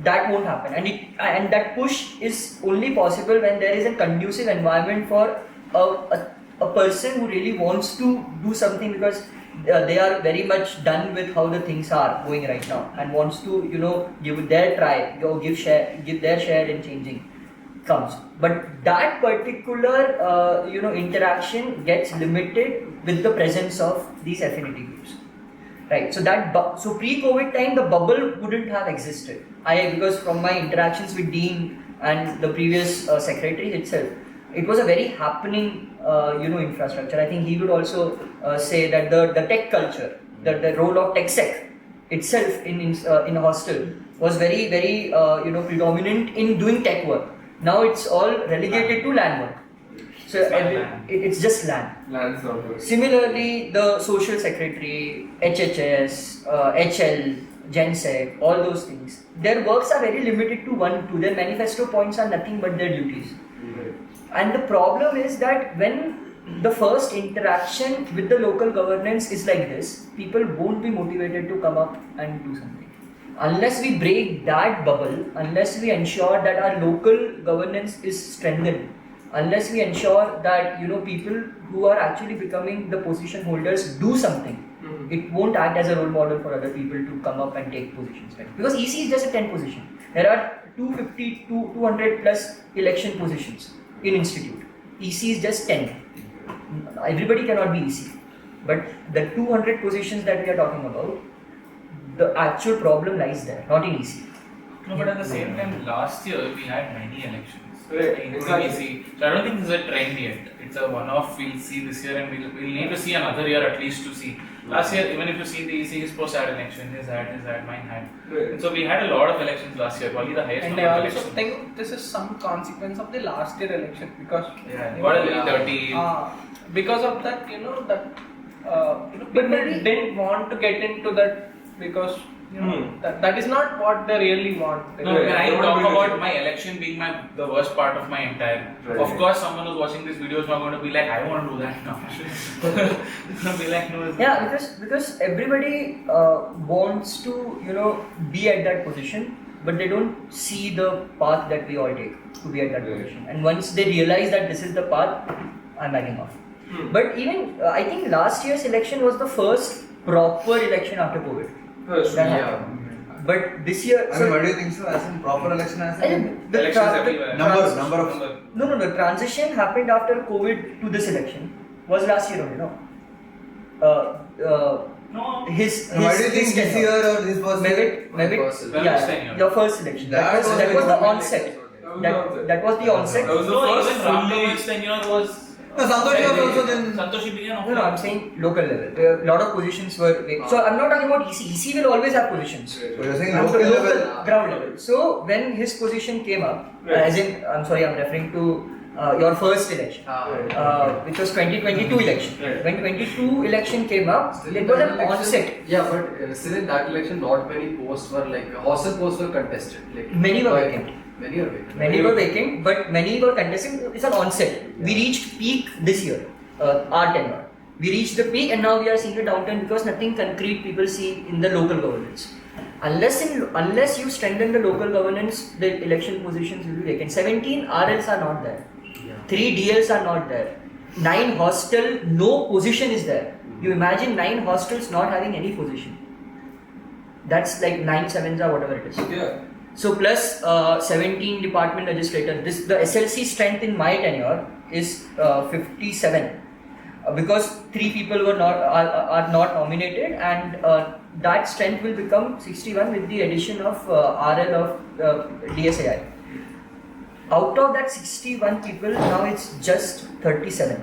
That won't happen, and that push is only possible when there is a conducive environment for a person who really wants to do something, because they are very much done with how the things are going right now and wants to give their try, give their share in changing comes. But that particular interaction gets limited with the presence of these affinity groups. Right, so so pre-COVID time the bubble wouldn't have existed. Because from my interactions with Dean and the previous secretary itself, it was a very happening infrastructure. I think he would also say that the tech culture, the role of Techsoc itself in Hostel was very predominant in doing tech work. Now it's all relegated to land work. So it's just land. Land's not working. Similarly, the social secretary, HHS, HL, GenSec, all those things, their works are very limited to 1-2. Their manifesto points are nothing but their duties. Right. And the problem is that when the first interaction with the local governance is like this, people won't be motivated to come up and do something. Unless we break that bubble, unless we ensure that our local governance is strengthened, unless we ensure that people who are actually becoming the position holders do something, it won't act as a role model for other people to come up and take positions. Right? Because EC is just a 10 position. There are 250 to 200 plus election positions in institute. EC is just 10. Everybody cannot be EC. But the 200 positions that we are talking about, the actual problem lies there, not in EC. No, but at the same time, last year we had many elections. Right, In exactly. EC. So I don't think this is a trend yet. It's a one-off. We'll see this year, and we'll need to see another year at least to see. Last year, even if you see the EC, his post had election, his had, mine had. Right. And so we had a lot of elections last year, probably the highest And number I of also elections. think this is some consequence of the last year election, because Got a little dirty. because of that, But people maybe- didn't want to get into that, because that is not what they really want. No, when I Don't talk do about it. my election being the worst part of my entire. Right. Of course, someone who's watching this video is not going to be like, I want to do that now. It's going to be like, no. It's Yeah, because everybody wants to be at that position, but they don't see the path that we all take to be at that Right. position. And once they realize that this is the path, I'm backing off. But even I think last year's election was the first proper election after COVID. That's That true. happened. But this year, I mean, what do you think so? As in proper election, as I in think the Elections tra- everywhere. number of. No, the transition happened after COVID to this election was last year only, no? No. His Why do you think this tenure. year or this was? Maybe, First election. yeah, tenure. your first election. That That was was the the onset. That was the onset. That was the No, first even Ram fully- Government's tenure was. No, Santoshi was also then. Santoshi began off. No, I'm saying local level. A lot of positions were vacant. So I'm not talking about EC. EC will always have positions. Right. So you're saying I'm local talking level. ground level. So when his position came up, Right. as in, I'm sorry, I'm referring to your first election, which was 2022 election. Right. When 22 election came up, Still it in was that an election- onset. Yeah, but still in that election, not many posts were like hostel posts were contested. Like Many were by- vacant. Many are vacant. Many were vacant, but many were contesting. It's an onset. We reached peak this year, our tenure. We reached the peak, and now we are seeing a downturn because nothing concrete people see in the local governance. Unless you strengthen the local governance, the election positions will be vacant. 17 RLs are not there. 3 DLs are not there. 9 hostel, no position is there. You imagine 9 hostels not having any position. That's like 9 sevens or whatever it is. Yeah. So plus 17 department legislators. The SLC strength in my tenure is 57. because 3 people are not nominated, and that strength will become 61 with the addition of RL of DSAI. Out of that 61 people, now it's just 37.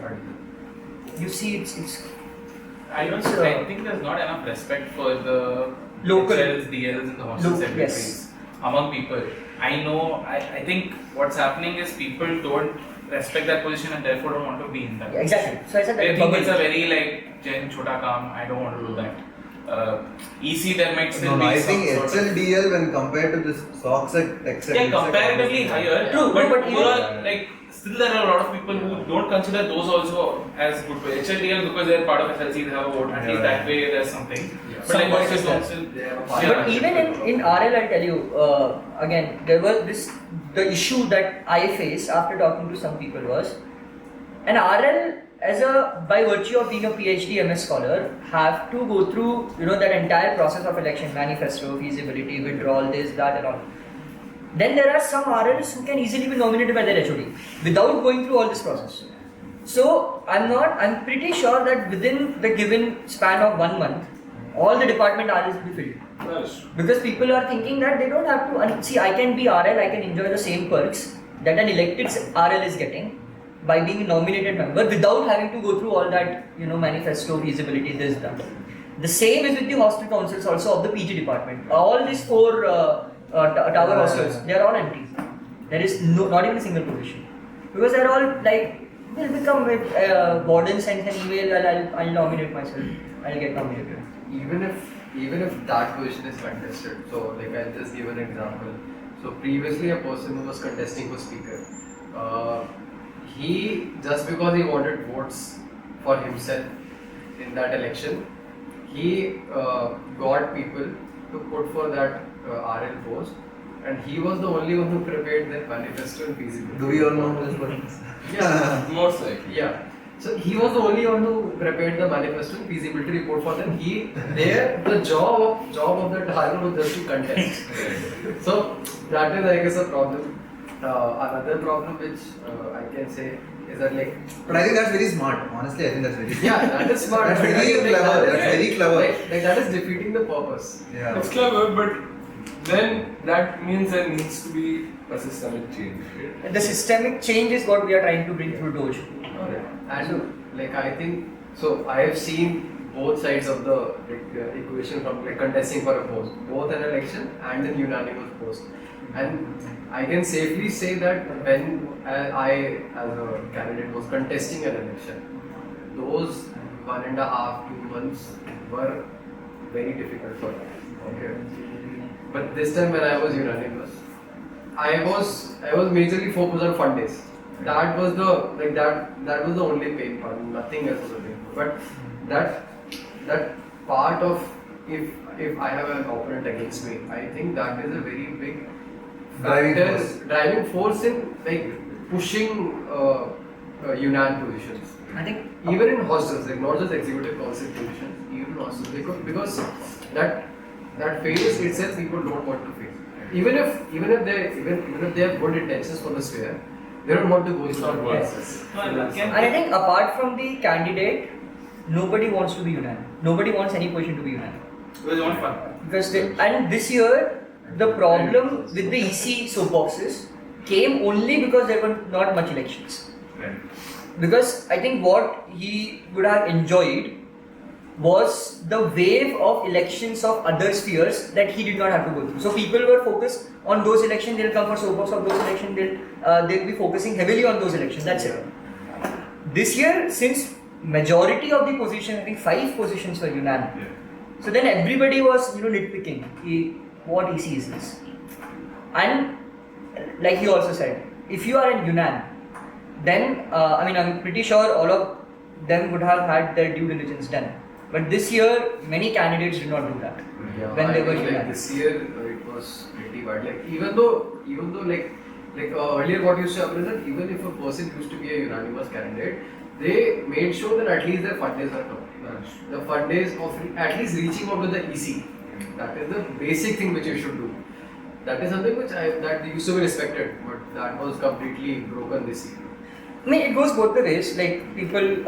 You see, it's I think there's not enough respect for the Local. HLs, DLs and the hostel secretaries yes. among people. I think what's happening is people don't respect that position and therefore don't want to be in that. Exactly. So I said that They think it's a very like Jen Chota Kam, I don't want to do that. EC there might still be I some think sort of- HLDL when compared to this SOCs at Techsoc. yeah, comparatively higher. True, but but even- overall, like still there are a lot of people who don't consider those also as good. HLDL because they're part of FLC, they have a vote. At least that way there's something. But Some like voices hostel there. council, They have a But party. even in RL, I'll tell you, again, there was the issue that I faced after talking to some people was, an RL, by virtue of being a PhD MS scholar, have to go through, that entire process of election, manifesto, feasibility, withdrawal, this, that and all. Then there are some RLs who can easily be nominated by their HOD without going through all this process. So I'm pretty sure that within the given span of 1 month, all the department RLs will be filled. Because people are thinking that they don't have to, see, I can be RL, I can enjoy the same perks that an elected RL is getting by being a nominated member without having to go through all that, manifesto, feasibility, this, that. The same is with the hostel councils also of the PG department. All these 4 tower hostels, they are all empty. There is not even a single position. Because they are all like, will become with warden sends an email, I'll nominate myself, I'll get nominated. Even if that position is contested, so like I'll just give an example. So previously a person who was contesting for speaker, he, just because he wanted votes for himself in that election, he got people to put for that RL post, and he was the only one who prepared their manifesto and feasibility. Do we all know who this person is? Yeah. Most likely. Yeah. So he was the only one who prepared the manifesto and feasibility report for them. The job of that RL was just to contest. So that is, I guess, a problem. Another problem which I can say is that like. But I think that's very smart. Honestly, I think that's very smart. Yeah, that is smart. That's very clever. That's very clever. Like that is defeating the purpose. Yeah. It's clever, but then that means there needs to be a systemic change. Right? The systemic change is what we are trying to bring through Doge. And like I think so, I have seen both sides of the equation from like contesting for a post, both an election and an unanimous post. And I can safely say that when I, as a candidate, was contesting an election, those 1.5 to 2 months were very difficult for me. Okay. But this time when I was unanimous, I was majorly focused on fund days. That was that was the only pain part. Nothing else was a pain part. But that part of if I have an opponent against me, I think that is a very big driving force in like pushing Yunan positions. I think Even in hostels, like not just executive council positions, even hostels, because that phase itself people don't want to face. Even if they have good intentions for the sphere, they don't want to go through that process. And I think apart from the candidate, nobody wants to be Yunan. Nobody wants any position to be Yunan. Because they want fun. Because and this year, the problem with the EC soapboxes came only because there were not much elections. Right. Because I think what he would have enjoyed was the wave of elections of other spheres that he did not have to go through. So people were focused on those elections, they'll come for soapbox of those elections, they'll be focusing heavily on those elections, that's it. This year, since majority of the positions, I think 5 positions were Yunan. Yeah. So then everybody was, nitpicking, what EC is this? And like he also said, if you are in Yunan, then I'm pretty sure all of them would have had their due diligence done. But this year, many candidates did not do that. Yeah, When they I were think, Yunan. this year it was pretty bad. Like even though like earlier what used to happen is that even if a person used to be a unanimous candidate, they made sure that at least their fund days are covered. The fund days of at least reaching out to the EC. That is the basic thing which you should do. That is something which that used to be respected, but that was completely broken this year. I mean, it goes both the ways. Like people,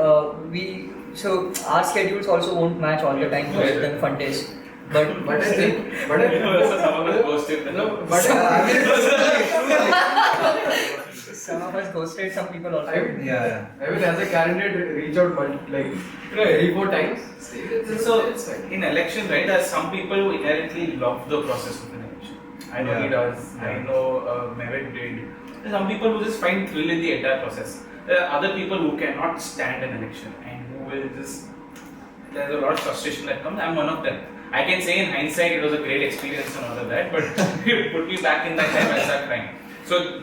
so our schedules also won't match all the time other than fun days. But I think, Someone was ghosted. some of us ghosted some people also. I mean, Yeah. as a candidate, reach out like 3-4 times. So it's fine. in election, right, there are some people who inherently love the process of an election. I know he does. I know Mehmet did. There are some people who just find thrill in the entire process. There are other people who cannot stand an election and who will just. There's a lot of frustration that comes. I'm one of them. I can say in hindsight it was a great experience and all of that, but it put me back in that time I started crying. So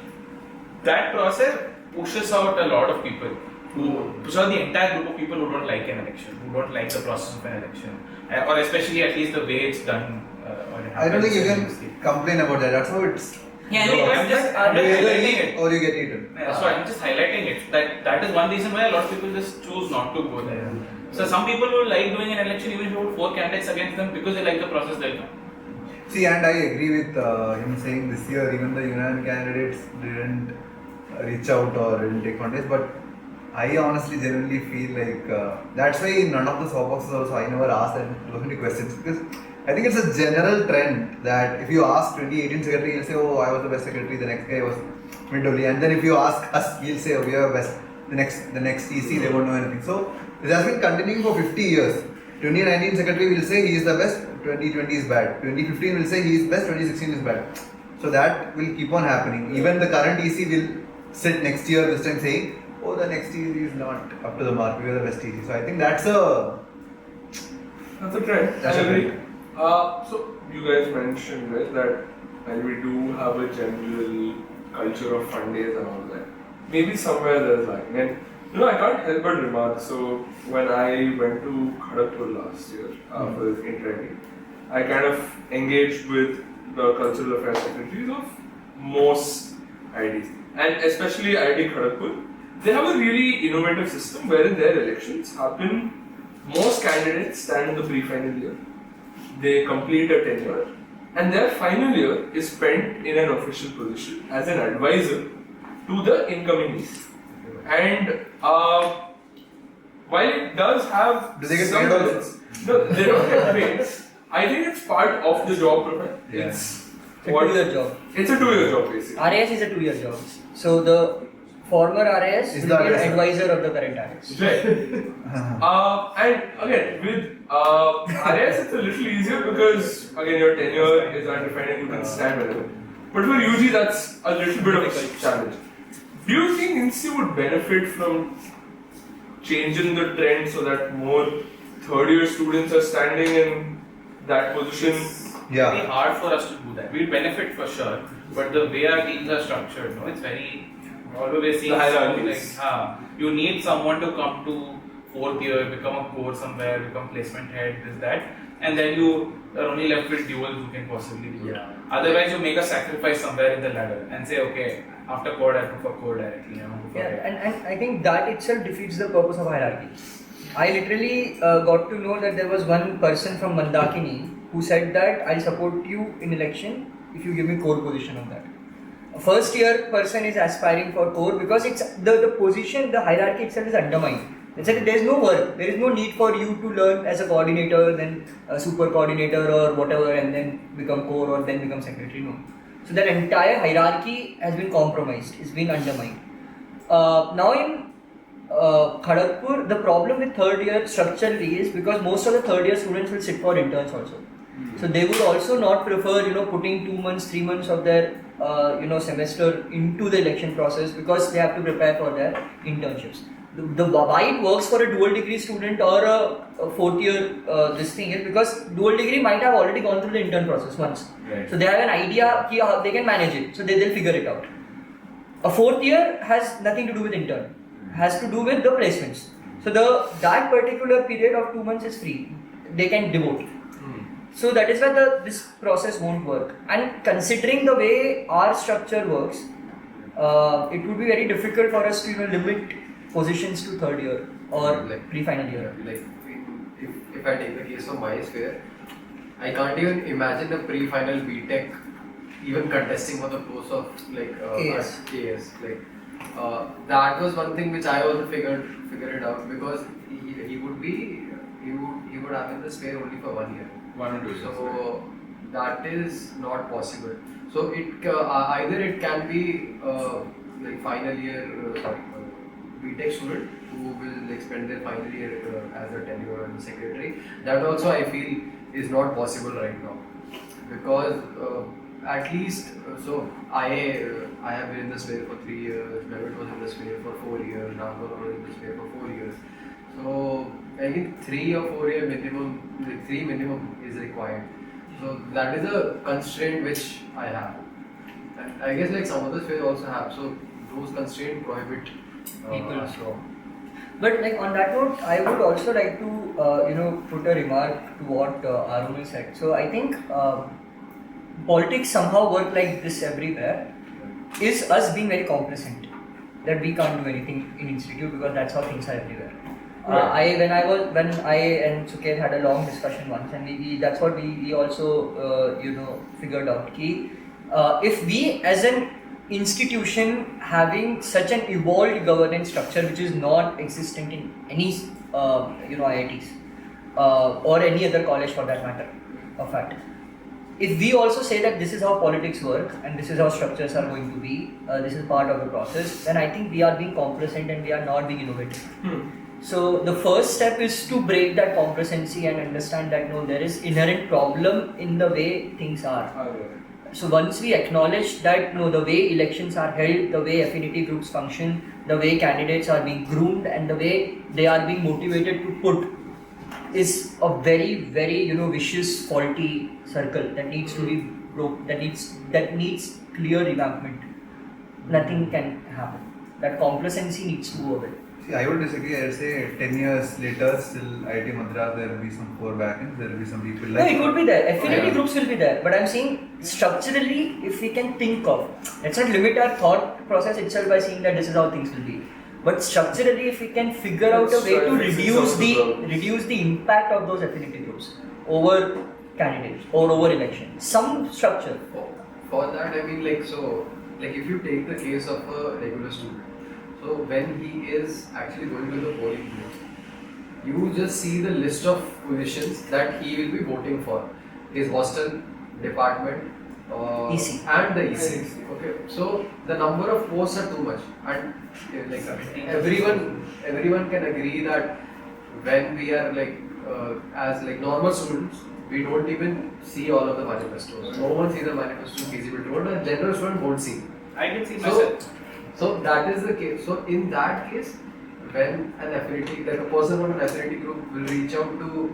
that process pushes out a lot of people. Pushes out the entire group of people who don't like an election, who don't like the process of an election, or especially at least the way it's done. Or it I don't think you happens. can complain about that. That's how it's. Yeah, I'm just You either highlighting eat it. or you get eaten. Yeah, so I'm just highlighting it. That is one reason why a lot of people just choose not to go there. So some people will like doing an election even if you vote 4 candidates against them because they like the process they'll come. See, and I agree with him saying this year even the Union candidates didn't reach out or didn't take contest, but I honestly genuinely feel like that's why in none of the soft boxes also I never asked that too many questions, because I think it's a general trend that if you ask 2018 secretary, he'll say, oh, I was the best secretary, the next guy was mid-only, and then if you ask us, he'll say, oh, we are best, the next EC, they won't know anything. So this has been continuing for 50 years. 2019 secretary will say he is the best, 2020 is bad. 2015 will say he is best, 2016 is bad. So that will keep on happening. Even the current EC will sit next year this time saying, oh, the next EC is not up to the mark, we are the best EC. So I think that's a trend. That's I a agree. trend. So you guys mentioned, right, that and we do have a general culture of fun days and all that. Maybe somewhere there's lacking. And I can't help but remark. So when I went to Kallupalli last year for this interview, I kind of engaged with the cultural affairs secretaries of most IITs, and especially IIT Kallupalli. They have a really innovative system wherein their elections happen. Most candidates stand in the pre-final year. They complete a tenure, and their final year is spent in an official position as an advisor to the incoming EC. And while it does have Do they get some paid also? benefits- No, they don't get paid. I think it's part of the job profile. Yeah. It's It's a 2-year job. It's a 2-year job basically. RAS is a 2-year job. So the former RAS Is will the be an RAS. advisor of the current RAS. Right. And again, with RAS it's a little easier because again your tenure is undefined and you can stand whenever. But for UG that's a little bit of a challenge. Do you think Insti would benefit from changing the trend so that more third-year students are standing in that position? It's Yeah. very hard for us to do that. We'll benefit for sure, but the way our teams are structured, it's very. Although we're seeing The something hierarchies. like, you need someone to come to 4th year, become a core somewhere, become placement head, this, that, and then you are only left with duals who can possibly do it. Yeah. Otherwise, you make a sacrifice somewhere in the ladder and say, okay, after core, I prefer core directly. Yeah, and I think that itself defeats the purpose of hierarchy. I literally got to know that there was one person from Mandakini who said that I'll support you in election if you give me core position of that. A first year person is aspiring for core because it's the position, the hierarchy itself is undermined. They said there is no work, there is no need for you to learn as a coordinator, then a super coordinator or whatever, and then become core or then become secretary. No. So that entire hierarchy has been compromised, it's been undermined. Now in Kharagpur, the problem with third year structurally is because most of the third year students will sit for interns also. So they would also not prefer, putting 2 months, 3 months of their, semester into the election process because they have to prepare for their internships. The why it works for a dual degree student or a 4th year this thing is because dual degree might have already gone through the intern process once. Right. So they have an idea how they can manage it. So they'll figure it out. A 4th year has nothing to do with intern. Has to do with the placements. So that particular period of 2 months is free. They can devote. So that is why this process won't work. And considering the way our structure works, it would be very difficult for us to limit positions to third year or pre-final year. Like if I take the case of my sphere, I can't even imagine a pre-final BTech even contesting for the post of AS. AS. Like that was one thing which I also figured it out, because he would have in the sphere only for 1 year. 1 or 2 years. So that is not possible. So it either it can be like final year BTech student who will like spend their final year as a tenure and secretary. That also I feel is not possible right now, because at least so I have been in the sphere for 3 years. Mehmet was in the sphere for 4 years. Aaromal was in the sphere for 4 years. So I think 3 or 4 year minimum, like 3 minimum is required. So that is a constraint which I have, and I guess like some other spheres also have. So those constraints prohibit People. us from. But like on that note, I would also like to put a remark to what Aaromal said. So I think politics somehow work like this everywhere. Is us being very complacent that we can't do anything in institute because that's how things are everywhere. When I and Sukheth had a long discussion once, and that's what we also figured out. Ki, if we as an institution having such an evolved governance structure which is not existent in any IITs or any other college for that matter of fact, if we also say that this is how politics work and this is how structures are going to be, this is part of the process, then I think we are being complacent and we are not being innovative. So the first step is to break that complacency and understand that no, there is inherent problem in the way things are. So once we acknowledge that no, the way elections are held, the way affinity groups function, the way candidates are being groomed, and the way they are being motivated to put is a very, very vicious, faulty circle that needs to be broke. That needs clear revampment. Nothing can happen. That complacency needs to go away. See, I would disagree. I would say 10 years later, still IIT Madras, there will be some core backends, there will be some people like... No, it would be there. Affinity groups will be there. But I'm saying structurally, if we can think of, let's not limit our thought process itself by saying that this is how things will be. But structurally, if we can figure out a way to reduce the impact of those affinity groups over candidates or over elections, some structure. For that, I mean, like if you take the case of a regular student, so when he is actually going to the polling booth, you just see the list of positions that he will be voting for. His hostel, department, EC. and the EC. Okay, so the number of posts are too much, and like everyone can agree that when we are as normal students, we don't even see all of the manifestos. No one sees the manifesto feasibility. What a general student won't see. I can see myself. So that is the case. So in that case, when an affinity, like a person from an affinity group will reach out to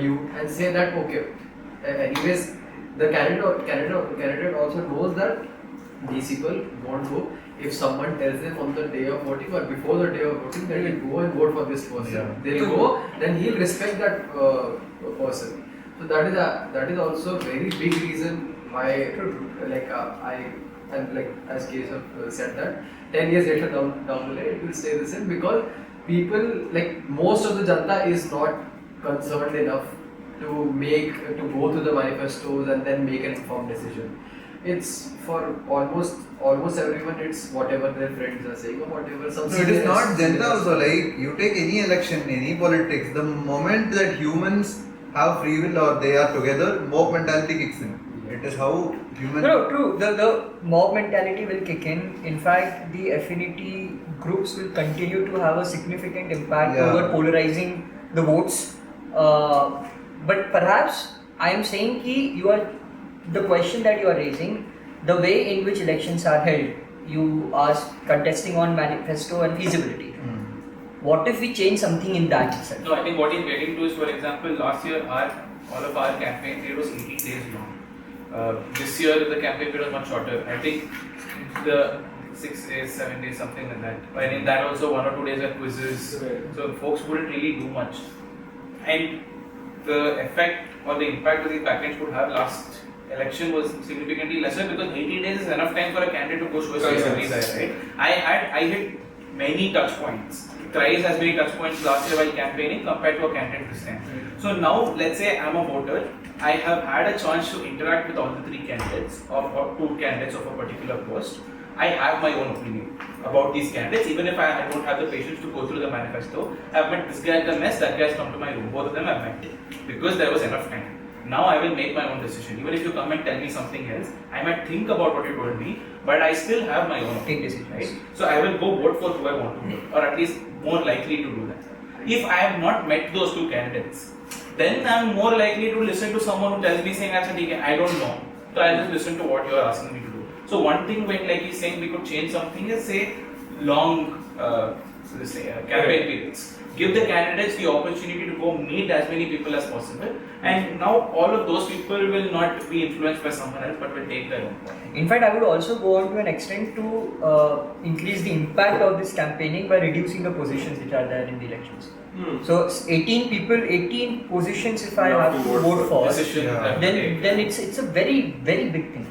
you and say that okay, anyways, the candidate also knows that these people won't go. If someone tells them on the day of voting or before the day of voting that he'll go and vote for this person, they'll go, then he'll respect that person. So that is also a very big reason why as Kesav said that 10 years later down the line it will stay the same, because people most of the Janta is not concerned enough to go through the manifestos and then make an informed decision. It's for almost everyone, it's whatever their friends are saying or whatever some. No, it is not Janta also. Like you take any election, any politics, the moment that humans have free will or they are together, mob mentality kicks in. It is how humans... No, true. The mob mentality will kick in. In fact, the affinity groups will continue to have a significant impact over polarizing the votes. But perhaps I am saying the question that you are raising, the way in which elections are held, you are contesting on manifesto and feasibility. What if we change something in that itself? No, I think what he's getting to is, for example, last year all of our campaign period was 18 days long. This year the campaign period was much shorter. I think the 6 days, 7 days, something like that. But in that also 1 or 2 days are quizzes. So folks wouldn't really do much. And the effect or the impact that the package would have last election was significantly lesser, because 18 days is enough time for a candidate to go show his face everywhere, right? I hit many touch points. Thrice as many touch points last year while campaigning compared to a candidate this time. So now, let's say I'm a voter, I have had a chance to interact with all the 3 candidates or 2 candidates of a particular post. I have my own opinion about these candidates, even if I don't have the patience to go through the manifesto. I've met this guy at the mess, that guy's come to my room. Both of them I've met because there was enough time. Now I will make my own decision. Even if you come and tell me something else, I might think about what you told me, but I still have my own opinion, right? So I will go vote for who I want to vote, or at least more likely to do that. If I have not met those two candidates, then I'm more likely to listen to someone who tells me saying, I don't know. So I'll just listen to what you are asking me to do. So one thing when like he's saying we could change something is say long campaign periods. Give the candidates the opportunity to go meet as many people as possible, and now all of those people will not be influenced by someone else but will take their own point. In fact, I would also go on to an extent to increase the impact of this campaigning by reducing the positions which are there in the elections. So 18 positions if I have to vote for, then it's a very big thing.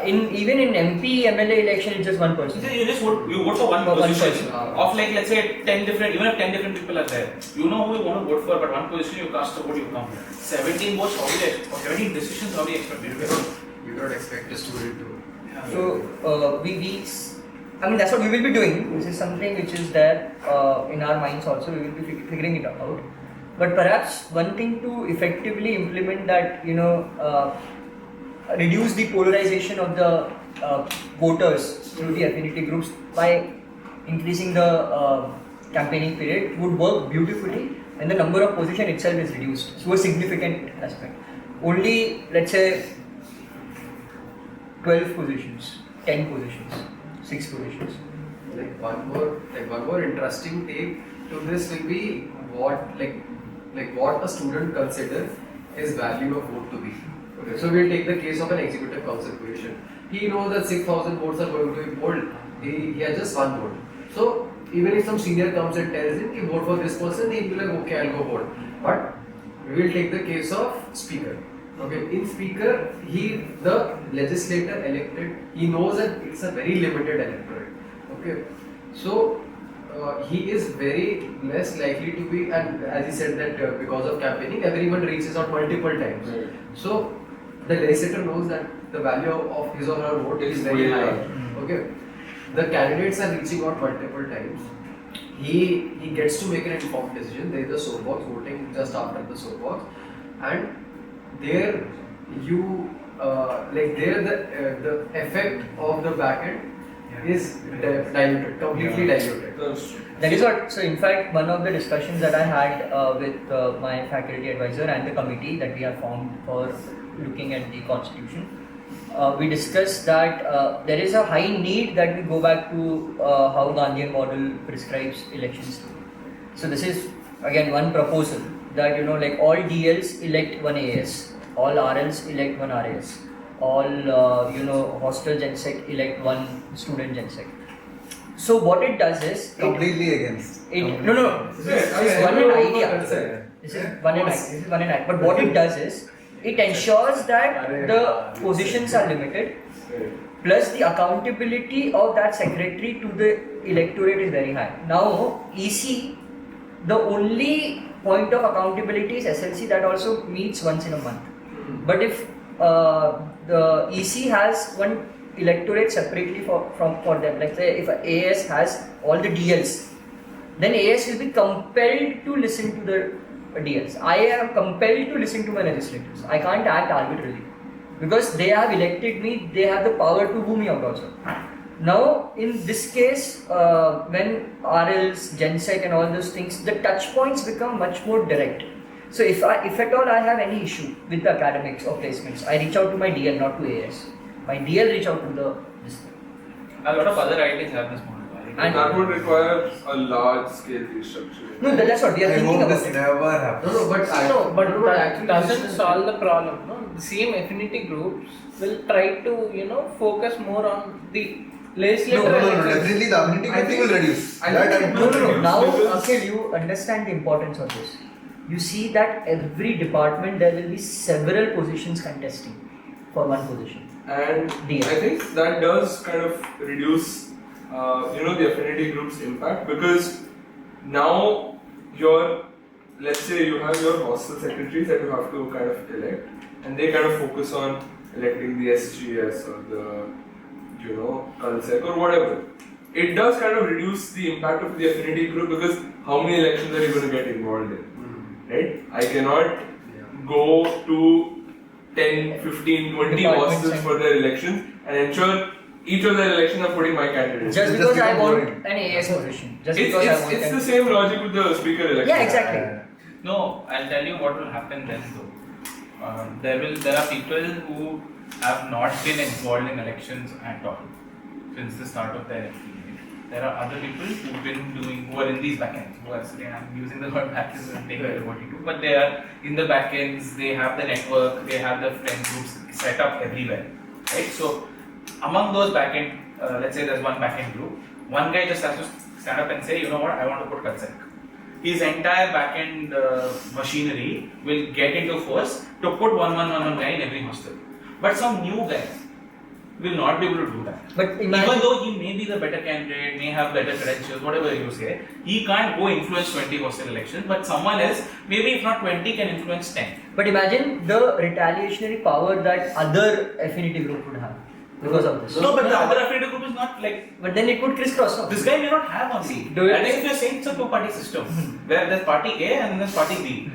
Even in MP, MLA election, it's just one person. You just vote for one position of like let's say 10 different, even if 10 different people are there, you know who you want to vote for, but one position you cast a vote, you come. 17 votes, how do you expect, or 17 decisions, how do you expect it? You don't expect a student to. So I mean that's what we will be doing. This is something which is there in our minds also. We will be figuring it out. But perhaps one thing to effectively implement that, reduce the polarization of the voters through the affinity groups by increasing the campaigning period would work beautifully, and the number of position itself is reduced to a significant aspect. Only let's say 12 positions, 10 positions, 6 positions. Like one more interesting take to this will be what a student considers his value of vote to be. Okay, so we'll take the case of an executive council position. He knows that 6,000 votes are going to be polled. He has just one vote. So even if some senior comes and tells him to vote for this person, he'll be like, okay, I'll go vote. But we will take the case of speaker. Okay, in speaker, the legislator elected, he knows that it's a very limited electorate. Okay, so he is very less likely to be, and as he said that because of campaigning, everyone reaches out multiple times. So the legislator knows that the value of his or her vote is very high. Okay, the candidates are reaching out multiple times. He gets to make an informed decision. There is the soapbox voting just after the soapbox, and there the effect of the back end is diluted, completely diluted. That is what. So in fact, one of the discussions that I had with my faculty advisor and the committee that we have formed for looking at the constitution, we discussed that there is a high need that we go back to how Gandhian model prescribes elections. So this is again one proposal that like all DLs elect one AS, all RLs elect one RAS, all hostel gensec elect one student gensec. So what it does is Completely against. No. This is one an idea. This is one an idea. But what it does is it ensures that the positions are limited, plus the accountability of that secretary to the electorate is very high. Now EC, the only point of accountability is SLC, that also meets once in a month. But if the EC has one electorate separately for them, like say if AS has all the DLs, then AS will be compelled to listen to the DLs. I am compelled to listen to my legislators. I can't act arbitrarily because they have elected me, they have the power to boo me out also. Now in this case, when RLs, Gensec and all those things, the touch points become much more direct. So if at all I have any issue with the academics or placements, I reach out to my DL, not to AS. My DL reach out to this thing. A lot of other IITs have this model. And that would require a large scale restructuring. No, that's what we are thinking I hope about. this never happens. But that doesn't solve the problem. No? The same affinity groups will try to focus more on the legislature. No, definitely the affinity will reduce. Now, Akhil, you understand the importance of this. You see that every department there will be several positions contesting for one position. And DL. I think that does kind of reduce the affinity group's impact, because now let's say you have your hostel secretaries that you have to kind of elect, and they kind of focus on electing the SGS or the Kalsec or whatever, it does kind of reduce the impact of the affinity group because how many elections are you going to get involved in, right? I cannot go to 10, 15, 20 hostels for their elections and ensure each of their elections are putting my candidate. Just because I want an AS position. Just because I want it's the same logic with the speaker election. Yeah, exactly. No, I'll tell you what will happen then though. There are people who have not been involved in elections at all since the start of their FP. There are other people who are in these backends. I'm using the word backends and taking it what you do, but they are in the backends. They have the network. They have the friend groups set up everywhere, right? So among those backend, let's say there's one backend group. One guy just has to stand up and say, you know what, I want to put Kalsec. His entire backend machinery will get into force to put one guy in every hostel. But some new guy will not be able to do that. But imagine, even though he may be the better candidate, may have better credentials, whatever you say, he can't go influence 20 hostel elections, but someone else, maybe if not 20, can influence 10. But imagine the retaliationary power that other affinity group would have because of this. No, but the other affiliate group is not like. But then it would crisscross. No? This guy may not have one seat. I think if you're saying it's a two-party system, where there's party A and then there's party B.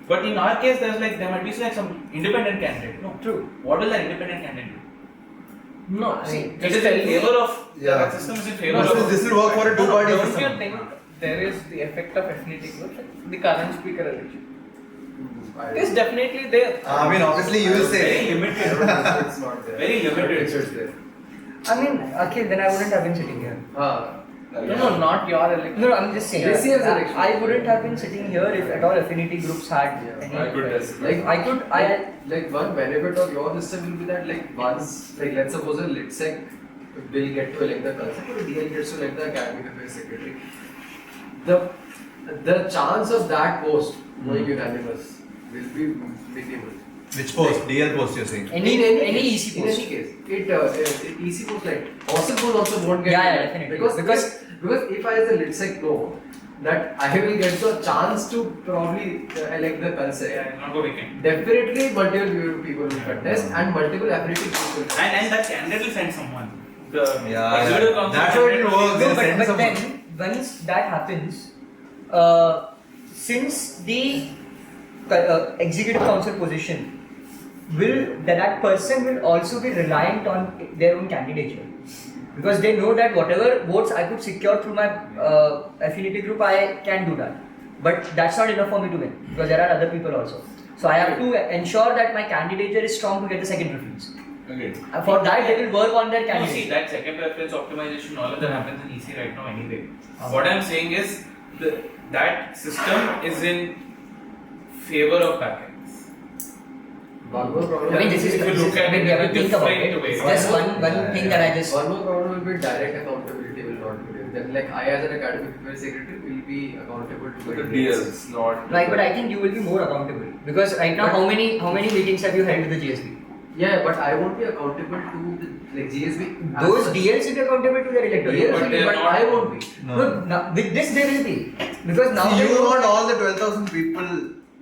But in our case, there might be like some independent candidate. No, true. What will that independent candidate do? No, See, it is in favor of that system is in favor of. This will work for a two-party Don't system. you think there is the effect of affinity groups? Like the current speaker election. It is definitely there. I mean, obviously you will say. Very limited. It's not there. Very limited. It's just there. I mean, Akhil, then I wouldn't have been sitting here. No, not your election. No, I'm just saying. This year's election. I wouldn't have been sitting here if at all affinity groups had any. I could test. Like one benefit of your system will be that like once, like let's suppose a LitSec will get to elect the Kalsec or a DL gets to elect the academic affairs secretary. The chance of that post going unanimous will be minimal. Which post? DL post you're saying? Any EC In post. any case, it EC post like hostel post also won't get Definitely. because if I as a LitSec know that I will get the chance to probably elect the Kalsec. Yeah, not go vacant. Definitely multiple people will contest and multiple affinity groups will contest. And that candidate will send someone. The Yeah, executive yeah. council That's how it will work. No, They'll but send someone. then once that happens, since the executive council position that person will also be reliant on their own candidature, because they know that whatever votes I could secure through my affinity group, I can do that. But that's not enough for me to win because there are other people also. So I have to ensure that my candidature is strong to get the second preference. Okay. For that, they will work on their No, candidate. see, that second preference optimization, all of that happens in EC right now anyway. What I'm saying is, that system is in favor of backends. One more problem. I mean, this is If you look at I mean, we have to it think about different it. ways. Just one thing that I just. One more problem will be direct accountability will not be there. Then like I as an academic affairs secretary will be accountable to The my DLs, not. Right, but I think you will be more accountable because right now, how many meetings have you held with the GSB? Yeah, but I won't be accountable to the like GSB. Those DLs will be accountable to their electorate. DLs But will be, they are but not- I won't be. No, now, with this they will be because now See, they you know want that- all the 12,000 people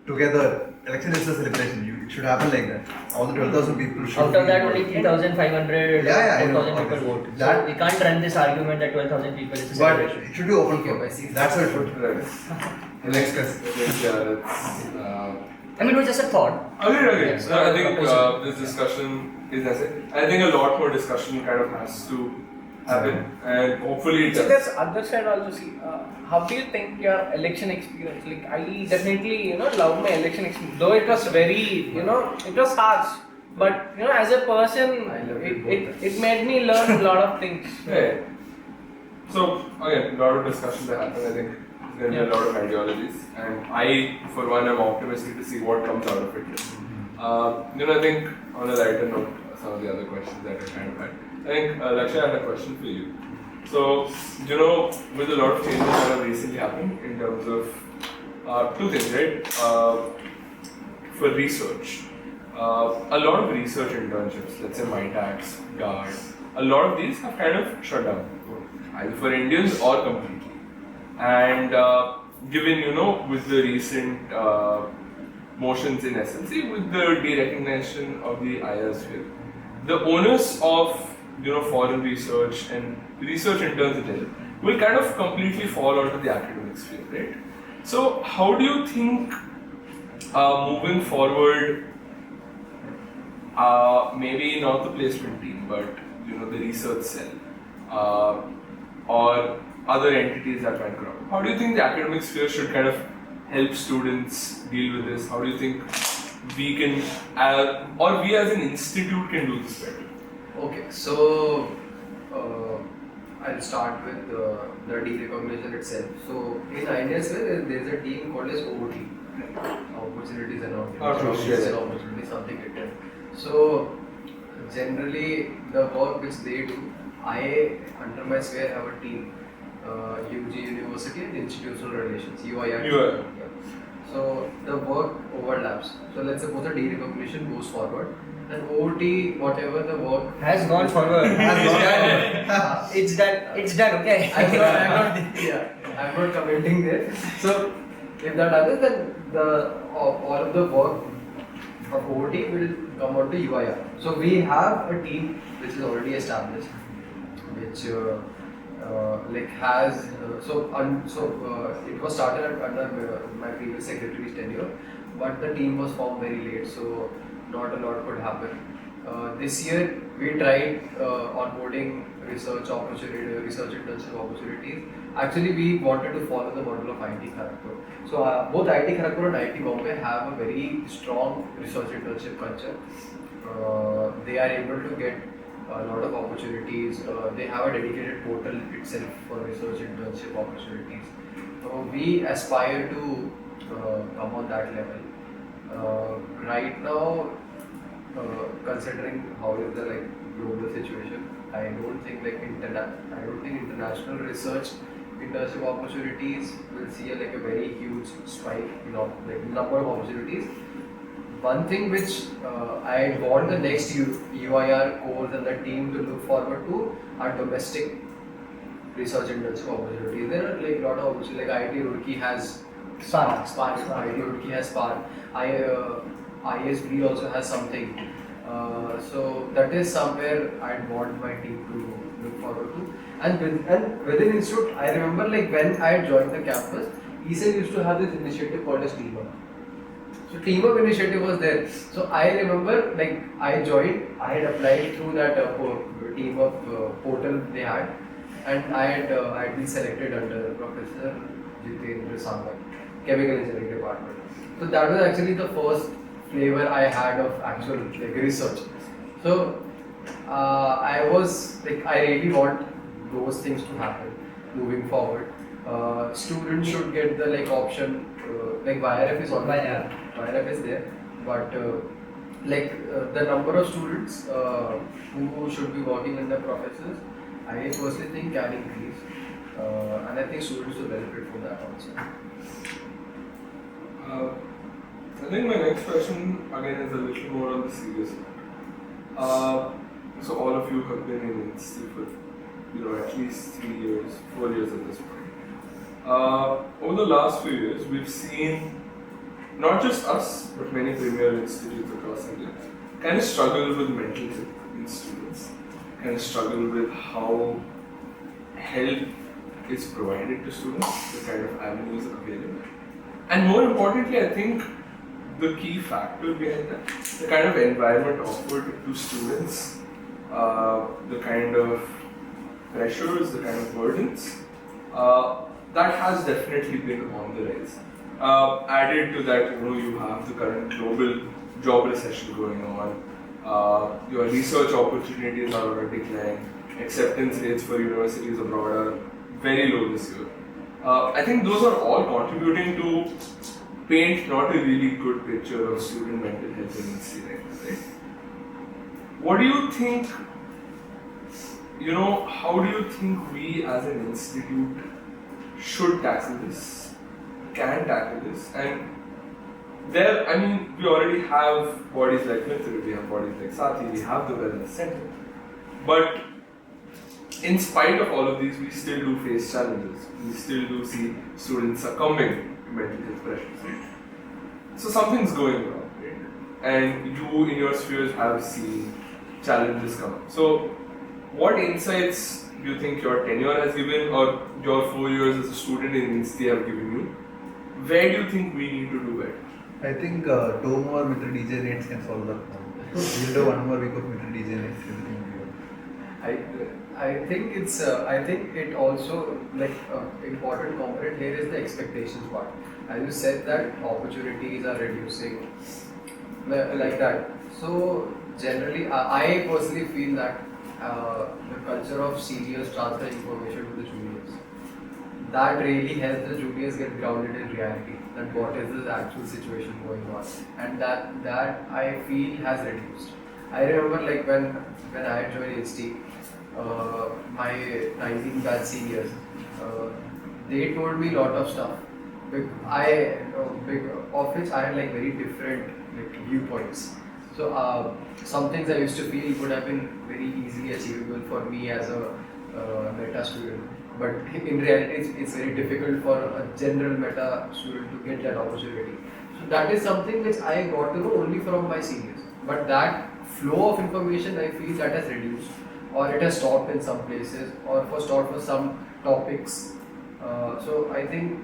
together. Election is a celebration. It should happen like that. All the 12,000 people should. Out of be that, involved. only 3,500, Yeah, I know. 4,000 people vote. So That- we can't run this argument that 12,000 people is a But celebration. it should be open Okay, for. I see. That's what it should. Right. Next case. Yeah, that's. I mean, it was just a thought. Okay. Yes. So I think this discussion is necessary. I think a lot more discussion kind of has to happen, and hopefully it So does. there's other side also. See, how do you think your election experience? Like I definitely love my election experience. Though it was very it was harsh, but as a person, I love it it made me learn a lot of things. Yeah. So again, a lot of discussion to happen. I think there's going to be a lot of ideologies, and I, for one, am optimistic to see what comes out of it. I think on a lighter note, some of the other questions that I kind of had. I think Lakshya, I had a question for you. So, with a lot of changes that have recently happened in terms of two things, right? For research, a lot of research internships, let's say MyTax, GUARD, a lot of these have kind of shut down, either for Indians or completely. And given, with the recent motions in SLC, with the derecognition of the IRS bill, the onus of foreign research and research interns in general will kind of completely fall out of the academic sphere, right? So how do you think moving forward, maybe not the placement team, but the research cell or other entities that might grow up, how do you think the academic sphere should kind of help students deal with this? How do you think we can, or we as an institute can do this better? Okay, so I'll start with the derecognition itself. So in IITs, there's a team called as OT, opportunities and opportunities, something like that. So generally the work which they do, I under my sphere have a team, UG University and Institutional Relations, UIR. UIR. Yeah. So the work overlaps. So let's suppose the derecognition goes forward. And OT, whatever the work Has gone forward. It's done. It's done. Okay. I'm not commenting there. So if that happens, then all of the work of OT will come out to UIR. So we have a team which is already established, which has it was started under my previous secretary's tenure, but the team was formed very late, so not a lot could happen. This year we tried onboarding research internship opportunities. Actually, we wanted to follow the model of IIT Kharagpur. So both IIT Kharagpur and IIT Bombay have a very strong research internship culture. They are able to get a lot of opportunities. They have a dedicated portal itself for research internship opportunities. So we aspire to come on that level. Right now, considering how is the global situation, I don't think international research internship opportunities will see a very huge spike in number of opportunities. One thing which I want the next UIR course and the team to look forward to are domestic research internship opportunities. There are a lot of opportunities, like IIT Roorkee has Spark. IIT Roorkee has Spark. ISB also has something. So that is somewhere I'd want my team to look forward to. And within institute, I remember when I joined the campus, Ishan used to have this initiative called as Team Up. So Team Up initiative was there. So I remember I joined, I had applied through that Team Up portal they had, and I had been selected under Professor Jitendra Saarang, Chemical Engineering Department. So that was actually the first flavor I had of actual research. So I really want those things to happen moving forward. Students should get the option, YRF is already there. YRF is there, but the number of students who should be working under professors, I personally think can increase, and I think students will benefit from that also. I think my next question again is a little more on the serious note. So all of you have been in Insti for at least 3 years, 4 years at this point. Over the last few years, we've seen not just us, but many premier institutes across India kind of struggle with mental health in students, kind of struggle with how help is provided to students, the kind of avenues available. And more importantly, I think the key factor behind that, the kind of environment offered to students, the kind of pressures, the kind of burdens, that has definitely been on the rise. Added to that, you have the current global job recession going on. Your research opportunities are on a decline. Acceptance rates for universities abroad are very low this year. I think those are all contributing to paint not a really good picture of student mental health in Insti right? What do you think, how do you think we as an institute should tackle this, can tackle this? And we already have bodies like Mitra, we have bodies like Sati, we have the Wellness Center. But in spite of all of these, we still do face challenges. We still do see students succumbing to mental health pressures, right? So something's going wrong, right? And you in your spheres have seen challenges come up. So what insights do you think your tenure has given or your 4 years as a student in Insti have given you? Where do you think we need to do better? I think 2 more with the DJ rates can solve that problem. We'll do 1 more week of with the DJ rates. Everything will be good. I think I think it also like important component here is the expectations part. As you said that opportunities are reducing like that. So generally, I personally feel that the culture of seniors transfer information to the juniors. That really helps the juniors get grounded in reality. That what is the actual situation going on, and that I feel has reduced. I remember like when I joined Insti, my 19 batch seniors, they told me a lot of stuff. Of which I had like very different like viewpoints. So some things I used to feel would have been very easily achievable for me as a meta student. But in reality, it's very difficult for a general meta student to get that opportunity. So that is something which I got to know only from my seniors. But that flow of information, I feel that has reduced, or it has stopped in some places, or stopped for some topics. So I think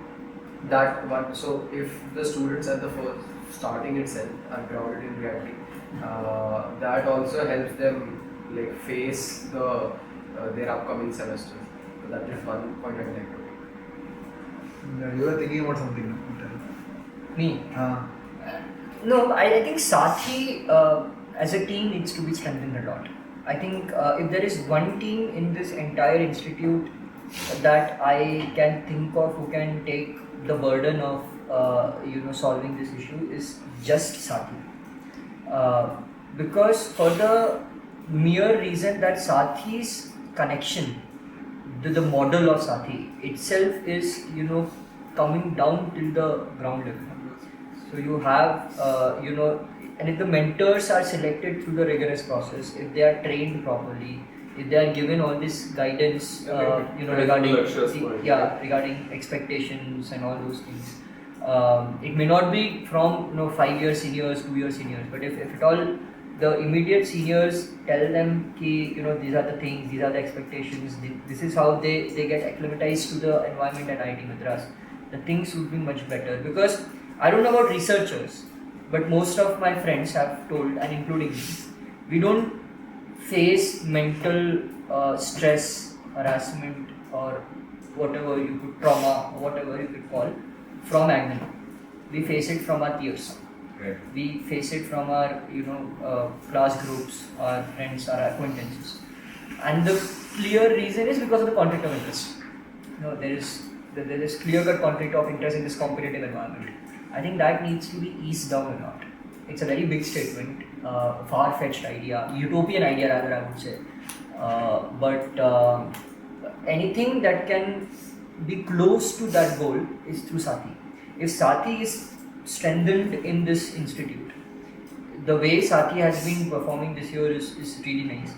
that one. So if the students at the first starting itself are grounded in reality, that also helps them like face their upcoming semesters. So that is one point I'd like to make. You were thinking about something, no? Me? No, I think Sathi as a team needs to be strengthened a lot. I think if there is one team in this entire institute that I can think of who can take the burden of solving this issue is just Sathi. Because for the mere reason that Sathi's connection, the model of Sathi itself is coming down till the ground level. So you have and if the mentors are selected through the rigorous process, if they are trained properly, if they are given all this guidance, regarding regarding expectations and all those things, it may not be from 5-year seniors, 2-year seniors, but if at all the immediate seniors tell them ki, these are the things, these are the expectations, this is how they get acclimatized to the environment at IIT Madras, the things would be much better. Because I don't know about researchers, but most of my friends have told, and including me, we don't face mental stress, harassment, or whatever you could, trauma, or whatever you could call, from admin. We face it from our peers. Right. We face it from our class groups, our friends, our acquaintances. And the clear reason is because of the conflict of interest. There is clear-cut conflict of interest in this competitive environment. I think that needs to be eased down a lot. It's a very big statement, far-fetched idea, utopian idea rather I would say. But anything that can be close to that goal is through Sathi. If Sathi is strengthened in this institute, the way Sathi has been performing this year is really nice.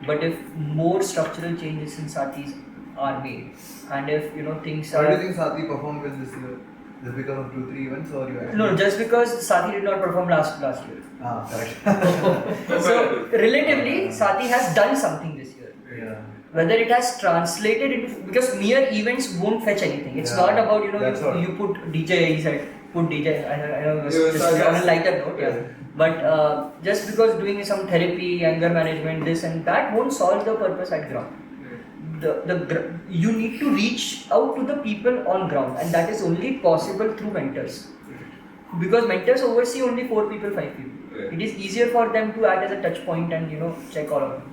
But if more structural changes in Sathis are made, and if things are... Why do you think Sathi performed well this year? Just because of 2-3 events, or you actually... No, just because Sathi did not perform last year. Correct. So relatively, Sathi has done something this year. Yeah. Whether it has translated into, because mere events won't fetch anything. It's not about you put DJ. He said put DJ. I know just on a lighter note. Yeah. But just because doing some therapy, anger management, this and that won't solve the purpose at ground. You need to reach out to the people on ground, and that is only possible through mentors. Because mentors oversee only 4 people, 5 people. It is easier for them to act as a touch point and check all of them.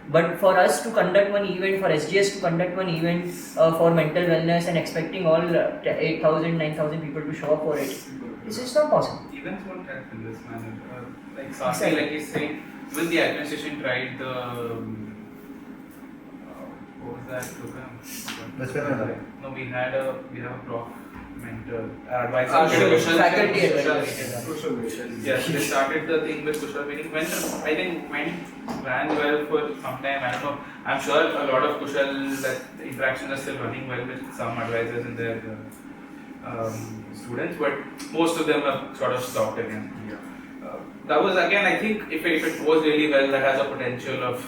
But for us to conduct one event, for SGS to conduct one event for mental wellness and expecting all 8,000, 9,000 people to show up for it, it's just not possible. Events won't help in this manner. Like Sathi, like he's saying, when the administration tried the what was that program? No, we have a prof mentor, advisor, faculty advisor. Yes, they started the thing with Kushal meeting. Ran well for some time. I don't know. I'm sure a lot of Kushal that interactions are still running well with some advisors and their students, but most of them have sort of stopped again. That was again, I think, if it goes really well, that has a potential of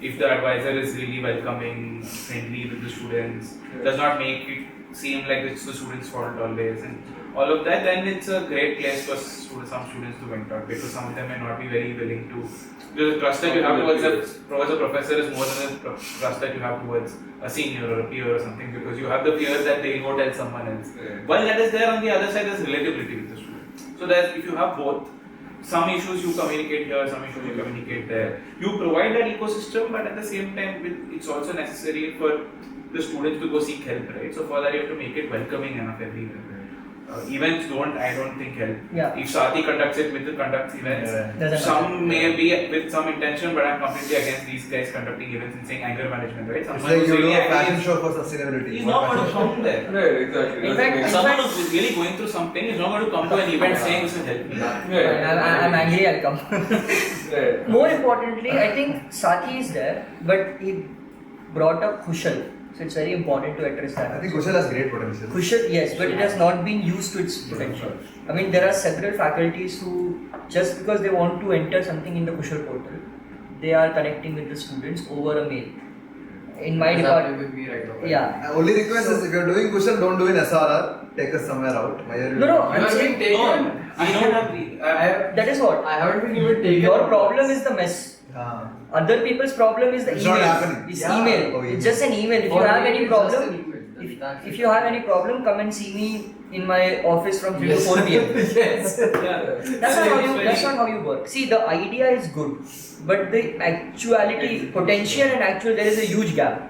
if the advisor is really welcoming, friendly with the students, does not make it seem like it's the student's fault always, and all of that, then it's a great place for some students to vent out, because some of them may not be very willing to. The trust that you have towards a professor is more than the trust that you have towards a senior or a peer or something, because you have the fear that they'll go tell someone else. While that is there, on the other side, there's relatability with the student. So that if you have both, some issues you communicate here, some issues you communicate there. You provide that ecosystem, but at the same time, it's also necessary for the students to go seek help, right? So for that, you have to make it welcoming enough everywhere. Events I don't think help. Yeah. If Sati conducts events, some may be with some intention, but I'm completely against these guys conducting events and saying anger management, right? It's Someone like who's you do really a angry fashion show for sustainability. He's not going to come there. Right, exactly. In fact, Someone who's really going through something is not going to come to an event saying this will help me. I'm angry, I'll come. Right. More importantly, I think Sati is there, but he brought up Kushal. So it's very important to address that. I think Kushal has great potential. Kushal, yes, but it has not been used to its potential. I mean, there are several faculties who, just because they want to enter something in the Kushal portal, they are connecting with the students over a mail. In my department, with me right now. yeah. My only request is if you're doing Kushal, don't do in SRR. Take us somewhere out. Why are you No, I'm saying taken. I don't agree. That is what. I haven't been even taken. Your on problem this. is the mess. Ah. Other people's problem is the It's email. not happening. It's Yeah. email. Oh, It's just an email. If you For have me, any it's just problem, an email. That's if it. you have any problem, come and see me in my office from 3 to 4 p.m. Yes. That's not how you work. See, the idea is good, but the actuality, potential and actual, there is a huge gap.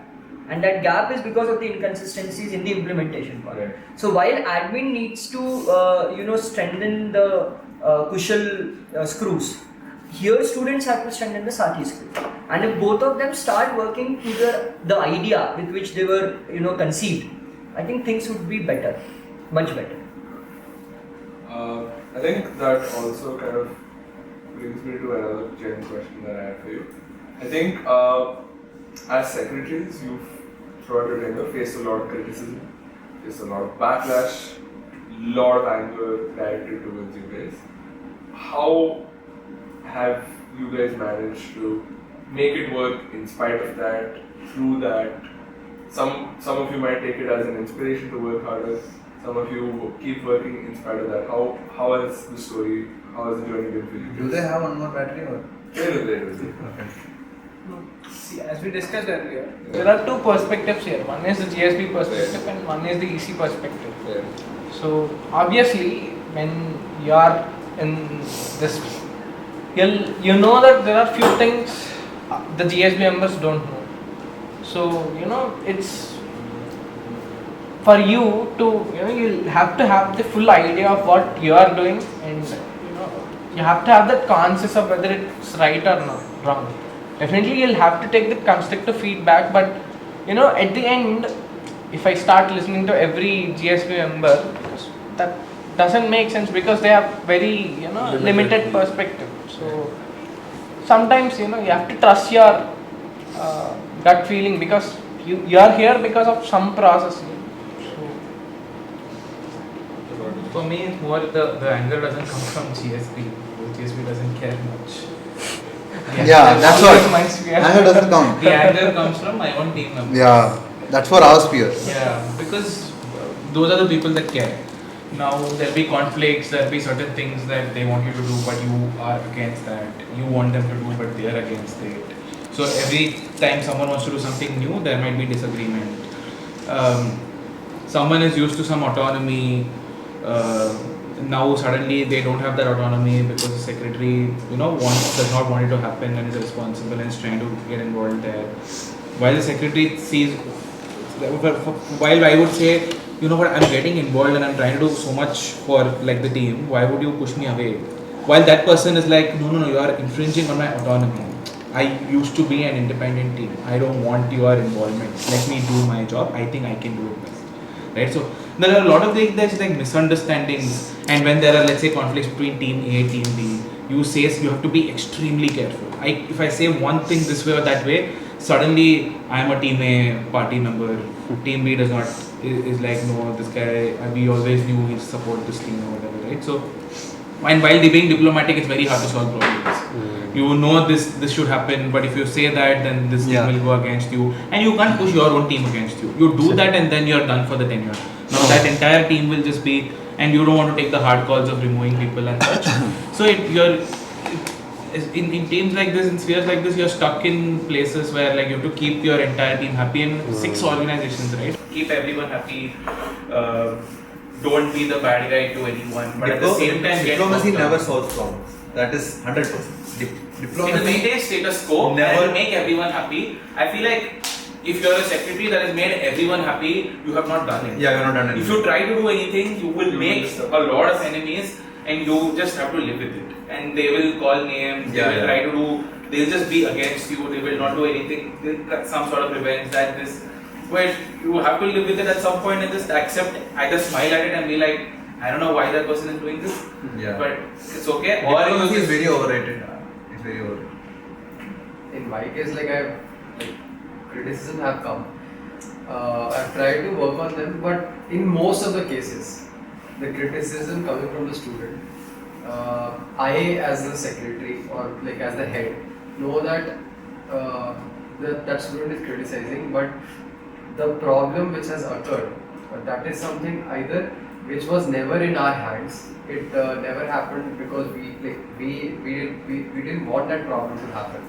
And that gap is because of the inconsistencies in the implementation part. Right. So while admin needs to, strengthen the Kushal screws, here students have to strengthen the Sati screw. And if both of them start working to the idea with which they were, conceived, I think things would be better, much better. I think that also kind of brings me to another gen question that I have for you. I think as secretaries, you've throughout your tenure faced a lot of criticism, faced a lot of backlash, lot of anger directed towards you guys. How have you guys managed to make it work in spite of that, through that? Some of you might take it as an inspiration to work harder. Some of you keep working in spite of that. How has the story, how has the journey been for you? Do they have one more battery or? Okay. See, as we discussed earlier, there are two perspectives here. One is the GSB perspective and one is the EC perspective. Yeah. So obviously, when you are in this, you know that there are few things the GSB members don't know. So it's for you to you'll have to have the full idea of what you are doing, and you have to have that conscious of whether it's right or not wrong. Definitely you'll have to take the constructive feedback, but at the end, if I start listening to every GSB member, that doesn't make sense because they have very limited perspective. So sometimes you have to trust your gut feeling, because you are here because of some process. For me, it's more the anger doesn't come from GSB. GSB doesn't care much. Yeah, that's what. Reminds me- Anger doesn't count. The anger comes from my own team members. Yeah, that's for our sphere. Yeah, because those are the people that care. Now there'll be conflicts, there'll be certain things that they want you to do, but you are against that. You want them to do, but they are against it. So every time someone wants to do something new, there might be disagreement. Someone is used to some autonomy. Now suddenly they don't have that autonomy because the secretary, does not want it to happen and is responsible and is trying to get involved there. While the secretary sees, while I would say, I'm getting involved and I'm trying to do so much for the team, why would you push me away? While that person is like, no, you are infringing on my autonomy. I used to be an independent team. I don't want your involvement. Let me do my job. I think I can do it best. Right? So there are a lot of there's misunderstandings, and when there are, let's say, conflicts between team A, team B, you have to be extremely careful. If I say one thing this way or that way, suddenly I am a team A party member. Team B does not, is like, no, this guy, we always knew he'd support this team or whatever, right? So and while being diplomatic, it's very hard to solve problems. You know this should happen, but if you say that, then this team will go against you, and you can't push your own team against you. You do that, and then you're done for the tenure. Now that entire team will just be, and you don't want to take the hard calls of removing people and such. So in teams like this, in spheres like this, you're stuck in places where like you have to keep your entire team happy. In 6 organizations, right? Keep everyone happy. Don't be the bad guy to anyone, but at the same time, diplomacy never solves problems. That is 100%. Diplomacy. It will maintain status quo and make everyone happy. I feel like if you're a secretary that has made everyone happy, you have not done it. Yeah, you're not done it. If you try to do anything, you will make a lot of enemies, and you just have to live with it. And they will call names. They will try to do. They'll just be against you. They will not do anything. They'll get some sort of revenge. That this. But you have to live with it at some point and just accept, either smile at it and be like, I don't know why that person is doing this, but it's okay. Or diplomacy is very overrated. It's very overrated. In my case, criticism have come. I've tried to work on them, but in most of the cases, the criticism coming from the student, I as the secretary or like as the head know that that student is criticizing, but the problem which has occurred, that is something either which was never in our hands. It never happened because we didn't want that problem to happen.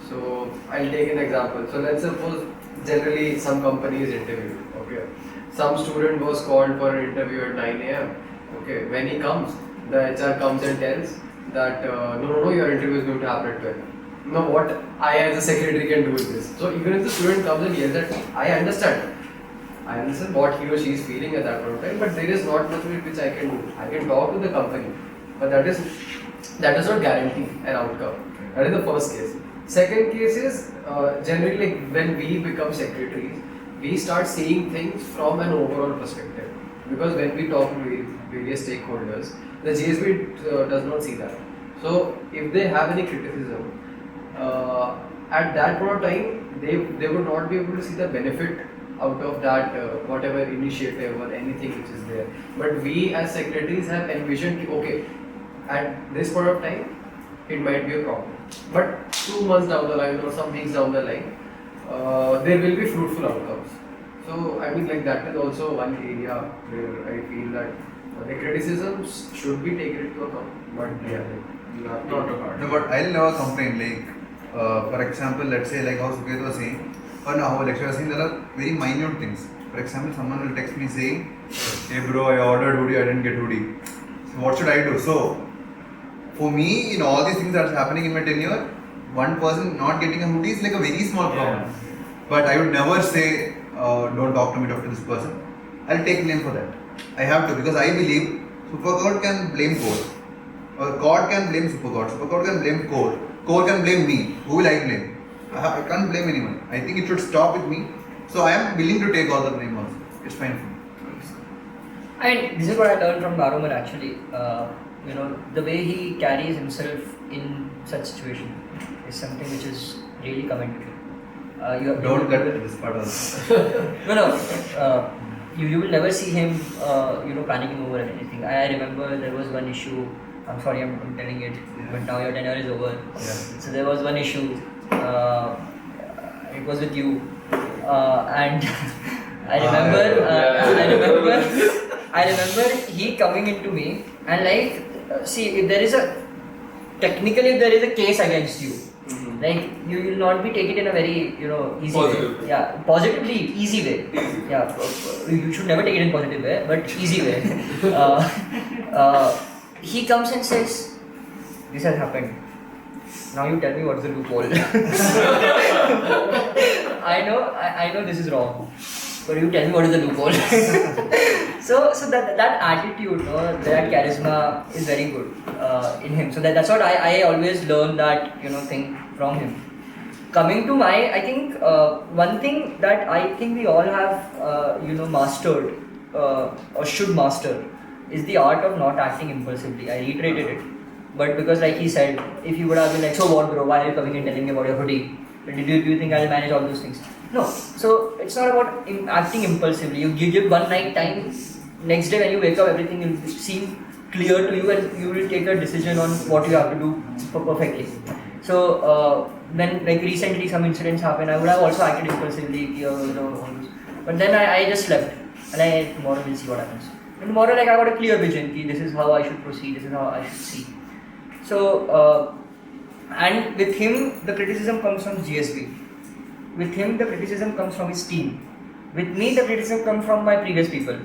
So I'll take an example. So let's suppose generally some company is interviewed. Okay, some student was called for an interview at 9 a.m. Okay, when he comes, the HR comes and tells that no, your interview is going to happen at 12. Now what I as a secretary can do with this? So even if the student comes and yells at me, I understand what he or she is feeling at that point of time, but there is not much which I can do. I can talk to the company, but that does not guarantee an outcome. That is the first case. Second case is generally like when we become secretaries, we start seeing things from an overall perspective. Because when we talk to various stakeholders, the GSB does not see that. So if they have any criticism, at that point of time, they would not be able to see the benefit out of that whatever initiative or anything which is there. But we as secretaries have envisioned, okay, at this point of time, it might be a problem. But 2 months down the line or some weeks down the line, there will be fruitful outcomes. So I mean like that is also one area where I feel that the criticisms should be taken into account. But you have not to hard. No, but I'll never complain. Like for example, let's say like how Sukheth was saying, or now how Lakshya was saying, there are very minute things. For example, someone will text me saying, hey bro, I ordered hoodie, I didn't get hoodie. So what should I do? So for me, in all these things that's happening in my tenure, one person not getting a hoodie is like a very small problem. But I would never say, don't talk to me, talk to this person. I'll take blame for that. I have to, because I believe SuperCode can blame code. Or code can blame SuperCode. SuperCode can blame code. Code can blame me. Who will I blame? I can't blame anyone. I think it should stop with me. So I am willing to take all the blame also. It's fine for me. And this is what I learned from Aaromal actually. The way he carries himself in such situation is something which is really commendable. Don't cut this part also. No. You will never see him, panicking over anything. I remember there was one issue. I'm sorry, I'm telling it, but now your tenure is over. Yeah. So there was one issue. It was with you, and I remember he coming into me and like, see, if there is a case against you, like you will not be taken in a very easy Positive. way. Yeah, positively easy way. Yeah, you should never take it in positive way, but easy way. He comes and says, "This has happened. Now you tell me what's the loophole." I know this is wrong, but you tell me what is the loophole. so that attitude, that charisma is very good in him. So that's what I always learn that thing from him. Coming to I think one thing that I think we all have mastered or should master is the art of not acting impulsively. I reiterated it, but because like he said, if you would have been like, so what bro, why are you coming and telling me about your hoodie? Do you think I'll manage all those things? No. So it's not about acting impulsively. You give one night time, next day when you wake up, everything will seem clear to you and you will take a decision on what you have to do perfectly. So when like recently some incidents happened, I would have also acted impulsively, all this. But then I just slept and tomorrow we'll see what happens. And tomorrow like I got a clear vision, this is how I should proceed, this is how I should see. So and with him the criticism comes from GSB. With him the criticism comes from his team. With me the criticism comes from my previous people.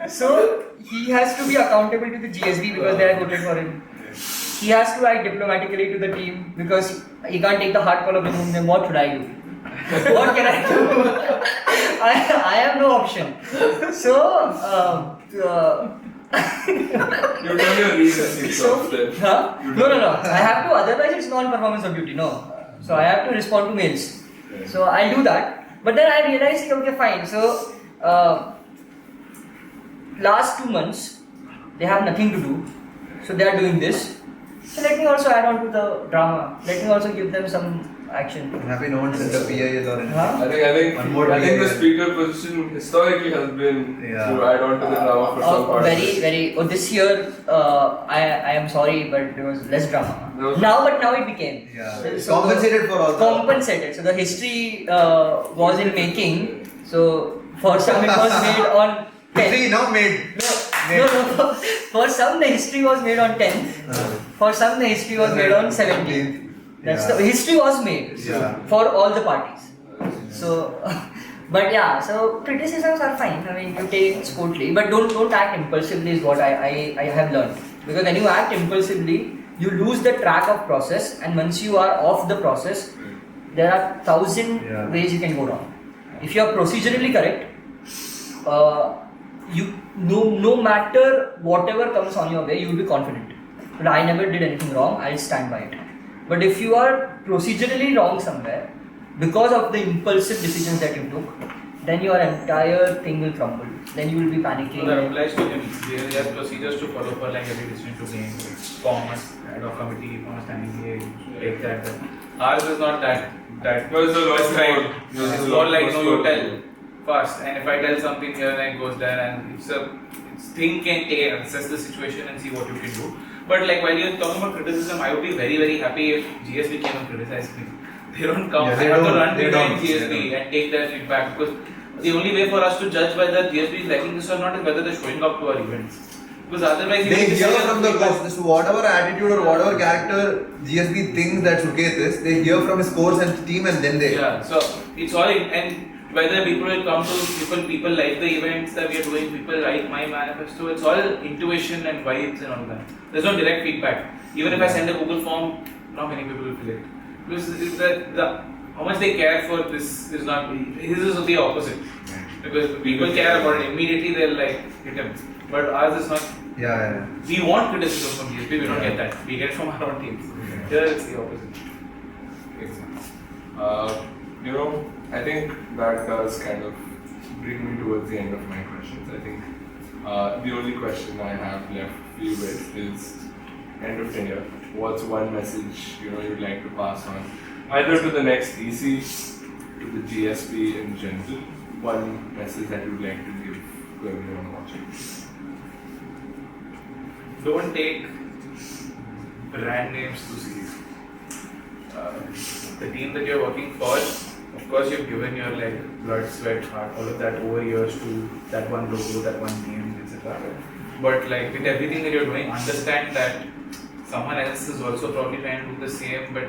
So he has to be accountable to the GSB because they have voted for him. He has to act diplomatically to the team because he can't take the hard call of removing them. What should I do? What can I do? I have no option. So You don't have reasons. No. I have to. Otherwise, it's non-performance of duty. No. So I have to respond to mails. So I'll do that. But then I realized, okay, fine. So last 2 months, they have nothing to do. So they are doing this. So let me also add on to the drama. Let me also give them some action. Have no one sent a PIL or anything? Huh? I think the speaker position historically has been to add on to the drama for some part. Very. This year, I am sorry, but there was less drama. Now it became. Yeah. So Compensated for all that. Compensated. So the history was in making. So for some it was made on 10th. See, now made. No. For some the history was made on 10th. For some the history was made on 17th. That's the history was made for all the parties. So, but yeah, so criticisms are fine. I mean, you take it sportly, but don't act impulsively is what I have learned. Because when you act impulsively, you lose the track of process, and once you are off the process, there are 1,000 ways you can go wrong. If you are procedurally correct, you no matter whatever comes on your way, you will be confident. But I never did anything wrong. I'll stand by it. But if you are procedurally wrong somewhere because of the impulsive decisions that you took, then your entire thing will crumble. Then you will be panicking. So that applies to him. There are procedures to follow for like every decision to gain. Form ad hoc committee, form a standing PA, take that. Ours is not that. That was the last time. It's more like you tell first, and if I tell something here and it goes there, and it's think and take, assess the situation and see what you can do. But like while you're talking about criticism, I would be very, very happy if GSB came and criticized me. They don't come. I have to run behind GSB and take their feedback, because the only way for us to judge whether GSB is liking this or not is whether they're showing up to our events. Because otherwise, they hear from the course, whatever attitude or whatever character GSB thinks that Sukheth is, they hear from his course and team, and then they. Yeah, so it's all and whether people will come to people like the events that we are doing, people like my manifesto, it's all intuition and vibes and all that. There's no direct feedback. Even if I send a Google form, not many people will fill it. Because how much they care for this is not, his is the opposite. Because people care about it immediately, they'll like hit him. But ours is not. Yeah. We want criticism from GSP, we don't get that. We get it from our own teams. Here it's the opposite. I think that does kind of bring me towards the end of my questions. I think the only question I have left for you guys is end of tenure. What's one message you'd like to pass on, either to the next EC, to the GSP in general? One message that you'd like to give to everyone watching. Don't take brand names too seriously. The team that you're working for, of course, you've given your blood, sweat, heart, all of that over years to that one logo, that one name, etc. But with everything that you're doing, understand that someone else is also probably trying to do the same. But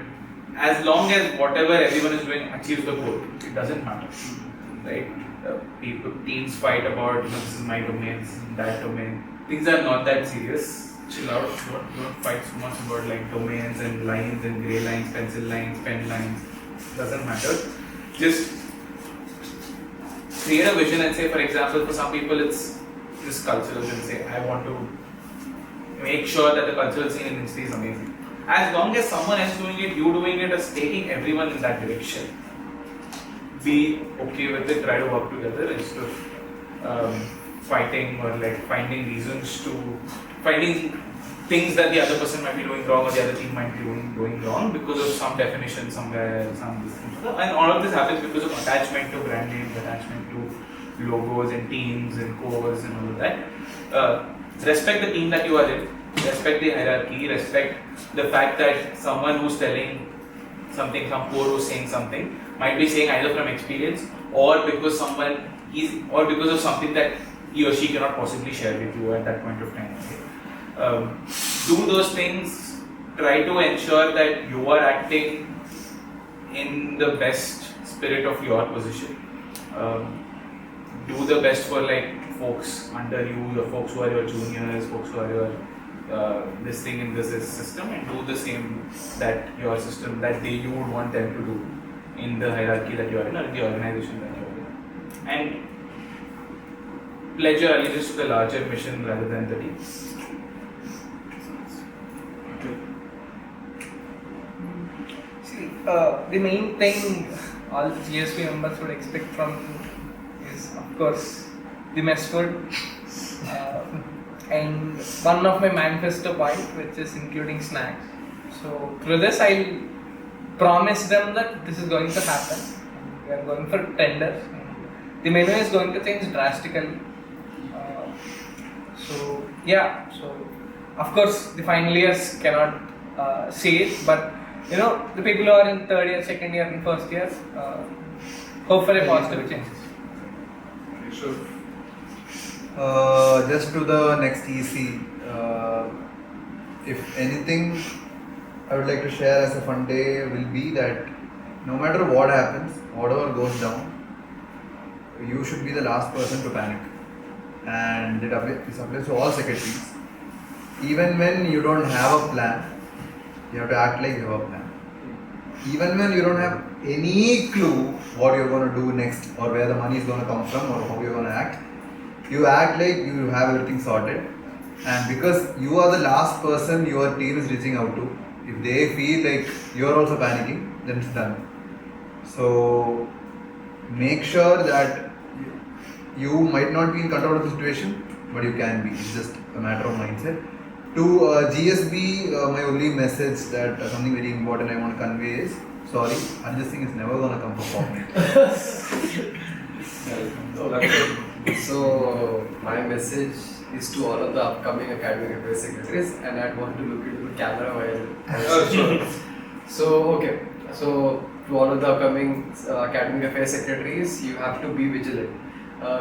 as long as whatever everyone is doing achieves the goal, it doesn't matter, right? Teams fight about this is my domain, this is that domain. Things are not that serious. Chill out. Don't fight so much about domains and lines and grey lines, pencil lines, pen lines. Doesn't matter. Just create a vision and say, for example, for some people it's this cultural and say, I want to make sure that the cultural scene in Insti is amazing. As long as someone else doing it, you doing it, is taking everyone in that direction. Be okay with it, try to work together instead of fighting or finding reasons to, finding things that the other person might be doing wrong or the other team might be doing wrong because of some definition somewhere, some this thing. And all of this happens because of attachment to brand names, attachment to logos and teams and cores and all of that. Respect the team that you are in, respect the hierarchy, respect the fact that someone who's telling something, some core who's saying something, might be saying either from experience or because because of something that he or she cannot possibly share with you at that point of time. Do those things, try to ensure that you are acting in the best spirit of your position. Do the best for like folks under you, the folks who are your juniors, folks who are your this thing in this system, and do the same that your system that you would want them to do in the hierarchy that you are in or in the organization that you are in. And pledge your allegiance to the larger mission rather than the team. See, the main thing all the GSP members would expect from you is, of course, the mess food. And one of my manifesto point, which is including snacks. So through this, I'll promise them that this is going to happen. We are going for tenders. The menu is going to change drastically. So of course the final years cannot see it, but you know, the people who are in third year, second year, and first year hope for a positive change. Sure. Just to the next EC, if anything I would like to share as a fun day will be that no matter what happens, whatever goes down, you should be the last person to panic. And it applies to all secretaries. Even when you don't have a plan, you have to act like you have a plan. Even when you don't have any clue what you're going to do next or where the money is going to come from or how you're going to act, you act like you have everything sorted. And because you are the last person your team is reaching out to, if they feel like you're also panicking, then it's done. So make sure that you might not be in control of the situation, but you can be. It's just a matter of mindset. To GSB, my only message that something very important I want to convey is, sorry, this thing is never going to come performing. So my message is to all of the upcoming academic affairs secretaries, and I'd want to look into the camera while So to all of the upcoming academic affairs secretaries, you have to be vigilant.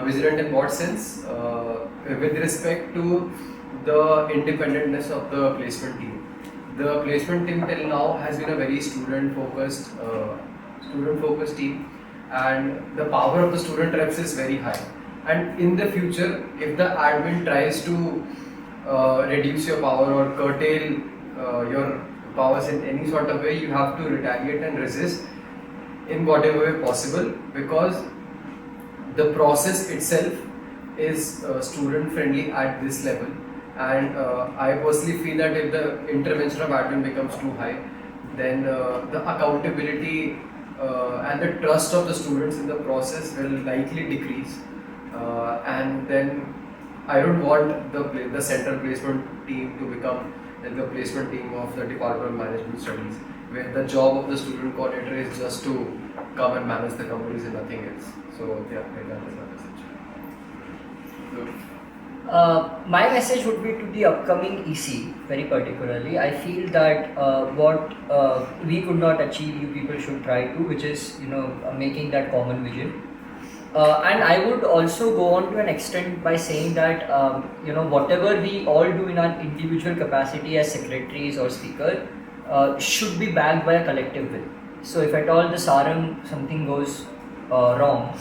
Vigilant in what sense? With respect to the independentness of the placement team. The placement team till now has been a very student-focused team, and the power of the student reps is very high. And in the future, if the admin tries to reduce your power or curtail your powers in any sort of way, you have to retaliate and resist in whatever way possible, because the process itself is student friendly at this level. And I personally feel that if the intervention of admin becomes too high, then the accountability and the trust of the students in the process will likely decrease. And then I don't want the central placement team to become the placement team of the Department of Management Studies, where the job of the student coordinator is just to come and manage the companies and nothing else. So yeah, that is my message. My message would be to the upcoming EC very particularly. I feel that what we could not achieve, you people should try to, which is making that common vision. And I would also go on to an extent by saying that whatever we all do in our individual capacity as secretaries or speaker should be backed by a collective will. So if at all the Saarang something goes wrong,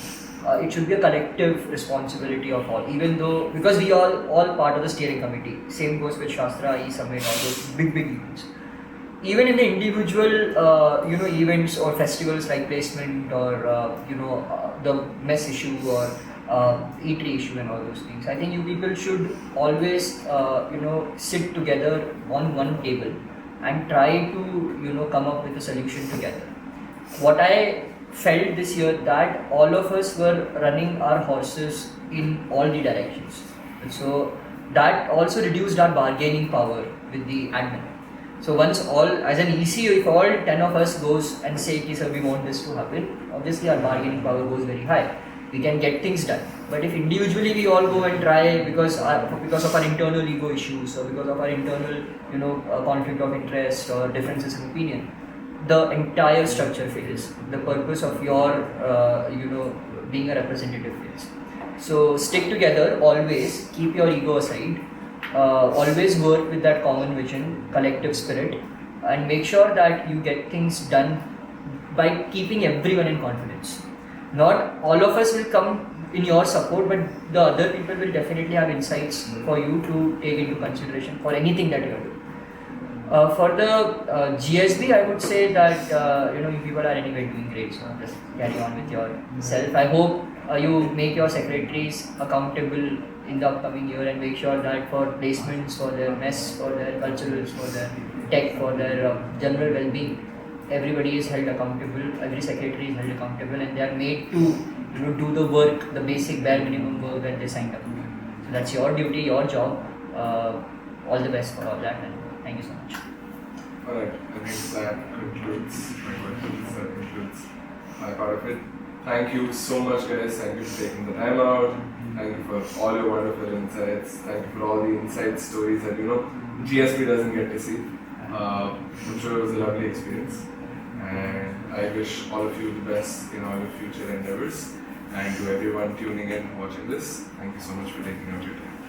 it should be a collective responsibility of all, even though, because we all part of the steering committee. Same goes with Shastra, E-Summit, all those big events. Even in the individual events or festivals like placement or the mess issue or eatery issue and all those things, I think you people should always sit together on one table and try to come up with a solution together. What I felt this year, that all of us were running our horses in all the directions. So that also reduced our bargaining power with the admin. So once all, as an EC, if all 10 of us goes and say, okay, sir, we want this to happen, obviously our bargaining power goes very high. We can get things done. But if individually we all go and try because of our internal ego issues or because of our internal, conflict of interest or differences in opinion, the entire structure fails. The purpose of your, being a representative fails. So stick together always. Keep your ego aside. Always work with that common vision, collective spirit, and make sure that you get things done by keeping everyone in confidence. Not all of us will come in your support, but the other people will definitely have insights for you to take into consideration for anything that you are doing. For the GSB, I would say that you people are anyway doing great, so just carry on with yourself. I hope you make your secretaries accountable in the upcoming year and make sure that for placements, for their mess, for their culturals, for their tech, for their general well-being, everybody is held accountable, every secretary is held accountable, and they are made to do the work, the basic bare minimum work that they signed up to. So that's your duty, your job. All the best for all that, and thank you so much. Alright, I think that concludes my questions, that concludes my part of it. Thank you so much, guys. Thank you for taking the time out. Thank you for all your wonderful insights. Thank you for all the inside stories that GSP doesn't get to see. I'm sure it was a lovely experience, and I wish all of you the best in all your future endeavors. And to everyone tuning in, watching this, thank you so much for taking out your time.